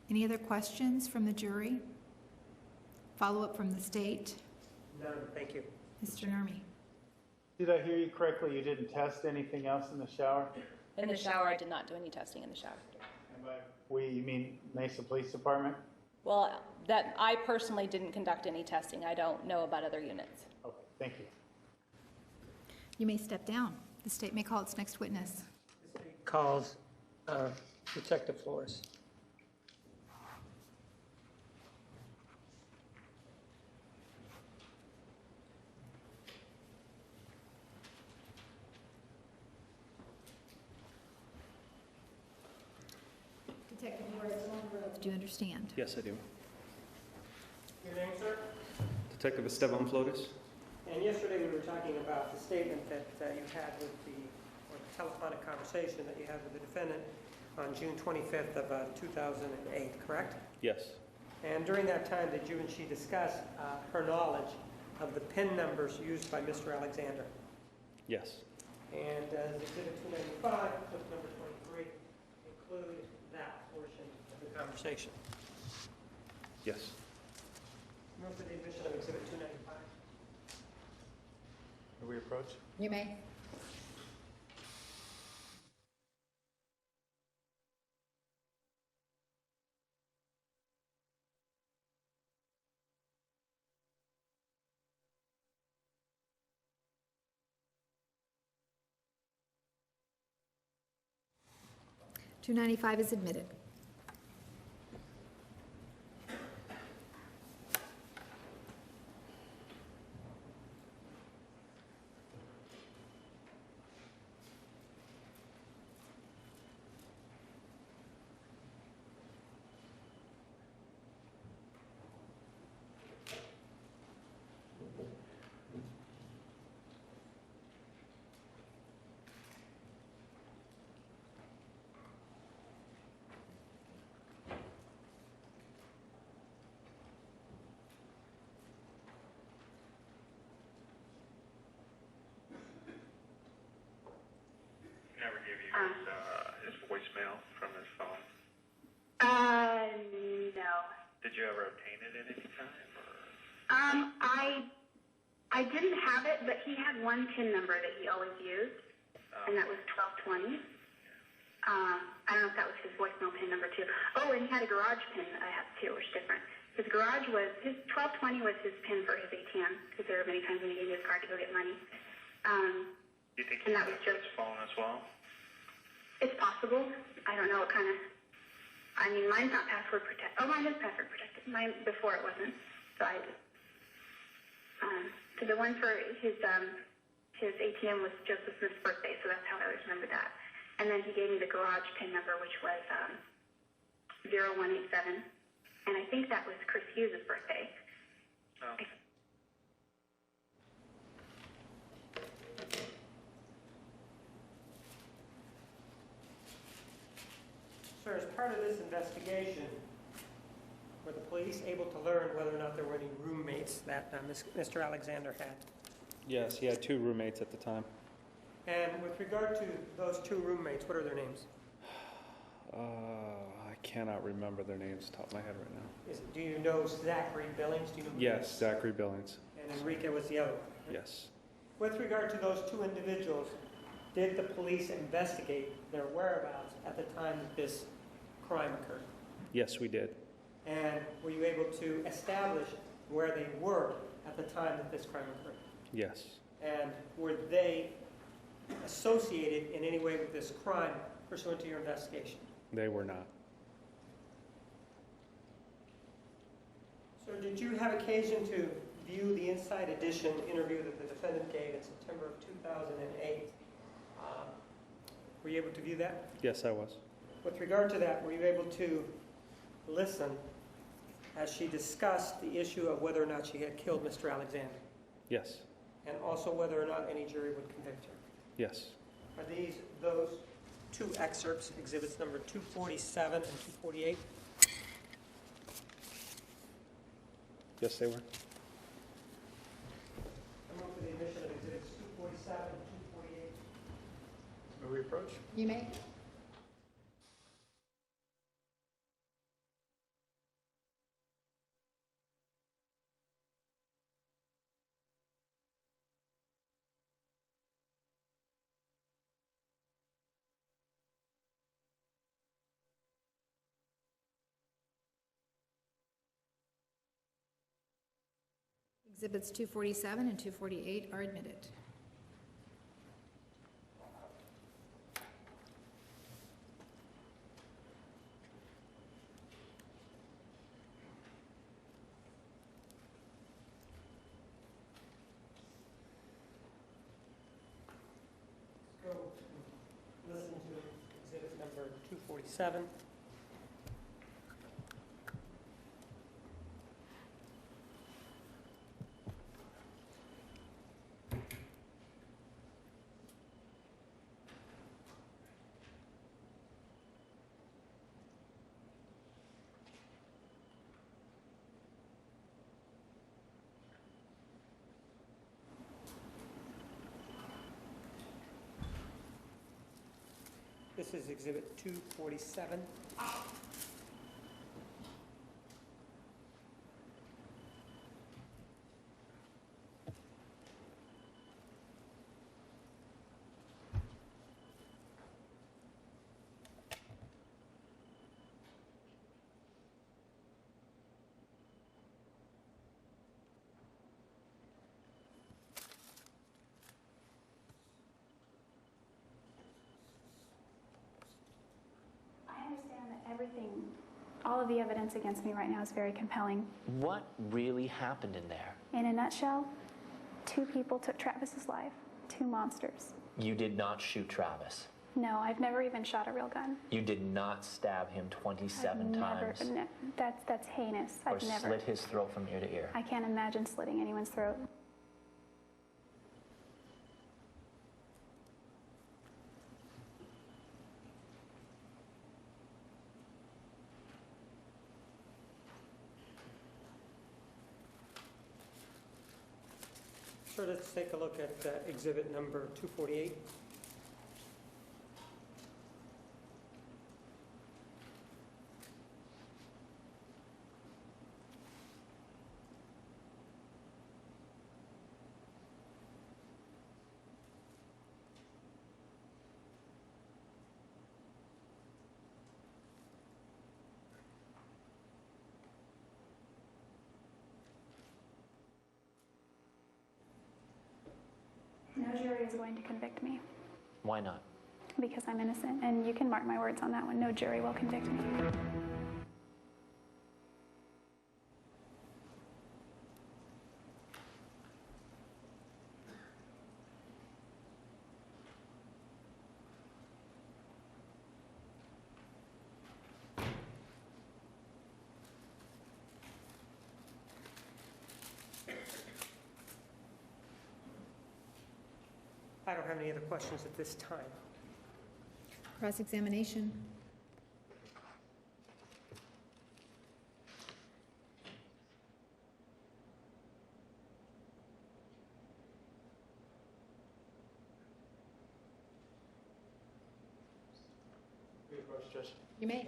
Any other questions from the jury? Follow-up from the state? None, thank you. Mr. Nurmi? Did I hear you correctly? You didn't test anything else in the shower? In the shower, I did not do any testing in the shower. And by we, you mean Mesa Police Department? Well, I personally didn't conduct any testing. I don't know about other units. Okay, thank you. You may step down. The state may call its next witness. Calls Detective Flores. Detective Flores, do you understand? Yes, I do. Your name, sir? Detective Esteban Flores. And yesterday we were talking about the statement that you had or the telephonic conversation that you had with the defendant on June 25th of 2008, correct? Yes. And during that time, did you and she discuss her knowledge of the PIN numbers used by Mr. Alexander? Yes. And does Exhibit 295, clip number 23, include that portion of the conversation? Yes. Move for the admission of Exhibit 295. May we approach? You may. $295 is admitted. Never give you his voicemail from his phone? No. Did you ever obtain it at any time? Or? I didn't have it, but he had one PIN number that he always used, and that was 1220. I don't know if that was his voicemail PIN number too. Oh, and he had a garage PIN that I have too, which is different. His 1220 was his PIN for his ATM, because there were many times when he used his card to go get money. Do you think he had his phone as well? It's possible. I don't know what kind of. I mean, mine's not password protected. Oh, mine is password protected. Mine before it wasn't. So the one for his ATM was Joseph Smith's birthday, so that's how I always remember that. And then he gave me the garage PIN number, which was 0187, and I think that was Chris Hughes' birthday. Oh. Sir, as part of this investigation, were the police able to learn whether or not there were any roommates that Mr. Alexander had? Yes, he had 2 roommates at the time. And with regard to those 2 roommates, what are their names? I cannot remember their names off the top of my head right now. Do you know Zachary Billings? Do you know Yes, Zachary Billings. And Enrique was the other one? Right? Yes. With regard to those 2 individuals, did the police investigate their whereabouts at the time that this crime occurred? Yes, we did. And were you able to establish where they were at the time that this crime occurred? Yes. And were they associated in any way with this crime pursuant to your investigation? They were not. So did you have occasion to view the Inside Edition interview that the defendant gave in September of 2008? Were you able to view that? Yes, I was. With regard to that, were you able to listen as she discussed the issue of whether or not she had killed Mr. Alexander? Yes. And also whether or not any jury would convict her? Yes. Are those two excerpts, exhibits number 247 and 248? Yes, they were. I move for the admission of exhibits 247 and 248. May we approach? You may. Exhibits 247 and 248 are admitted. Go listen to exhibit number 247. This is exhibit 247. I understand that everything, all of the evidence against me right now is very compelling. What really happened in there? In a nutshell, 2 people took Travis's life, 2 monsters. You did not shoot Travis. No, I've never even shot a real gun. You did not stab him 27 times. No, that's heinous. Or I've never. slit his throat from ear to ear. I can't imagine slitting anyone's throat. So let's take a look at exhibit number 248. No jury is going to convict me Why not? because I'm innocent, and you can mark my words on that one. No jury will convict me. I don't have any other questions at this time. Cross-examination. You may.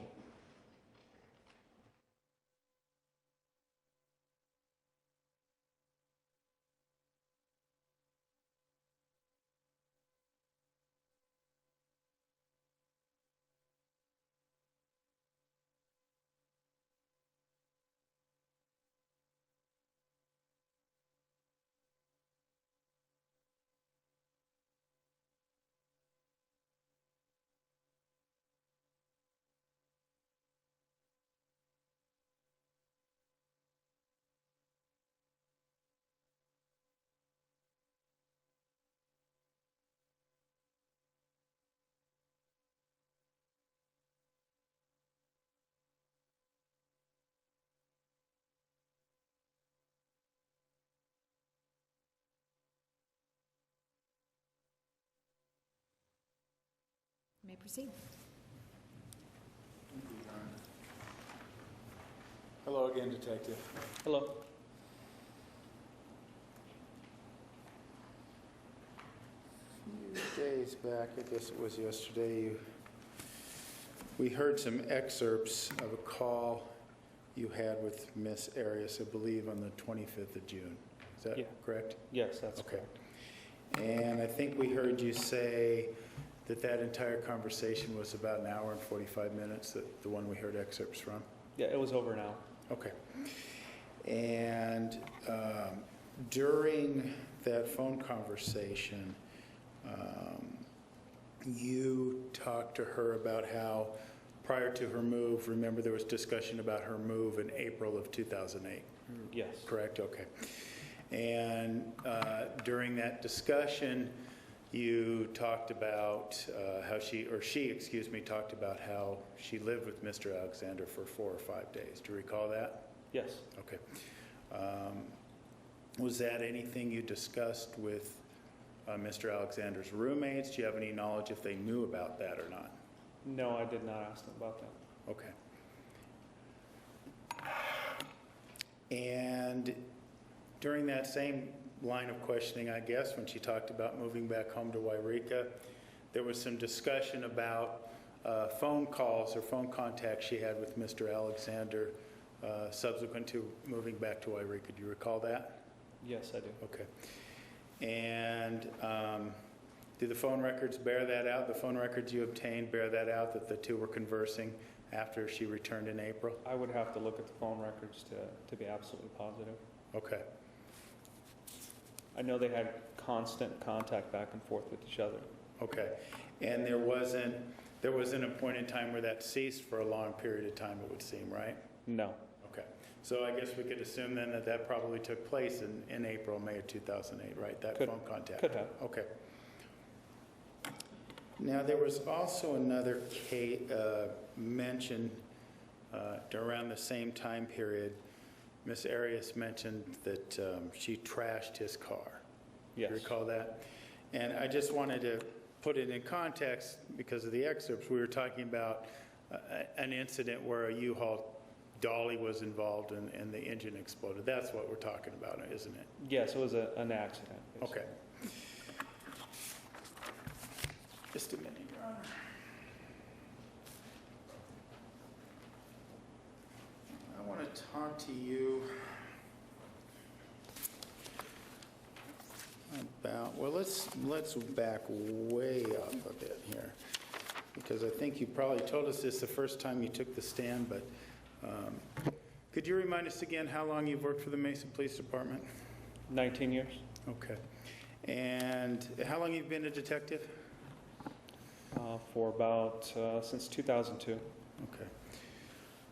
May proceed. Hello again, Detective. Hello. A few days back, I guess it was yesterday, we heard some excerpts of a call you had with Miss Arias, I believe, on the 25th of June. Is that correct? Yes, that's Okay. correct. And I think we heard you say that that entire conversation was about an hour and 45 minutes, the one we heard excerpts from? Yeah, it was over an hour. Okay. And during that phone conversation, you talked to her about how prior to her move, remember there was discussion about her move in April of 2008? Yes. Correct? Okay. And during that discussion, you talked about how she talked about how she lived with Mr. Alexander for 4 or 5 days. Do you recall that? Yes. Okay. Was that anything you discussed with Mr. Alexander's roommates? Do you have any knowledge if they knew about that or not? No, I did not ask them about that. Okay. And during that same line of questioning, I guess, when she talked about moving back home to Wairika, there was some discussion about phone calls or phone contacts she had with Mr. Alexander subsequent to moving back to Wairika. Do you recall that? Yes, I do. Okay. And do the phone records bear that out? The phone records you obtained bear that out, that the two were conversing after she returned in April? I would have to look at the phone records to be absolutely positive. Okay. I know they had constant contact back and forth with each other. Okay. And there wasn't a point in time where that ceased for a long period of time, it would seem, right? No. Okay. So I guess we could assume then that that probably took place in April, May of 2008, right? That phone contact? Could have. Okay. Now, there was also another case mentioned around the same time period. Miss Arias mentioned that she trashed his car. Yes. Do you recall that? And I just wanted to put it in context because of the excerpts. We were talking about an incident where a U-Haul dolly was involved and the engine exploded. That's what we're talking about, isn't it? Yes, it was an accident. Okay. Just a minute, Your Honor. I want to talk to you about, well, let's back way up a bit here, because I think you probably told us this the first time you took the stand, but could you remind us again how long you've worked for the Mesa Police Department? 19 years. Okay. And how long you've been a detective? For about, since 2002. Okay.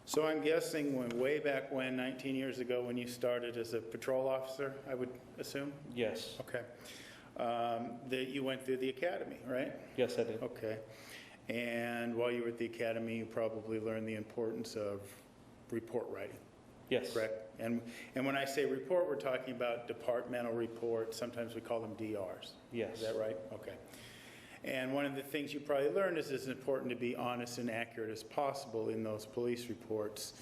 So I'm guessing way back when, 19 years ago, when you started as a patrol officer, I would assume? Yes. Okay. That you went through the academy, right? Yes, I did. Okay. And while you were at the academy, you probably learned the importance of report writing. Yes. Correct? And when I say report, we're talking about departmental reports. Sometimes we call them DRs. Yes. Is that right? Okay. And one of the things you probably learned is it's important to be honest and accurate as possible in those police reports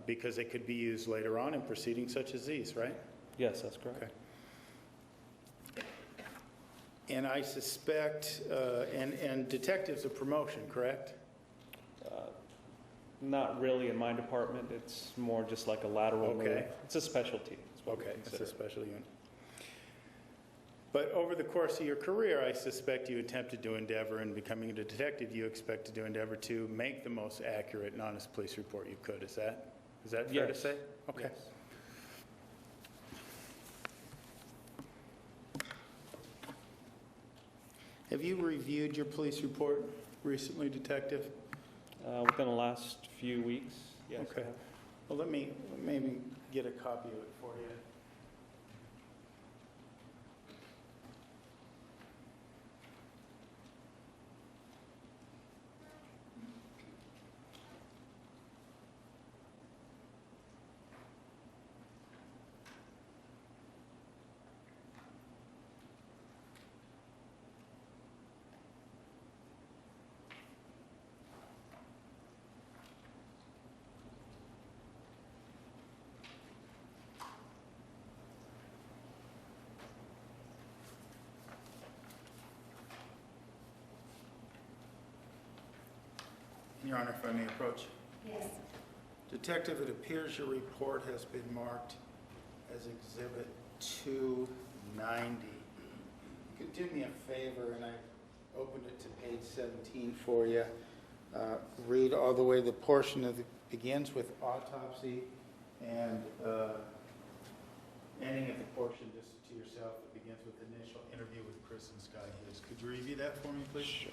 because they could be used later on in proceedings such as these, right? Yes, that's correct. Okay. And I suspect, and detective's a promotion, correct? Not really in my department. It's more just like a lateral move. Okay. It's a specialty. is what we Okay, it's consider a it. special unit. But over the course of your career, I suspect you attempted to endeavor, in becoming a detective, you expected to endeavor to make the most accurate and honest police report you could. Is that fair to Yes. say? Okay. Yes. Have you reviewed your police report recently, Detective? Within the last few weeks, yes. I Okay. have. Well, let me maybe get a copy of it for you. Your Honor, if I may approach. Yes. Detective, it appears your report has been marked as Exhibit 290. You could do me a favor, and I opened it to page 17 for you. Read all the way the portion of begins with autopsy and ending at the portion just to yourself that begins with initial interview with Chris and Sky Hughes. Could you review that for me, please? Sure.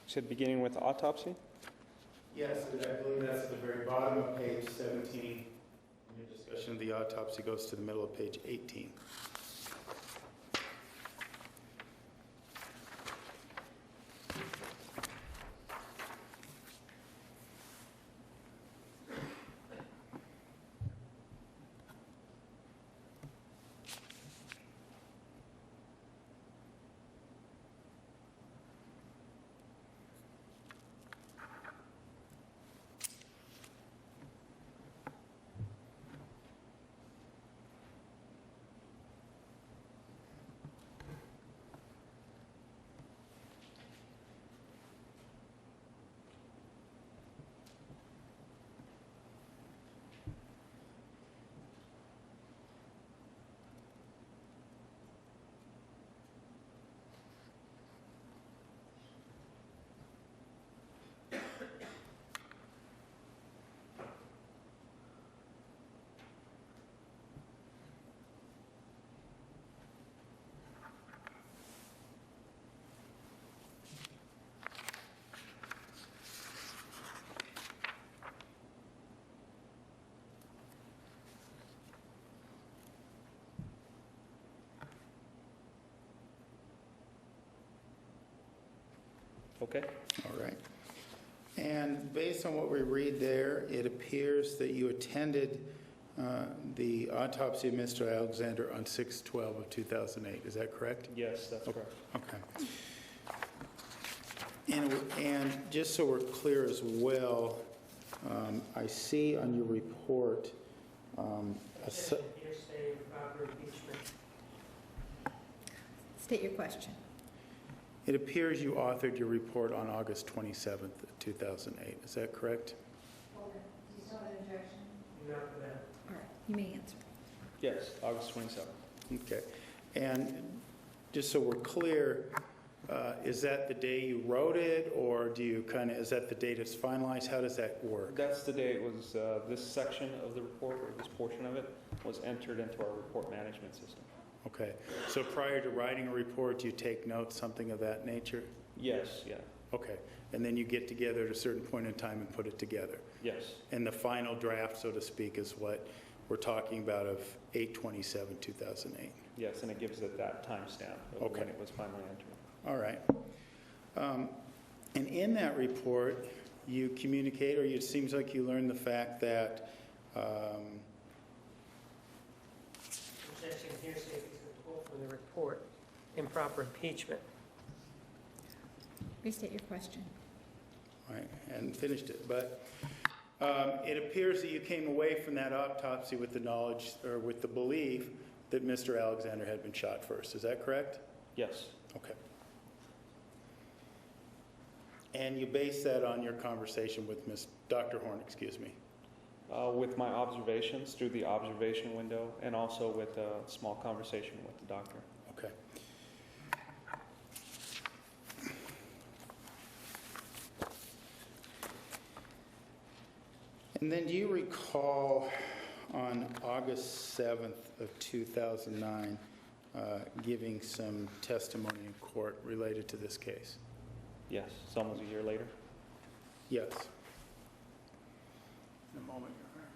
You said beginning with autopsy? Yes, I believe that's at the very bottom of page 17. And your discussion of the autopsy goes to the middle of page 18. Okay. All right. And based on what we read there, it appears that you attended the autopsy of Mr. Alexander on 6/12 of 2008. Is that correct? Yes, that's correct. Okay. And just so we're clear as well, I see on your report State your question. it appears you authored your report on August 27th, of 2008. Is that correct? Do you still have an objection? No for that. All right, you may answer. Yes, August 27th. Okay. And just so we're clear, is that the day you wrote it, or do you is that the date it's finalized? How does that work? That's the day it was, this section of the report, or this portion of it, was entered into our report management system. Okay. So prior to writing a report, you take notes, something of that nature? Yes, yeah. Okay. And then you get together at a certain point in time and put it together? Yes. And the final draft, so to speak, is what we're talking about of 8/27/2008? Yes, and it gives it that timestamp of when it was finally entered. All right. And in that report, you communicate, or it seems like you learned the fact that Objection, hearsay, is a quote from the report, improper impeachment. Restate your question. all right, and finished it, but it appears that you came away from that autopsy with the knowledge, or with the belief, that Mr. Alexander had been shot first. Is that correct? Yes. Okay. And you base that on your conversation with Dr. Horn, excuse me. With my observations through the observation window, and also with a small conversation with the doctor. Okay. And then do you recall on August 7th of 2009 giving some testimony in court related to this case? Yes, it's almost a year later. Yes. In a moment, Your Honor.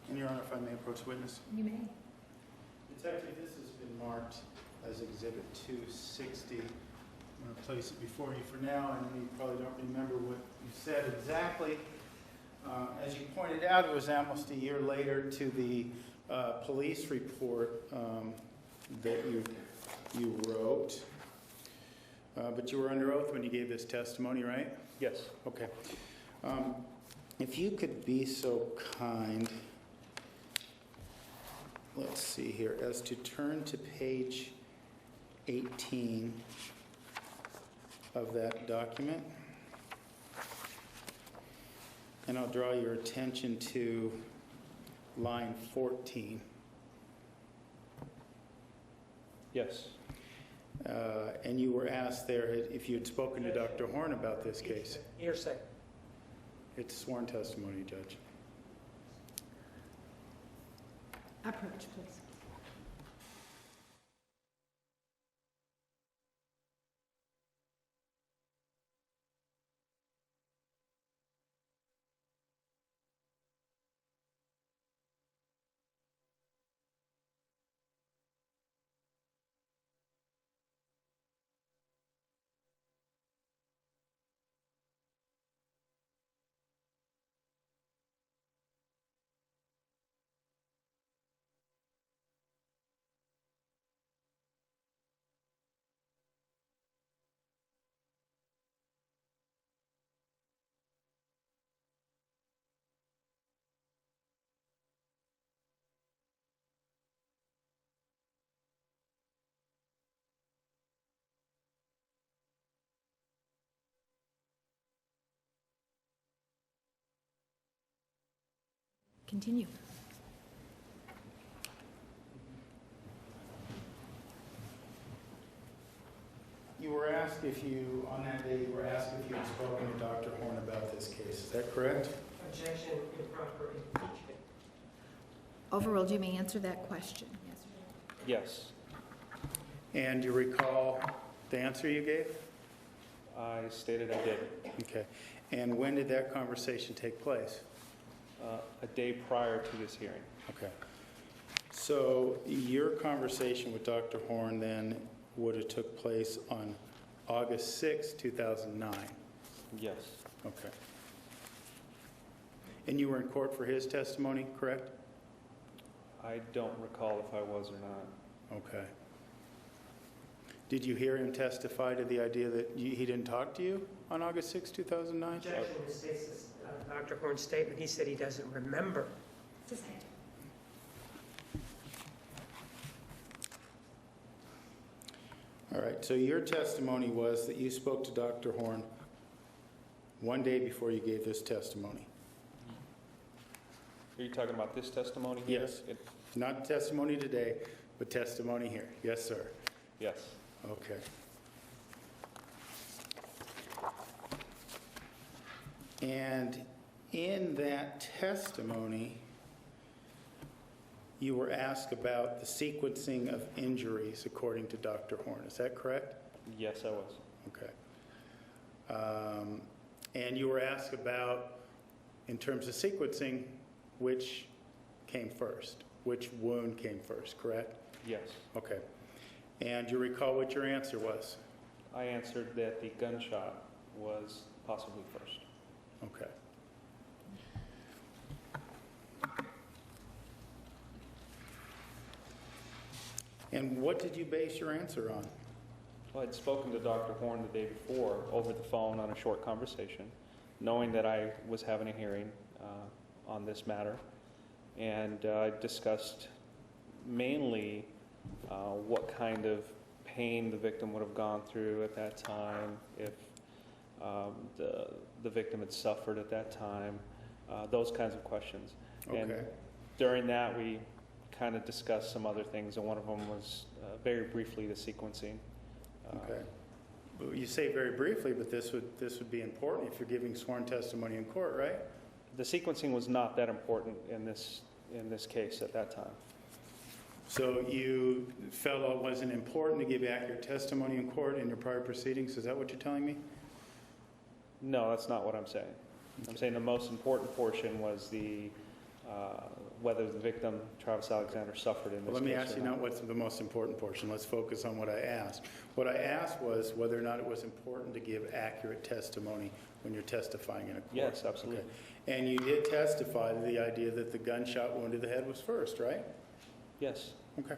And Your Honor, if I may approach the witness. You may. Detective, this has been marked as Exhibit 260. I'm going to place it before you for now. I know you probably don't remember what you said exactly, As you pointed out, it was almost a year later to the police report that you wrote. But you were under oath when you gave this testimony, right? Yes. Okay. If you could be so kind, let's see here, as to turn to page 18 of that document. And I'll draw your attention to line 14. Yes. And you were asked there if you had spoken to Dr. Horn about this case. Hearsay. It's sworn testimony, Judge. Approach, please. Continue. You were asked if you, on that day, you were asked if you had spoken to Dr. Horn about this case. Is that correct? Objection, improper impeachment. Overruled. You may answer that question. Yes. Yes. And you recall the answer you gave? I stated I did. Okay. And when did that conversation take place? A day prior to this hearing. Okay. So your conversation with Dr. Horn then would have took place on August 6, 2009? Yes. Okay. And you were in court for his testimony, correct? I don't recall if I was or not. Okay. Did you hear him testify to the idea that he didn't talk to you on August 6, 2009? Objection to states Dr. Horn's statement. He said he doesn't remember. All right, so your testimony was that you spoke to Dr. Horn one day before you gave this testimony. Are you talking about this testimony here? Yes. Not testimony today, but testimony here. Yes, sir. Yes. Okay. And in that testimony, you were asked about the sequencing of injuries according to Dr. Horn. Is that correct? Yes, I was. Okay. And you were asked about, in terms of sequencing, which came first? Which wound came first, correct? Yes. Okay. And you recall what your answer was? I answered that the gunshot was possibly first. Okay. And what did you base your answer on? Well, I'd spoken to Dr. Horn the day before over the phone on a short conversation, knowing that I was having a hearing on this matter, and discussed mainly what kind of pain the victim would have gone through at that time, if the victim had suffered at that time, those kinds of questions. Okay. And during that, we kind of discussed some other things, and one of them was very briefly the sequencing. Okay. Well, you say very briefly, but this would be important if you're giving sworn testimony in court, right? The sequencing was not that important in this case at that time. So you felt it wasn't important to give accurate testimony in court in your prior proceedings? Is that what you're telling me? No, that's not what I'm saying. Okay. I'm saying the most important portion was the whether the victim, Travis Alexander, suffered in this case. Well, let me ask you not what's the most important portion. Let's focus on what I asked. What I asked was whether or not it was important to give accurate testimony when you're testifying in a court. Yes, absolutely. Okay. And you did testify to the idea that the gunshot wound to the head was first, right? Yes. Okay.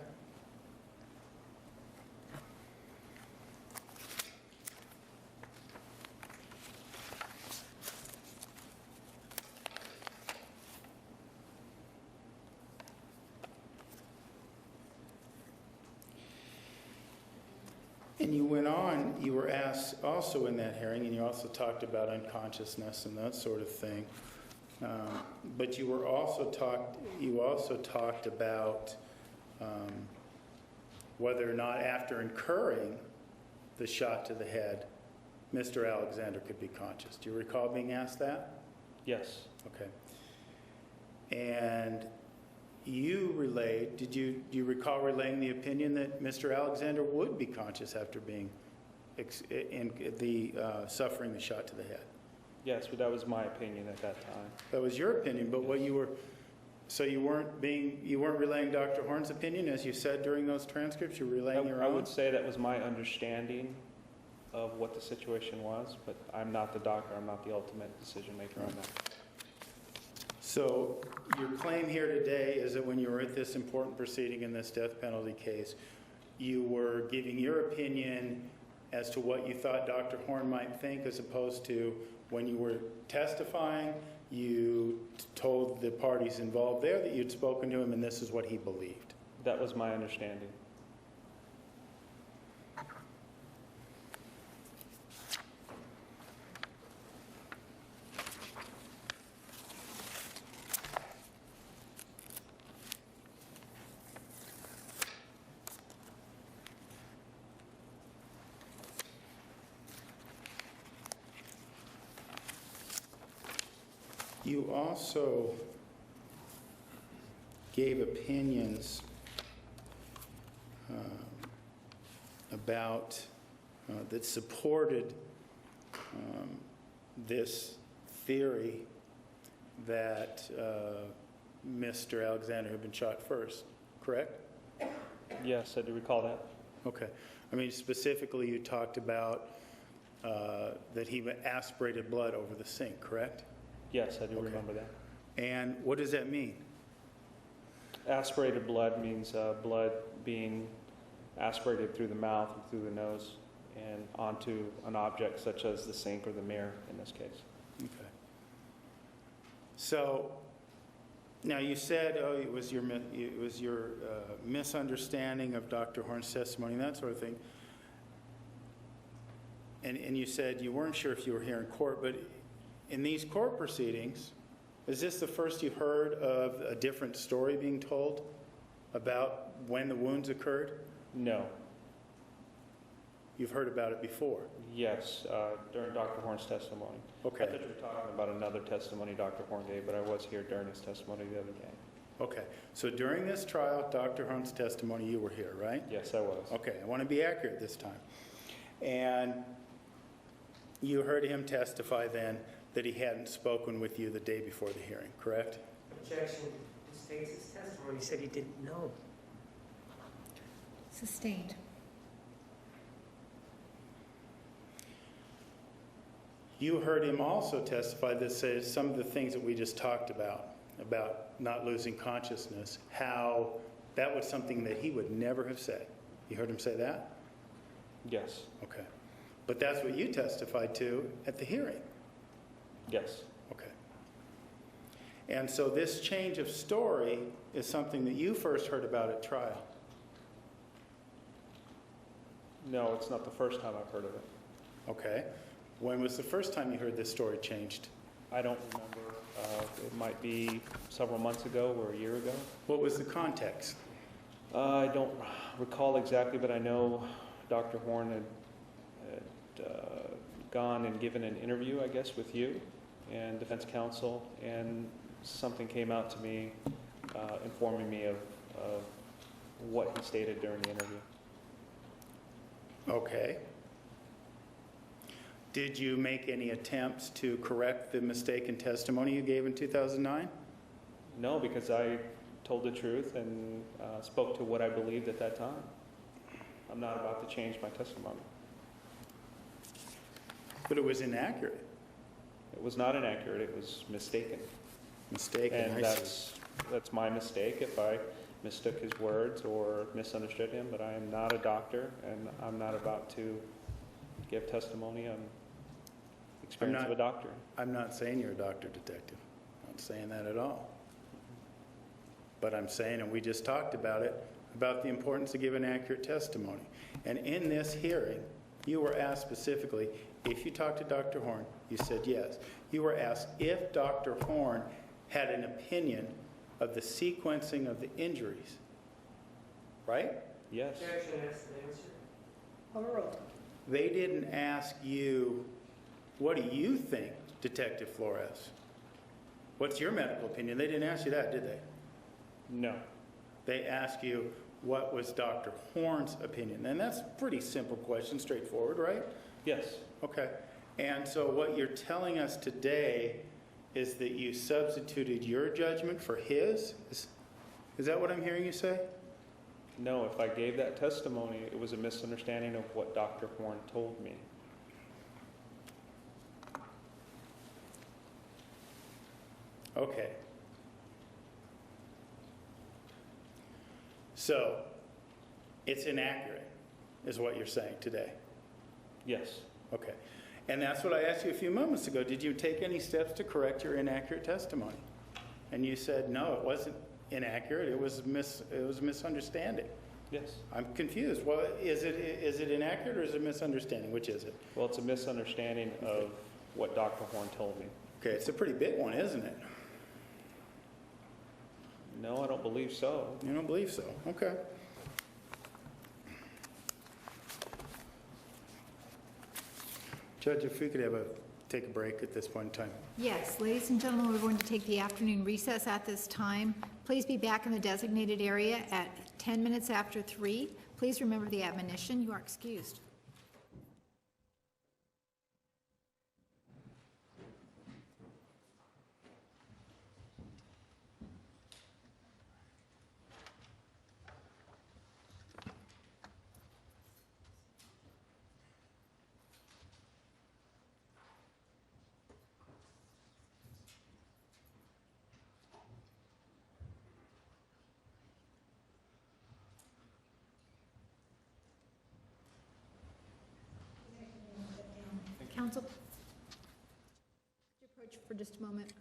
And you went on, you were asked also in that hearing, and you also talked about unconsciousness and that sort of thing. But you also talked about whether or not after incurring the shot to the head, Mr. Alexander could be conscious. Do you recall being asked that? Yes. Okay. And you relayed, do you recall relaying the opinion that Mr. Alexander would be conscious after being suffering the shot to the head? Yes, but that was my opinion at that time. That was your opinion, but what you were, so you weren't relaying Dr. Horn's opinion, as you said during those transcripts, you were relaying your own? I would say that was my understanding of what the situation was, but I'm not the doctor, I'm not the ultimate decision maker on that. So your claim here today is that when you were at this important proceeding in this death penalty case, you were giving your opinion as to what you thought Dr. Horn might think, as opposed to when you were testifying, you told the parties involved there that you'd spoken to him and this is what he believed. That was my understanding. You also gave opinions about that supported this theory that Mr. Alexander had been shot first, correct? Yes, I do recall that. Okay. I mean, specifically, you talked about that he aspirated blood over the sink, correct? Yes, I do remember that. And what does that mean? Aspirated blood means blood being aspirated through the mouth and through the nose and onto an object such as the sink or the mirror in this case. Okay. So now you said, it was your misunderstanding of Dr. Horn's testimony and that sort of thing. And you said you weren't sure if you were here in court, but in these court proceedings, is this the first you heard of a different story being told about when the wounds occurred? No. You've heard about it before? Yes, during Dr. Horn's testimony. Okay. I thought you were talking about another testimony Dr. Horn gave, but I was here during his testimony the other day. Okay. So during this trial, Dr. Horn's testimony, you were here, right? Yes, I was. Okay. I want to be accurate this time. And you heard him testify then that he hadn't spoken with you the day before the hearing, correct? Objection states his testimony. He said he didn't know. Sustained. You heard him also testify that says some of the things that we just talked about not losing consciousness, how that was something that he would never have said. You heard him say that? Yes. Okay. But that's what you testified to at the hearing? Yes. Okay. And so this change of story is something that you first heard about at trial? No, it's not the first time I've heard of it. Okay. When was the first time you heard this story changed? I don't remember. It might be several months ago or a year ago. What was the context? I don't recall exactly, but I know Dr. Horn had gone and given an interview, I guess, with you and defense counsel, and something came out to me informing me of what he stated during the interview. Okay. Did you make any attempts to correct the mistaken testimony you gave in 2009? No, because I told the truth and spoke to what I believed at that time. I'm not about to change my testimony. But it was inaccurate. It was not inaccurate, it was mistaken. Mistaken, And I see. that's my mistake if I mistook his words or misunderstood him, but I am not a doctor, and I'm not about to give testimony on experience of a doctor. I'm not saying you're a doctor, detective. I'm not saying that at all. But I'm saying, and we just talked about it, about the importance of giving accurate testimony. And in this hearing, you were asked specifically, if you talked to Dr. Horn, you said yes. You were asked if Dr. Horn had an opinion of the sequencing of the injuries, right? Yes. Objection, ask the answer. Overruled. They didn't ask you, what do you think, Detective Flores? What's your medical opinion? They didn't ask you that, did they? No. They asked you, what was Dr. Horn's opinion? And that's a pretty simple question, straightforward, right? Yes. Okay. And so what you're telling us today is that you substituted your judgment for his? Is that what I'm hearing you say? No, if I gave that testimony, it was a misunderstanding of what Dr. Horn told me. Okay. So, it's inaccurate, is what you're saying today? Yes. Okay. And that's what I asked you a few moments ago. Did you take any steps to correct your inaccurate testimony? And you said, no, it wasn't inaccurate. It was a misunderstanding. Yes. I'm confused. Well, is it inaccurate or is it a misunderstanding? Which is it? Well, it's a misunderstanding of what Dr. Horn told me. Okay, it's a pretty big one, isn't it? No, I don't believe so. You don't believe so? Okay. Judge, if we could take a break at this point in time. Yes, ladies and gentlemen, we're going to take the afternoon recess at this time. Please be back in the designated area at 10 minutes after 3. Please remember the admonition. You are excused. Counsel, could you approach for just a moment?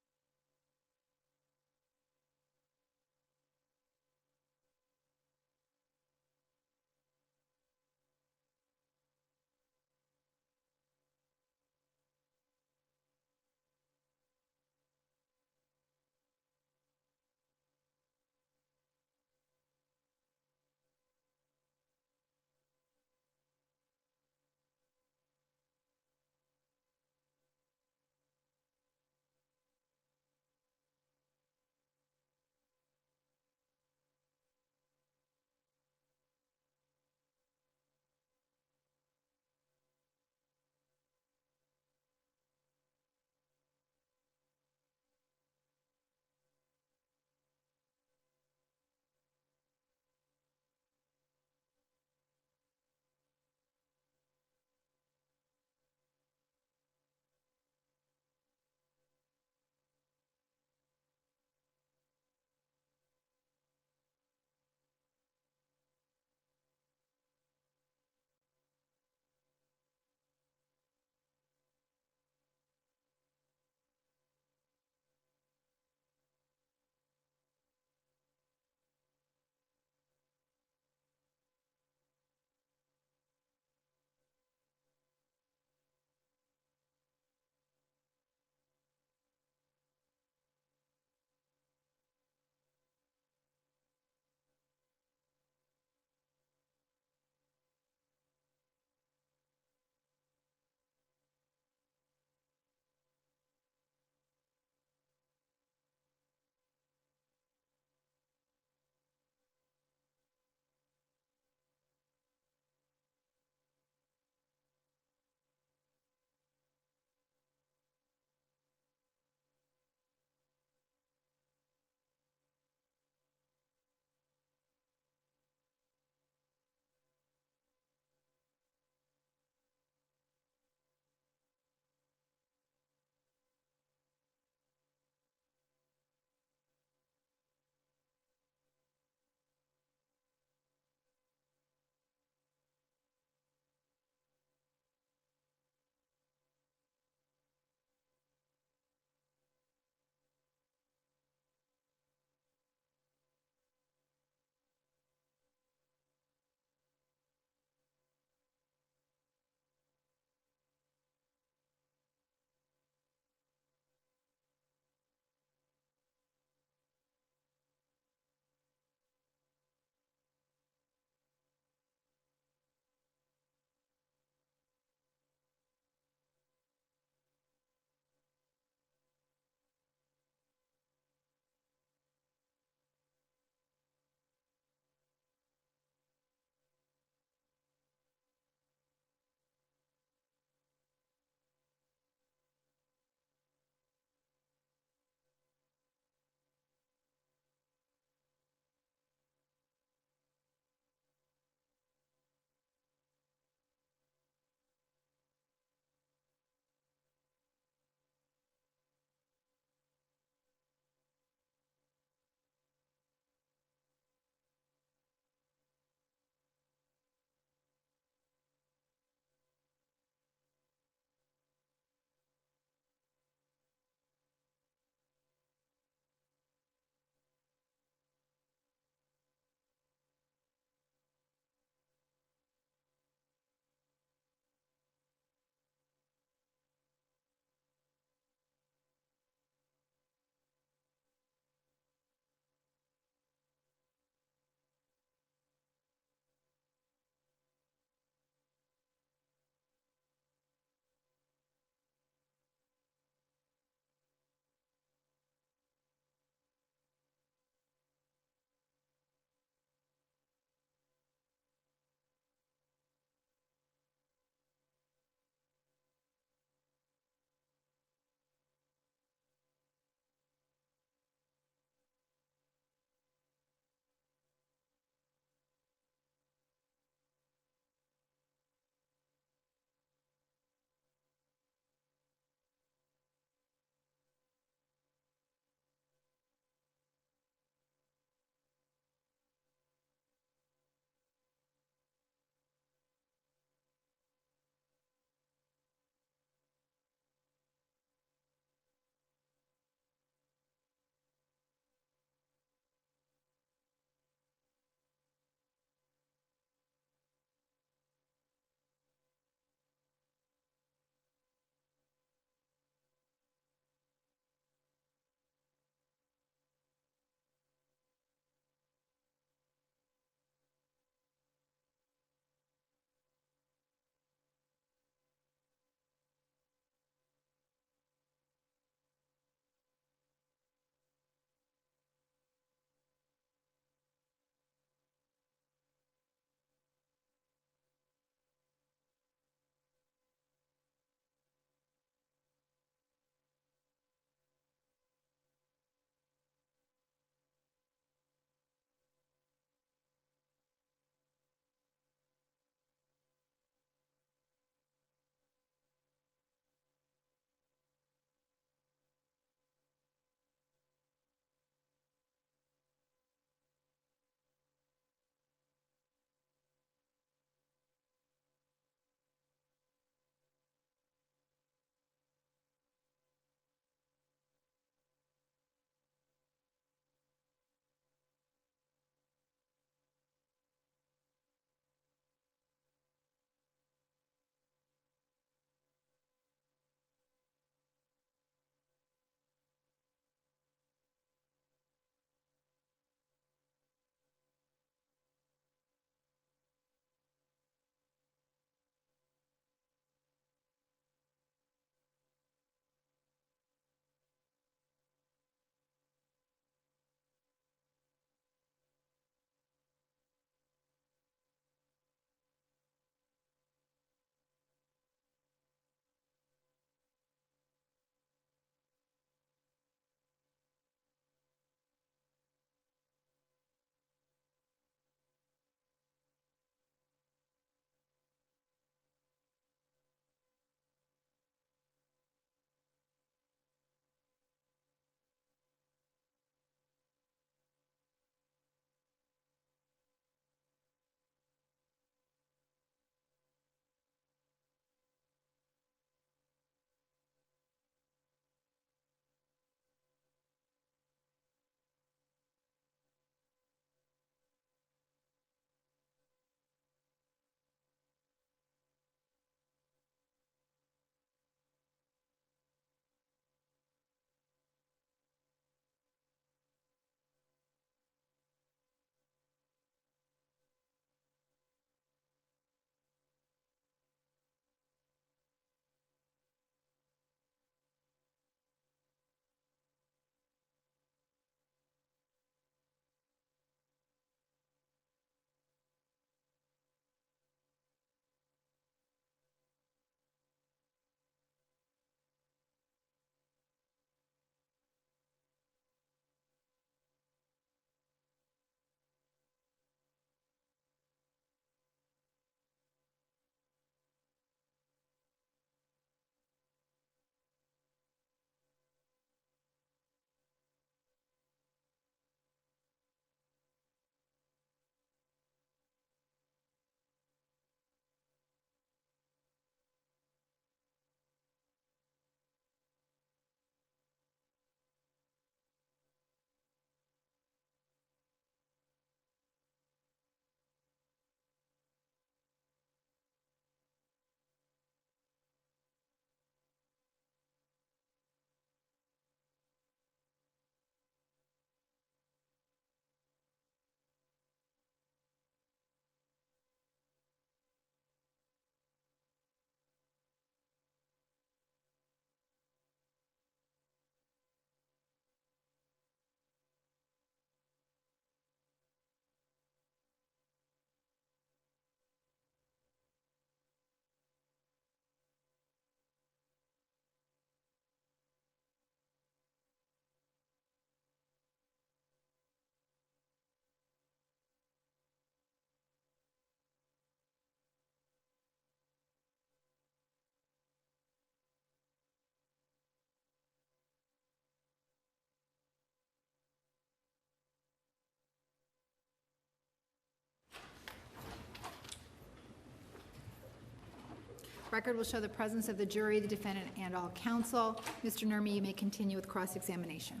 Record will show the presence of the jury, the defendant, and all counsel. Mr. Nurmi, you may continue with cross-examination.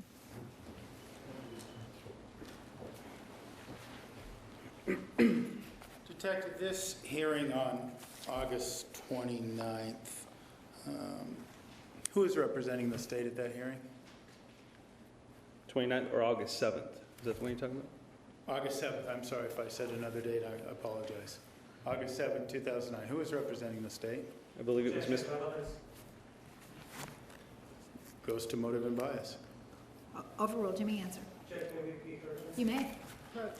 Detective, this hearing on August 29th, who is representing the state at that hearing? 29th or August 7th? Is that the one you're talking about? August 7th, I'm sorry if I said another date, I apologize. August 7th, 2009, who is representing the state? I believe it was Mr. Goes to motive and bias. Overruled. You may answer. You may. Approach.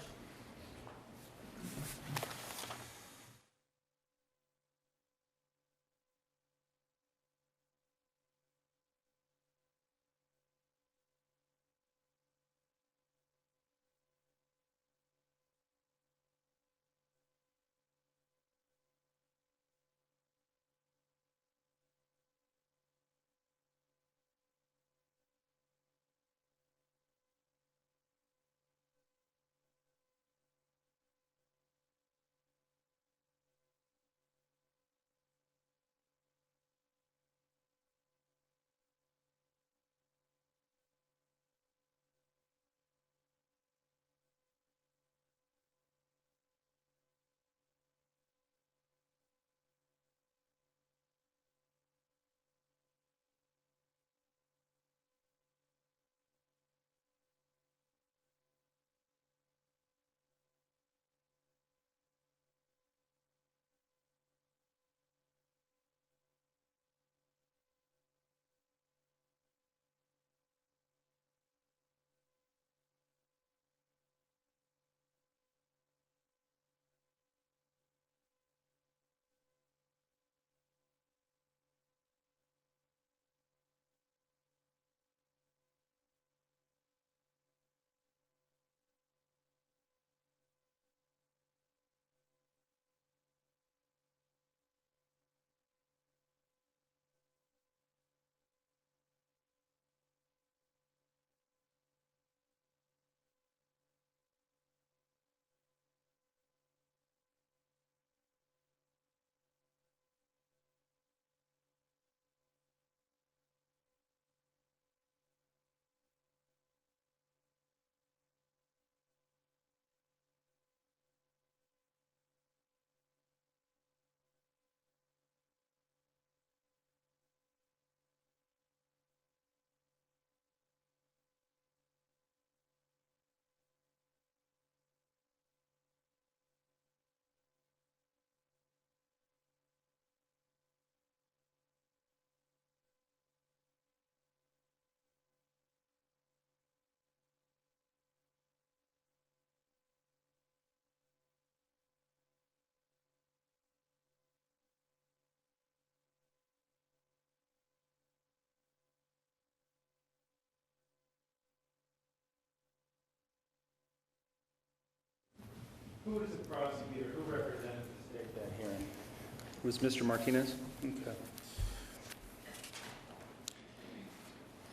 Who is the prosecutor? Who represented the state at that hearing? It was Mr. Martinez. Okay.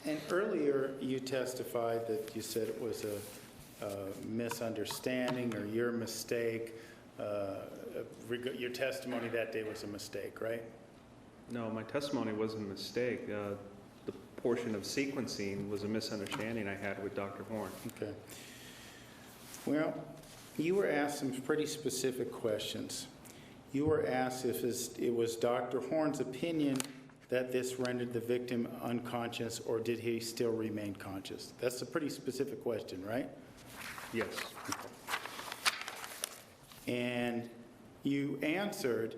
And earlier, you testified that you said it was a misunderstanding or your mistake. Your testimony that day was a mistake, right? No, my testimony wasn't a mistake. The portion of sequencing was a misunderstanding I had with Dr. Horn. Okay. Well, you were asked some pretty specific questions. You were asked if it was Dr. Horn's opinion that this rendered the victim unconscious, or did he still remain conscious? That's a pretty specific question, right? Yes. And you answered,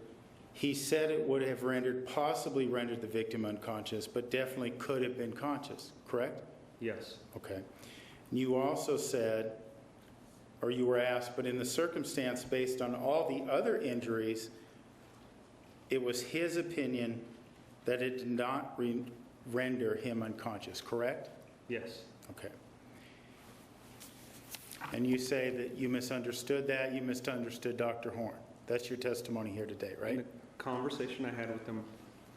he said it would have possibly rendered the victim unconscious, but definitely could have been conscious, correct? Yes. Okay. You also said, or you were asked, but in the circumstance based on all the other injuries, it was his opinion that it did not render him unconscious, correct? Yes. Okay. And you say that you misunderstood that, you misunderstood Dr. Horn. That's your testimony here today, right? In the conversation I had with him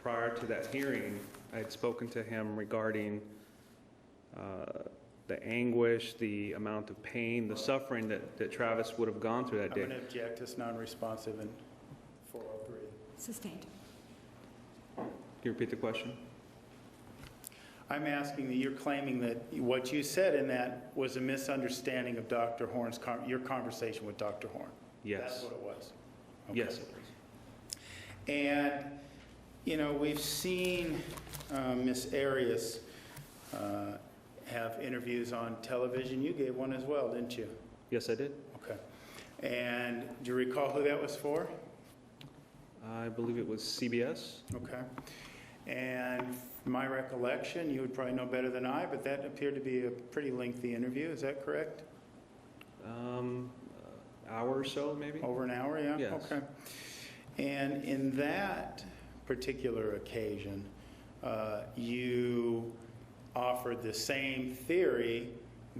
prior to that hearing, I had spoken to him regarding the anguish, the amount of pain, the suffering that Travis would have gone through that day. I'm going to object. It's non-responsive in 403. Sustained. you repeat the question? I'm asking that you're claiming that what you said in that was a misunderstanding of Dr. Horn's, your conversation with Dr. Horn. Yes. That's what it was? Okay. Yes, it was. And, you know, we've seen Ms. Arias have interviews on television. You gave one as well, didn't you? Yes, I did. Okay. And do you recall who that was for? I believe it was CBS. Okay. And from my recollection, you would probably know better than I, but that appeared to be a pretty lengthy interview. Is that correct? Hour or so, maybe. Over an hour, yeah? Yes. Okay. And in that particular occasion, you offered the same theory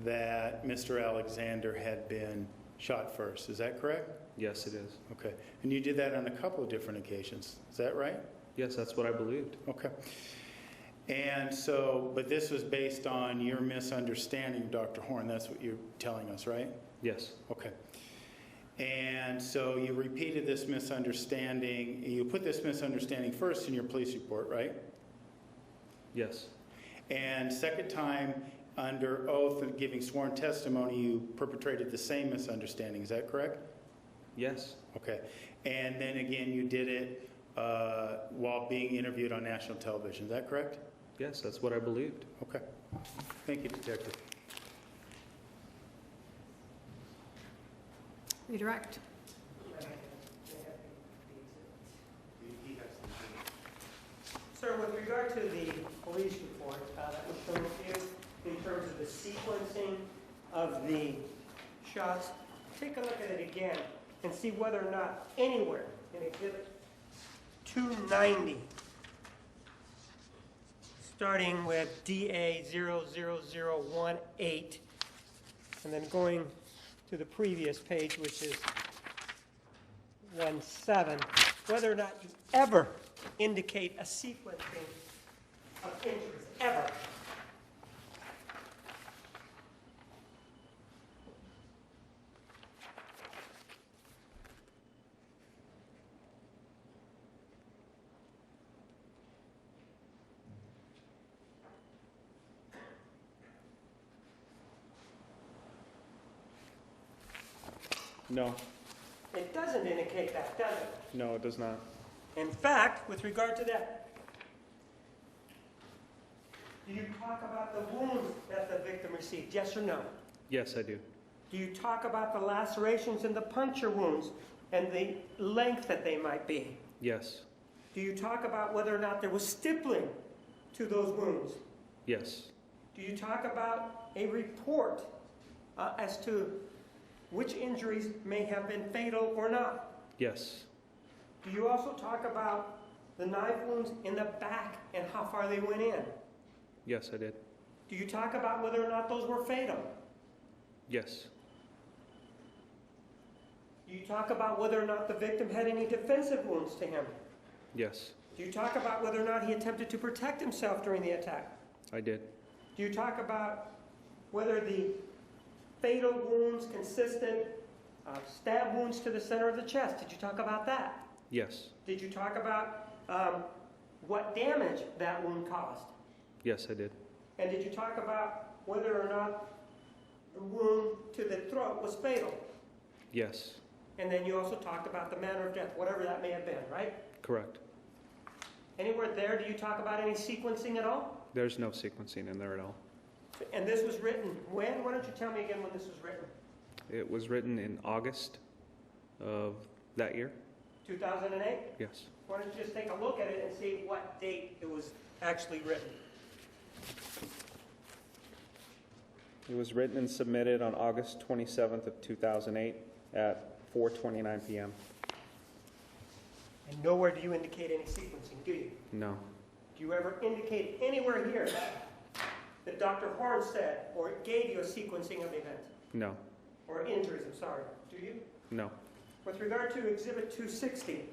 that Mr. Alexander had been shot first. Is that correct? Yes, it is. Okay. And you did that on a couple of different occasions. Is that right? Yes, that's what I believed. Okay. And so, but this was based on your misunderstanding of Dr. Horn. That's what you're telling us, right? Yes. Okay. And so you repeated this misunderstanding. You put this misunderstanding first in your police report, right? Yes. And second time, under oath and giving sworn testimony, you perpetrated the same misunderstanding. Is that correct? Yes. Okay. And then again, you did it while being interviewed on national television. Is that correct? Yes, that's what I believed. Okay. Thank you, Detective. Redirect. Sir, with regard to the police report that was shown to you in terms of the sequencing of the shots, take a look at it again and see whether or not anywhere in Exhibit 290, starting with DA 00018, and then going to the previous page, which is 17, whether or not you ever indicate a sequencing of injuries, ever. No. It doesn't indicate that, does it? No, it does not. In fact, with regard to that, do you talk about the wounds that the victim received, yes or no? Yes, I do. Do you talk about the lacerations and the puncture wounds and the length that they might be? Yes. Do you talk about whether or not there was stippling to those wounds? Yes. Do you talk about a report as to which injuries may have been fatal or not? Yes. Do you also talk about the knife wounds in the back and how far they went in? Yes, I did. Do you talk about whether or not those were fatal? Yes. Do you talk about whether or not the victim had any defensive wounds to him? Yes. Do you talk about whether or not he attempted to protect himself during the attack? I did. Do you talk about whether the fatal wounds consisted of stab wounds to the center of the chest? Did you talk about that? Yes. Did you talk about what damage that wound caused? Yes, I did. And did you talk about whether or not the wound to the throat was fatal? Yes. And then you also talked about the manner of death, whatever that may have been, right? Correct. Anywhere there, do you talk about any sequencing at all? There's no sequencing in there at all. And this was written when? Why don't you tell me again when this was written? It was written in August of that year? 2008? Yes. Why don't you just take a look at it and see what date it was actually written? It was written and submitted on August 27th of 2008 at 4:29 p.m. And nowhere do you indicate any sequencing, do you? No. Do you ever indicate anywhere here that Dr. Horn said or gave you a sequencing of events? No. Or injuries, I'm sorry. Do you? No. With regard to Exhibit 260,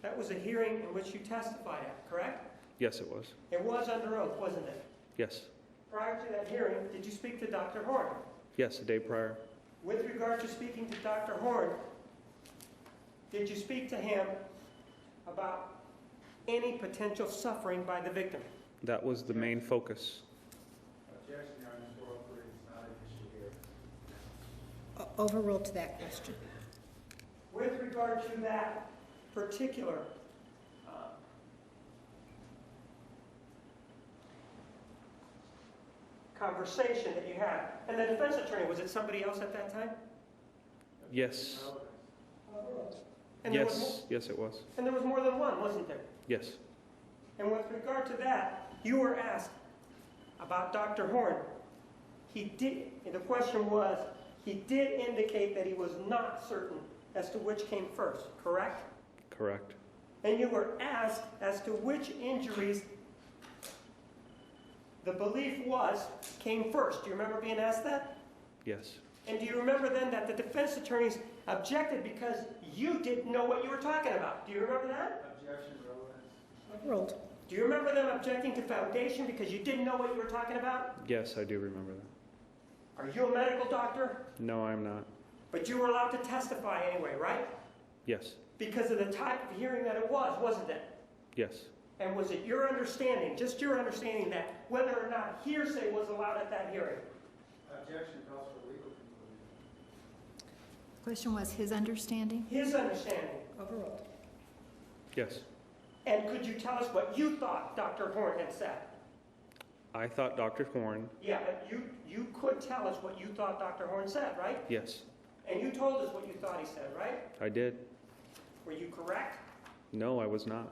that was a hearing in which you testified at, correct? Yes, it was. It was under oath, wasn't it? Yes. Prior to that hearing, did you speak to Dr. Horn? Yes, a day prior. With regard to speaking to Dr. Horn, did you speak to him about any potential suffering by the victim? That was the main focus. Objection, Your Honor, 403 is not an issue here. Overruled to that question. With regard to that particular conversation that you had, and the defense attorney, was it somebody else at that time? Yes. And there was more, Yes, it was. and there was more than one, wasn't there? Yes. And with regard to that, you were asked about Dr. Horn. He did, the question was, he did indicate that he was not certain as to which came first, correct? Correct. And you were asked as to which injuries the belief was came first. Do you remember being asked that? Yes. And do you remember then that the defense attorneys objected because you didn't know what you were talking about? Do you remember that? Objection, relevance. Overruled. Do you remember them objecting to foundation because you didn't know what you were talking about? Yes, I do remember that. Are you a medical doctor? No, I'm not. But you were allowed to testify anyway, right? Yes. Because of the type of hearing that it was, wasn't it? Yes. And was it your understanding, just your understanding, that whether or not hearsay was allowed at that hearing? Objection calls for legal conclusion. The question was his understanding. His understanding. Overruled. Yes. And could you tell us what you thought Dr. Horn had said? I thought Dr. Horn. Yeah, but you could tell us what you thought Dr. Horn said, right? Yes. And you told us what you thought he said, right? I did. Were you correct? No, I was not.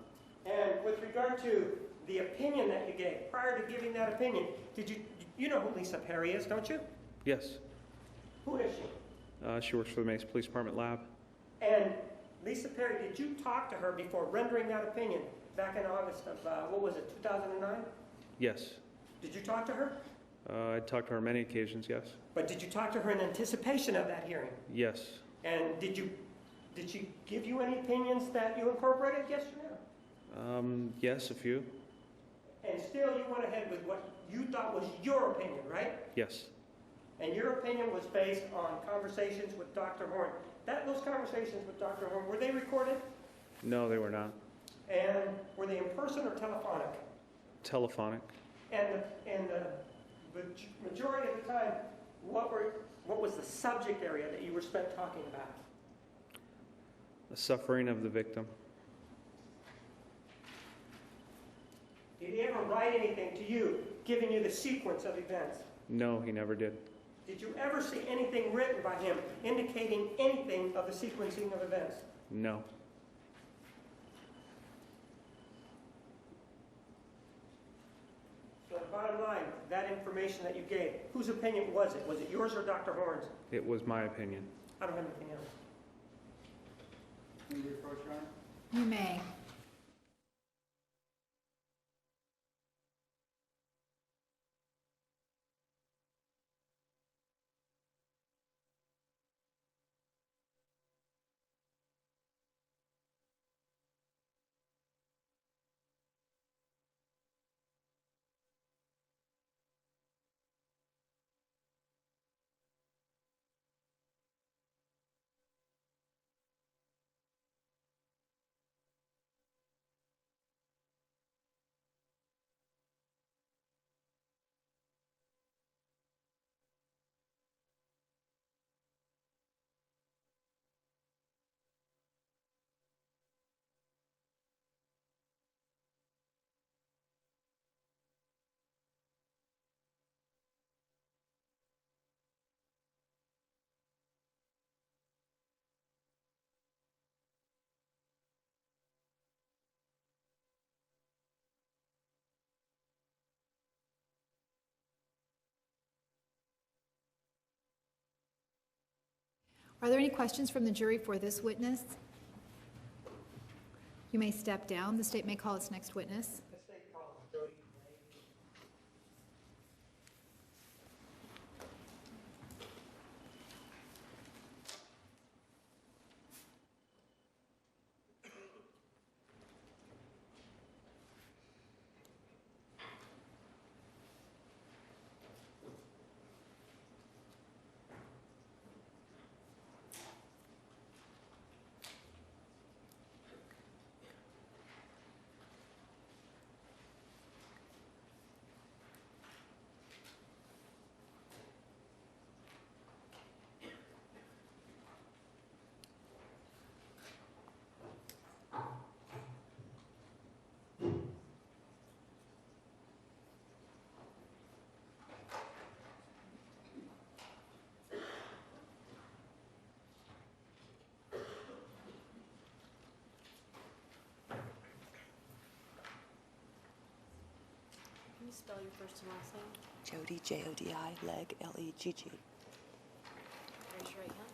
And with regard to the opinion that you gave, prior to giving that opinion, you know who Lisa Perry is, don't you? Yes. Who is she? She works for the Mesa Police Department lab. And Lisa Perry, did you talk to her before rendering that opinion back in August of, what was it, 2009? Yes. Did you talk to her? I talked to her on many occasions, yes. But did you talk to her in anticipation of that hearing? Yes. And did she give you any opinions that you incorporated? Yes or no? Yes, a few. And still you went ahead with what you thought was your opinion, right? Yes. And your opinion was based on conversations with Dr. Horn. Those conversations with Dr. Horn, were they recorded? No, they were not. And were they in person or telephonic? Telephonic. And the majority of the time, what was the subject area that you were spent talking about? The suffering of the victim. Did he ever write anything to you, giving you the sequence of events? No, he never did. Did you ever see anything written by him indicating anything of the sequencing of events? No. So the bottom line, that information that you gave, whose opinion was it? Was it yours or Dr. Horn's? It was my opinion. I don't have anything else. Can you approach, Your Honor? You may. Are there any questions from the jury for this witness? You may step down. The state may call its next witness. The state calls Jody Legg. spell your first and last name? Jody, Jodi Legg, Legg. Raise your right hand.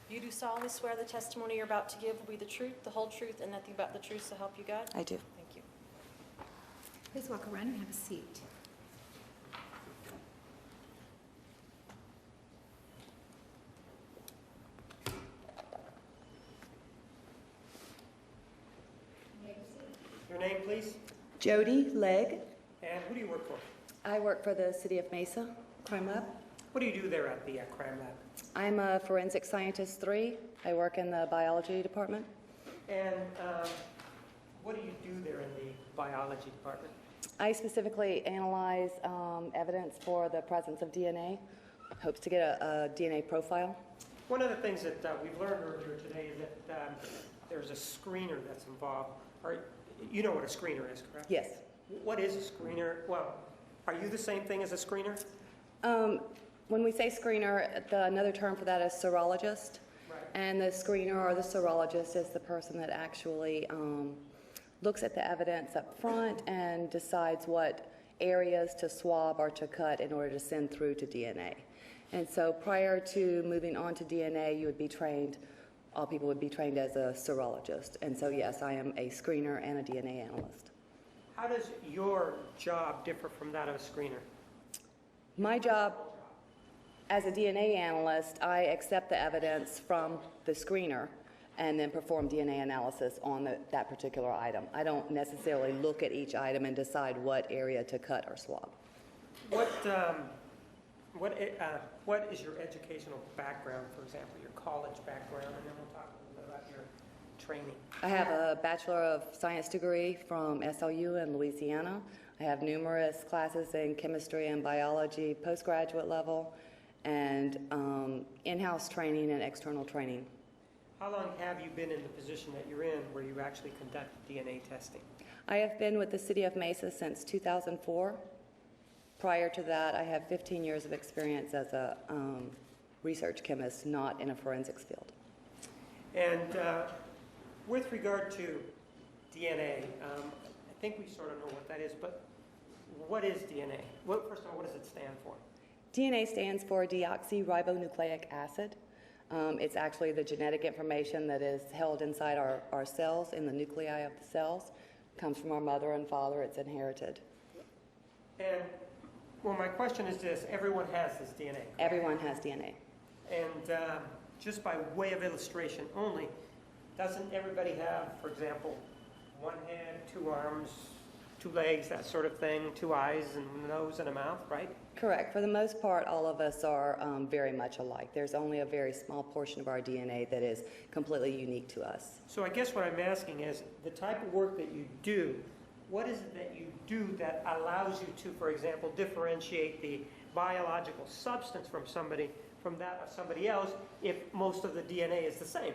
You do solemnly swear the testimony you're about to give will be the truth, the whole truth, and nothing but the truth, so help you God? I do. Thank you. Please walk around and have a seat. Your name, please, Jody Legg. and who do you work for? I work for the City of Mesa Crime Lab. What do you do there at the crime lab? I'm a forensic scientist 3. I work in the biology department. And what do you do there in the biology department? I specifically analyze evidence for the presence of DNA. Hopes to get a DNA profile. One of the things that we've learned earlier today is that there's a screener that's involved. You know what a screener is, correct? Yes. What is a screener? Well, are you the same thing as a screener? When we say screener, another term for that is serologist. Right. And the screener or the serologist is the person that actually looks at the evidence up front and decides what areas to swab or to cut in order to send through to DNA. And so prior to moving on to DNA, you would be trained, all people would be trained as a serologist. And so yes, I am a screener and a DNA analyst. How does your job differ from that of a screener? My job as a DNA analyst, I accept the evidence from the screener and then perform DNA analysis on that particular item. I don't necessarily look at each item and decide what area to cut or swab. What is your educational background, for example, your college background, and then we'll talk a little bit about your training. I have a Bachelor of Science degree from SLU in Louisiana. I have numerous classes in chemistry and biology, postgraduate level, and in-house training and external training. How long have you been in the position that you're in where you actually conduct DNA testing? I have been with the City of Mesa since 2004. Prior to that, I have 15 years of experience as a research chemist, not in a forensics field. And with regard to DNA, I think we sort of know what that is, but what is DNA? First of all, what does it stand for? DNA stands for deoxyribonucleic acid. It's actually the genetic information that is held inside our cells, in the nuclei of the cells. It comes from our mother and father. It's inherited. And, well, my question is this. Everyone has this DNA, correct? Everyone has DNA. And just by way of illustration only, doesn't everybody have, for example, one head, 2 arms, 2 legs, that sort of thing, 2 eyes and a nose and a mouth, right? Correct. For the most part, all of us are very much alike. There's only a very small portion of our DNA that is completely unique to us. So I guess what I'm asking is, the type of work that you do, what is it that you do that allows you to, for example, differentiate the biological substance from that of somebody else if most of the DNA is the same?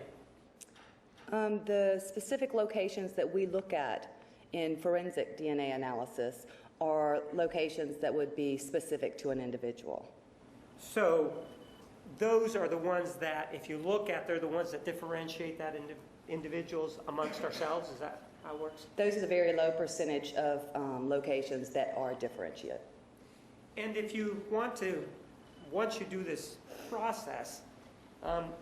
The specific locations that we look at in forensic DNA analysis are locations that would be specific to an individual. So those are the ones that, if you look at, they're the ones that differentiate that individuals amongst ourselves? Is that how it works? Those are the very low percentage of locations that are differentiated. And if you want to, once you do this process,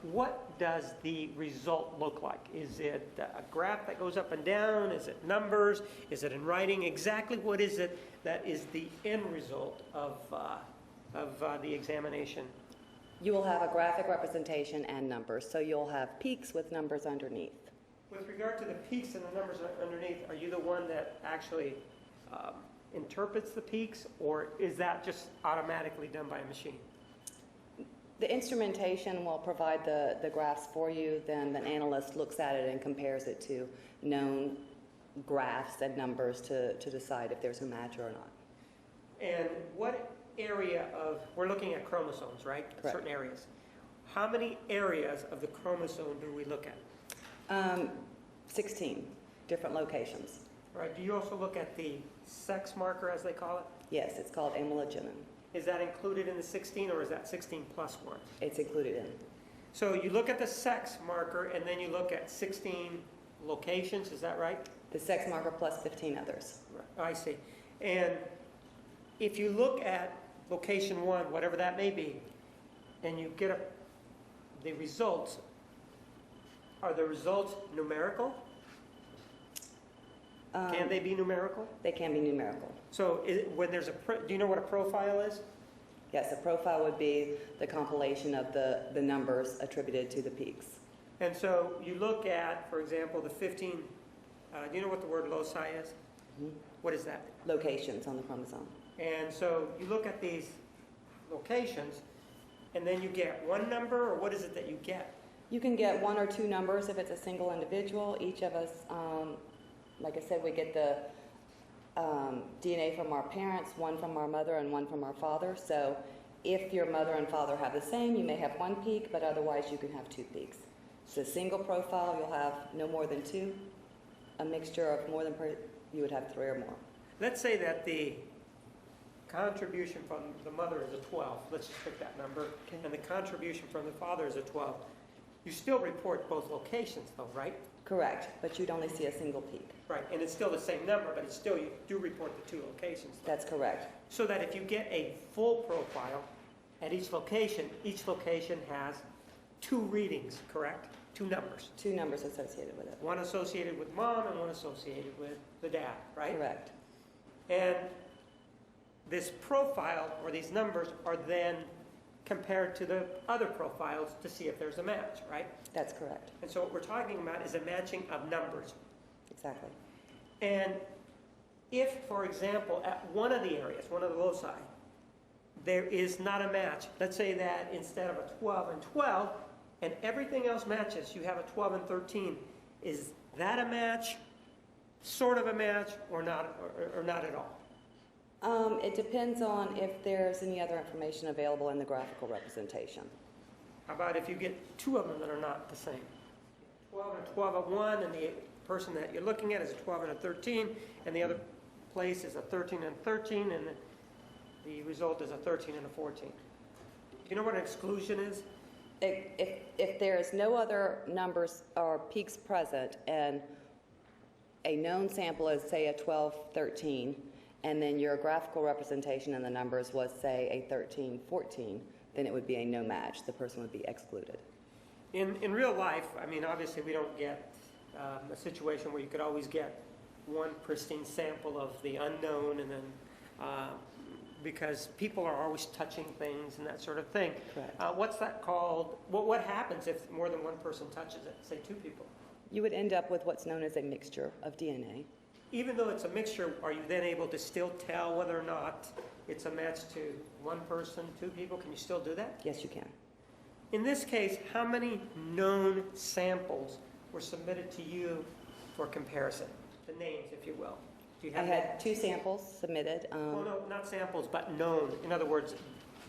what does the result look like? Is it a graph that goes up and down? Is it numbers? Is it in writing? Exactly what is it that is the end result of the examination? You will have a graphic representation and numbers, so you'll have peaks with numbers underneath. With regard to the peaks and the numbers underneath, are you the one that actually interprets the peaks, or is that just automatically done by a machine? The instrumentation will provide the graphs for you, then the analyst looks at it and compares it to known graphs and numbers to decide if there's a match or not. And what area we're looking at chromosomes, right? Correct. Certain areas. How many areas of the chromosome do we look at? 16 different locations. Right. Do you also look at the sex marker, as they call it? Yes, it's called amylogenin. Is that included in the 16, or is that 16 plus 1? It's included in. So you look at the sex marker, and then you look at 16 locations, is that right? The sex marker plus 15 others. Right. I see. And if you look at location 1, whatever that may be, and you get the results, are the results numerical? Can they be numerical? They can be numerical. So when there's do you know what a profile is? Yes, a profile would be the compilation of the numbers attributed to the peaks. And so you look at, for example, the 15, do you know what the word loci is? Mm-hmm. What is that? Locations on the chromosome. And so you look at these locations, and then you get one number, or what is it that you get? You can get 1 or 2 numbers if it's a single individual. Each of us, like I said, we get the DNA from our parents, 1 from our mother and 1 from our father. So if your mother and father have the same, you may have 1 peak, but otherwise you can have 2 peaks. So a single profile, you'll have no more than 2. A mixture of more than you would have 3 or more. Let's say that the contribution from the mother is a 12. Let's just pick that number. Okay. And the contribution from the father is a 12. You still report both locations, though, right? Correct, but you'd only see a single peak. Right, and it's still the same number, but it's still, you do report the 2 locations, though. That's correct. So that if you get a full profile at each location has 2 readings, correct? 2 numbers. 2 numbers associated with it. One associated with mom and one associated with the dad, right? Correct. And this profile, or these numbers, are then compared to the other profiles to see if there's a match, right? That's correct. And so what we're talking about is a matching of numbers. Exactly. And if, for example, at one of the areas, one of the loci, there is not a match, let's say that instead of a 12 and 12, and everything else matches, you have a 12 and 13, is that a match, sort of a match, or not, or not at all? It depends on if there's any other information available in the graphical representation. How about if you get 2 of them that are not the same? 12 and 12 of one, and the person that you're looking at is a 12 and a 13, and the other place is a 13 and 13, and the result is a 13 and a 14. Do you know what an exclusion is? If there is no other numbers or peaks present, and a known sample is, say, a 12, 13, and then your graphical representation in the numbers was, say, a 13, 14, then it would be a no match. The person would be excluded. In real life, I mean, obviously we don't get a situation where you could always get one pristine sample of the unknown, and then because people are always touching things and that sort of thing. Correct. What's that called? What happens if more than one person touches it, say 2 people? You would end up with what's known as a mixture of DNA. Even though it's a mixture, are you then able to still tell whether or not it's a match to 1 person, 2 people? Can you still do that? Yes, you can. In this case, how many known samples were submitted to you for comparison? The names, if you will. Do you have I had 2 samples submitted. Well, no, not samples, but known. In other words,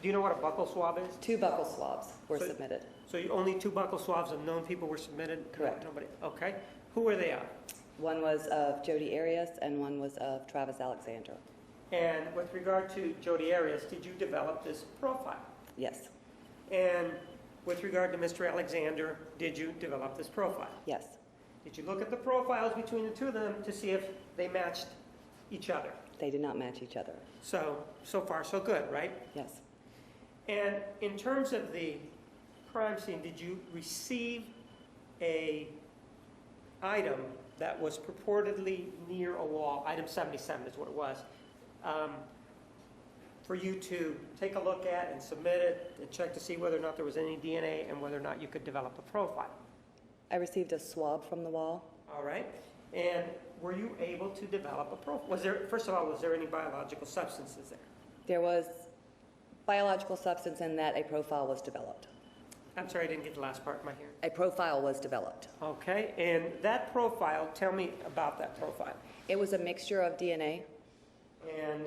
do you know what a buccal swab is? 2 buccal swabs were submitted. So only 2 buccal swabs of known people were submitted? Correct. Nobody. Okay. Who were they of? One was of Jodi Arias and one was of Travis Alexander. And with regard to Jodi Arias, did you develop this profile? Yes. And with regard to Mr. Alexander, did you develop this profile? Yes. Did you look at the profiles between the 2 of them to see if they matched each other? They did not match each other. So far so good, right? Yes. And in terms of the crime scene, did you receive a item that was purportedly near a wall, item 77 is what it was, for you to take a look at and submit it and check to see whether or not there was any DNA and whether or not you could develop a profile? I received a swab from the wall. All right. And were you able to develop a profile? First of all, was there any biological substances there? There was biological substance in that a profile was developed. I'm sorry, I didn't get the last part of my hearing. A profile was developed. Okay, and that profile, tell me about that profile. It was a mixture of DNA. And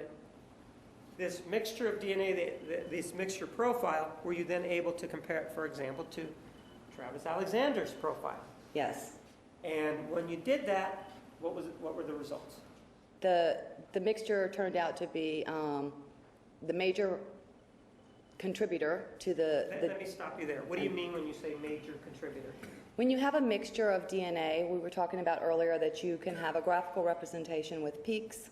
this mixture of DNA, this mixture profile, were you then able to compare it, for example, to Travis Alexander's profile? Yes. And when you did that, what were the results? The mixture turned out to be the major contributor to Let me stop you there. What do you mean when you say major contributor? When you have a mixture of DNA, we were talking about earlier that you can have a graphical representation with peaks,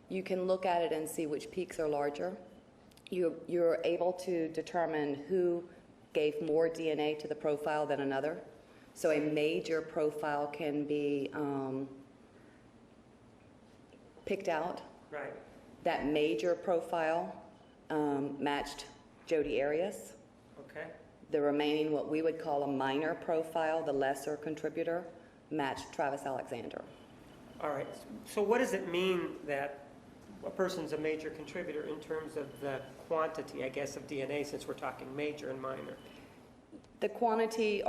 You can look at it and see which peaks are larger. You're able to determine who gave more DNA to the profile than another. So a major profile can be picked out. Right. That major profile matched Jodi Arias. Okay. The remaining, what we would call a minor profile, the lesser contributor, matched Travis Alexander. All right. So what does it mean that a person's a major contributor in terms of the quantity, I guess, of DNA, since we're talking major and minor? The quantity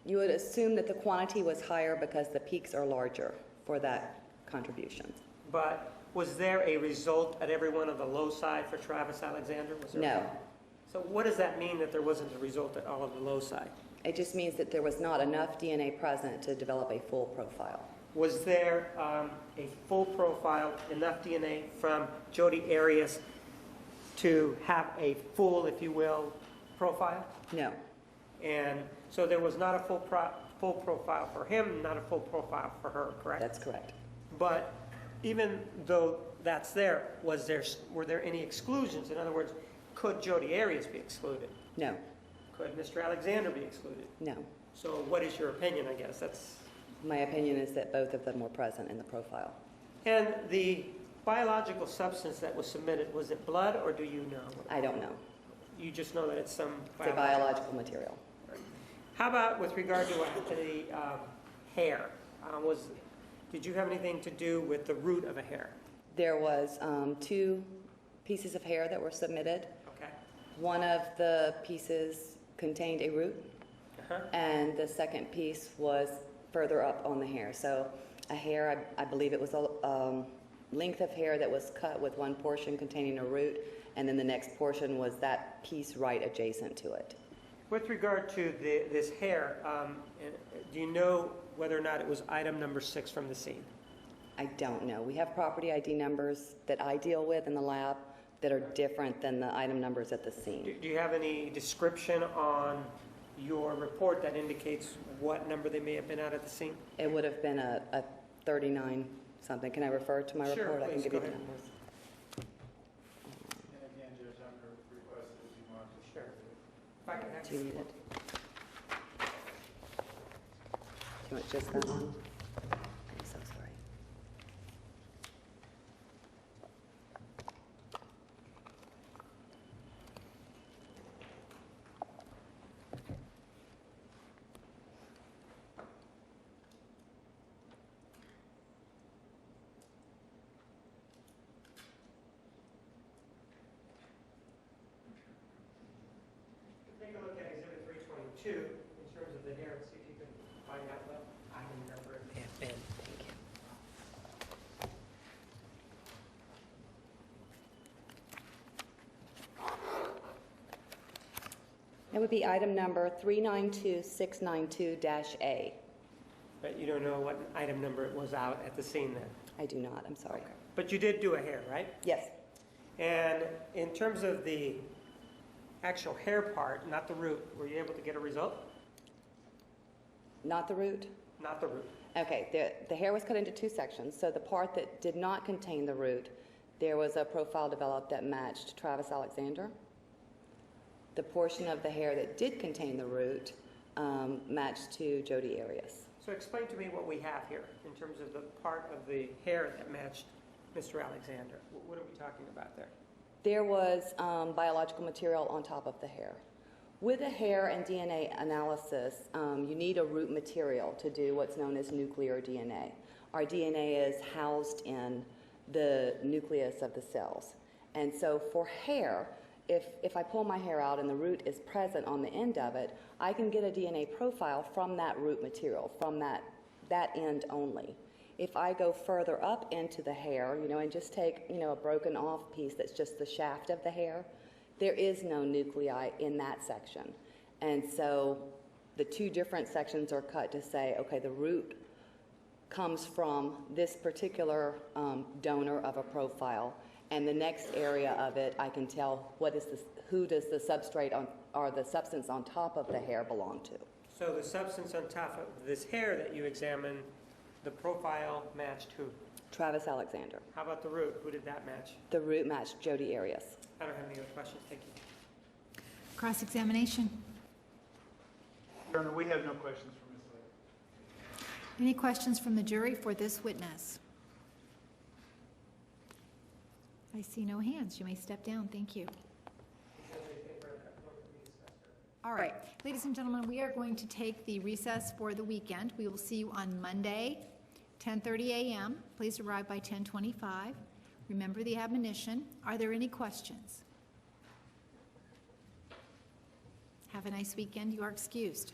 you would assume that the quantity was higher because the peaks are larger for that contribution. But was there a result at every one of the loci for Travis Alexander? Was there? No. So what does that mean that there wasn't a result at all of the loci? It just means that there was not enough DNA present to develop a full profile. Was there a full profile, enough DNA from Jodi Arias to have a full, if you will, profile? No. And so there was not a full profile for him, not a full profile for her, correct? That's correct. But even though that's there, were there any exclusions? In other words, could Jodi Arias be excluded? No. Could Mr. Alexander be excluded? No. So what is your opinion, I guess? My opinion is that both of them were present in the profile. And the biological substance that was submitted, was it blood or do you know? I don't know. You just know that it's some It's a biological material. How about with regard to the hair? Did you have anything to do with the root of a hair? There was 2 pieces of hair that were submitted. Okay. One of the pieces contained a root, and the second piece was further up on the hair. So a hair, I believe it was a length of hair that was cut with one portion containing a root, and then the next portion was that piece right adjacent to it. With regard to this hair, do you know whether or not it was item number 6 from the scene? I don't know. We have property ID numbers that I deal with in the lab that are different than the item numbers at the scene. Do you have any description on your report that indicates what number they may have been at the scene? It would have been a 39 something. Can I refer to my Sure, report? I can please, give go you the ahead. numbers. And again, Judge, I'm going to request that if you want to Sure. If I can have Do you need it? Do you want just that one? I'm so sorry. Take a look at Exhibit 322 in terms of the hair and see if you can find out what item number it may have been. Thank you. That would be item number 392692-A. But you don't know what item number it was out at the scene then? I do not, I'm sorry. But you did do a hair, right? Yes. And in terms of the actual hair part, not the root, were you able to get a result? Not the root? Not the root. Okay, the hair was cut into 2 sections. So the part that did not contain the root, there was a profile developed that matched Travis Alexander. The portion of the hair that did contain the root matched to Jodi Arias. So explain to me what we have here in terms of the part of the hair that matched Mr. Alexander. What are we talking about there? There was biological material on top of the hair. With a hair and DNA analysis, you need a root material to do what's known as nuclear DNA. Our DNA is housed in the nucleus of the cells. And so for hair, if I pull my hair out and the root is present on the end of it, I can get a DNA profile from that root material, from that end only. If I go further up into the hair, and just take, a broken off piece that's just the shaft of the hair, there is no nuclei in that section. And so the 2 different sections are cut to say, okay, the root comes from this particular donor of a profile, and the next area of it, I can tell who does the substrate or the substance on top of the hair belong to. So the substance on top of this hair that you examined, the profile matched who? Travis Alexander. How about the route? Who did that match? The route matched Jodi Arias. I don't have any other questions. Thank you. Cross-examination. Your Honor, we have no questions for Ms. Legg. Any questions from the jury for this witness? I see no hands. You may step down. Thank you. All right, ladies and gentlemen, we are going to take the recess for the weekend. We will see you on Monday, 10:30 a.m. Please arrive by 10:25. Remember the admonition. Are there any questions? Have a nice weekend. You are excused.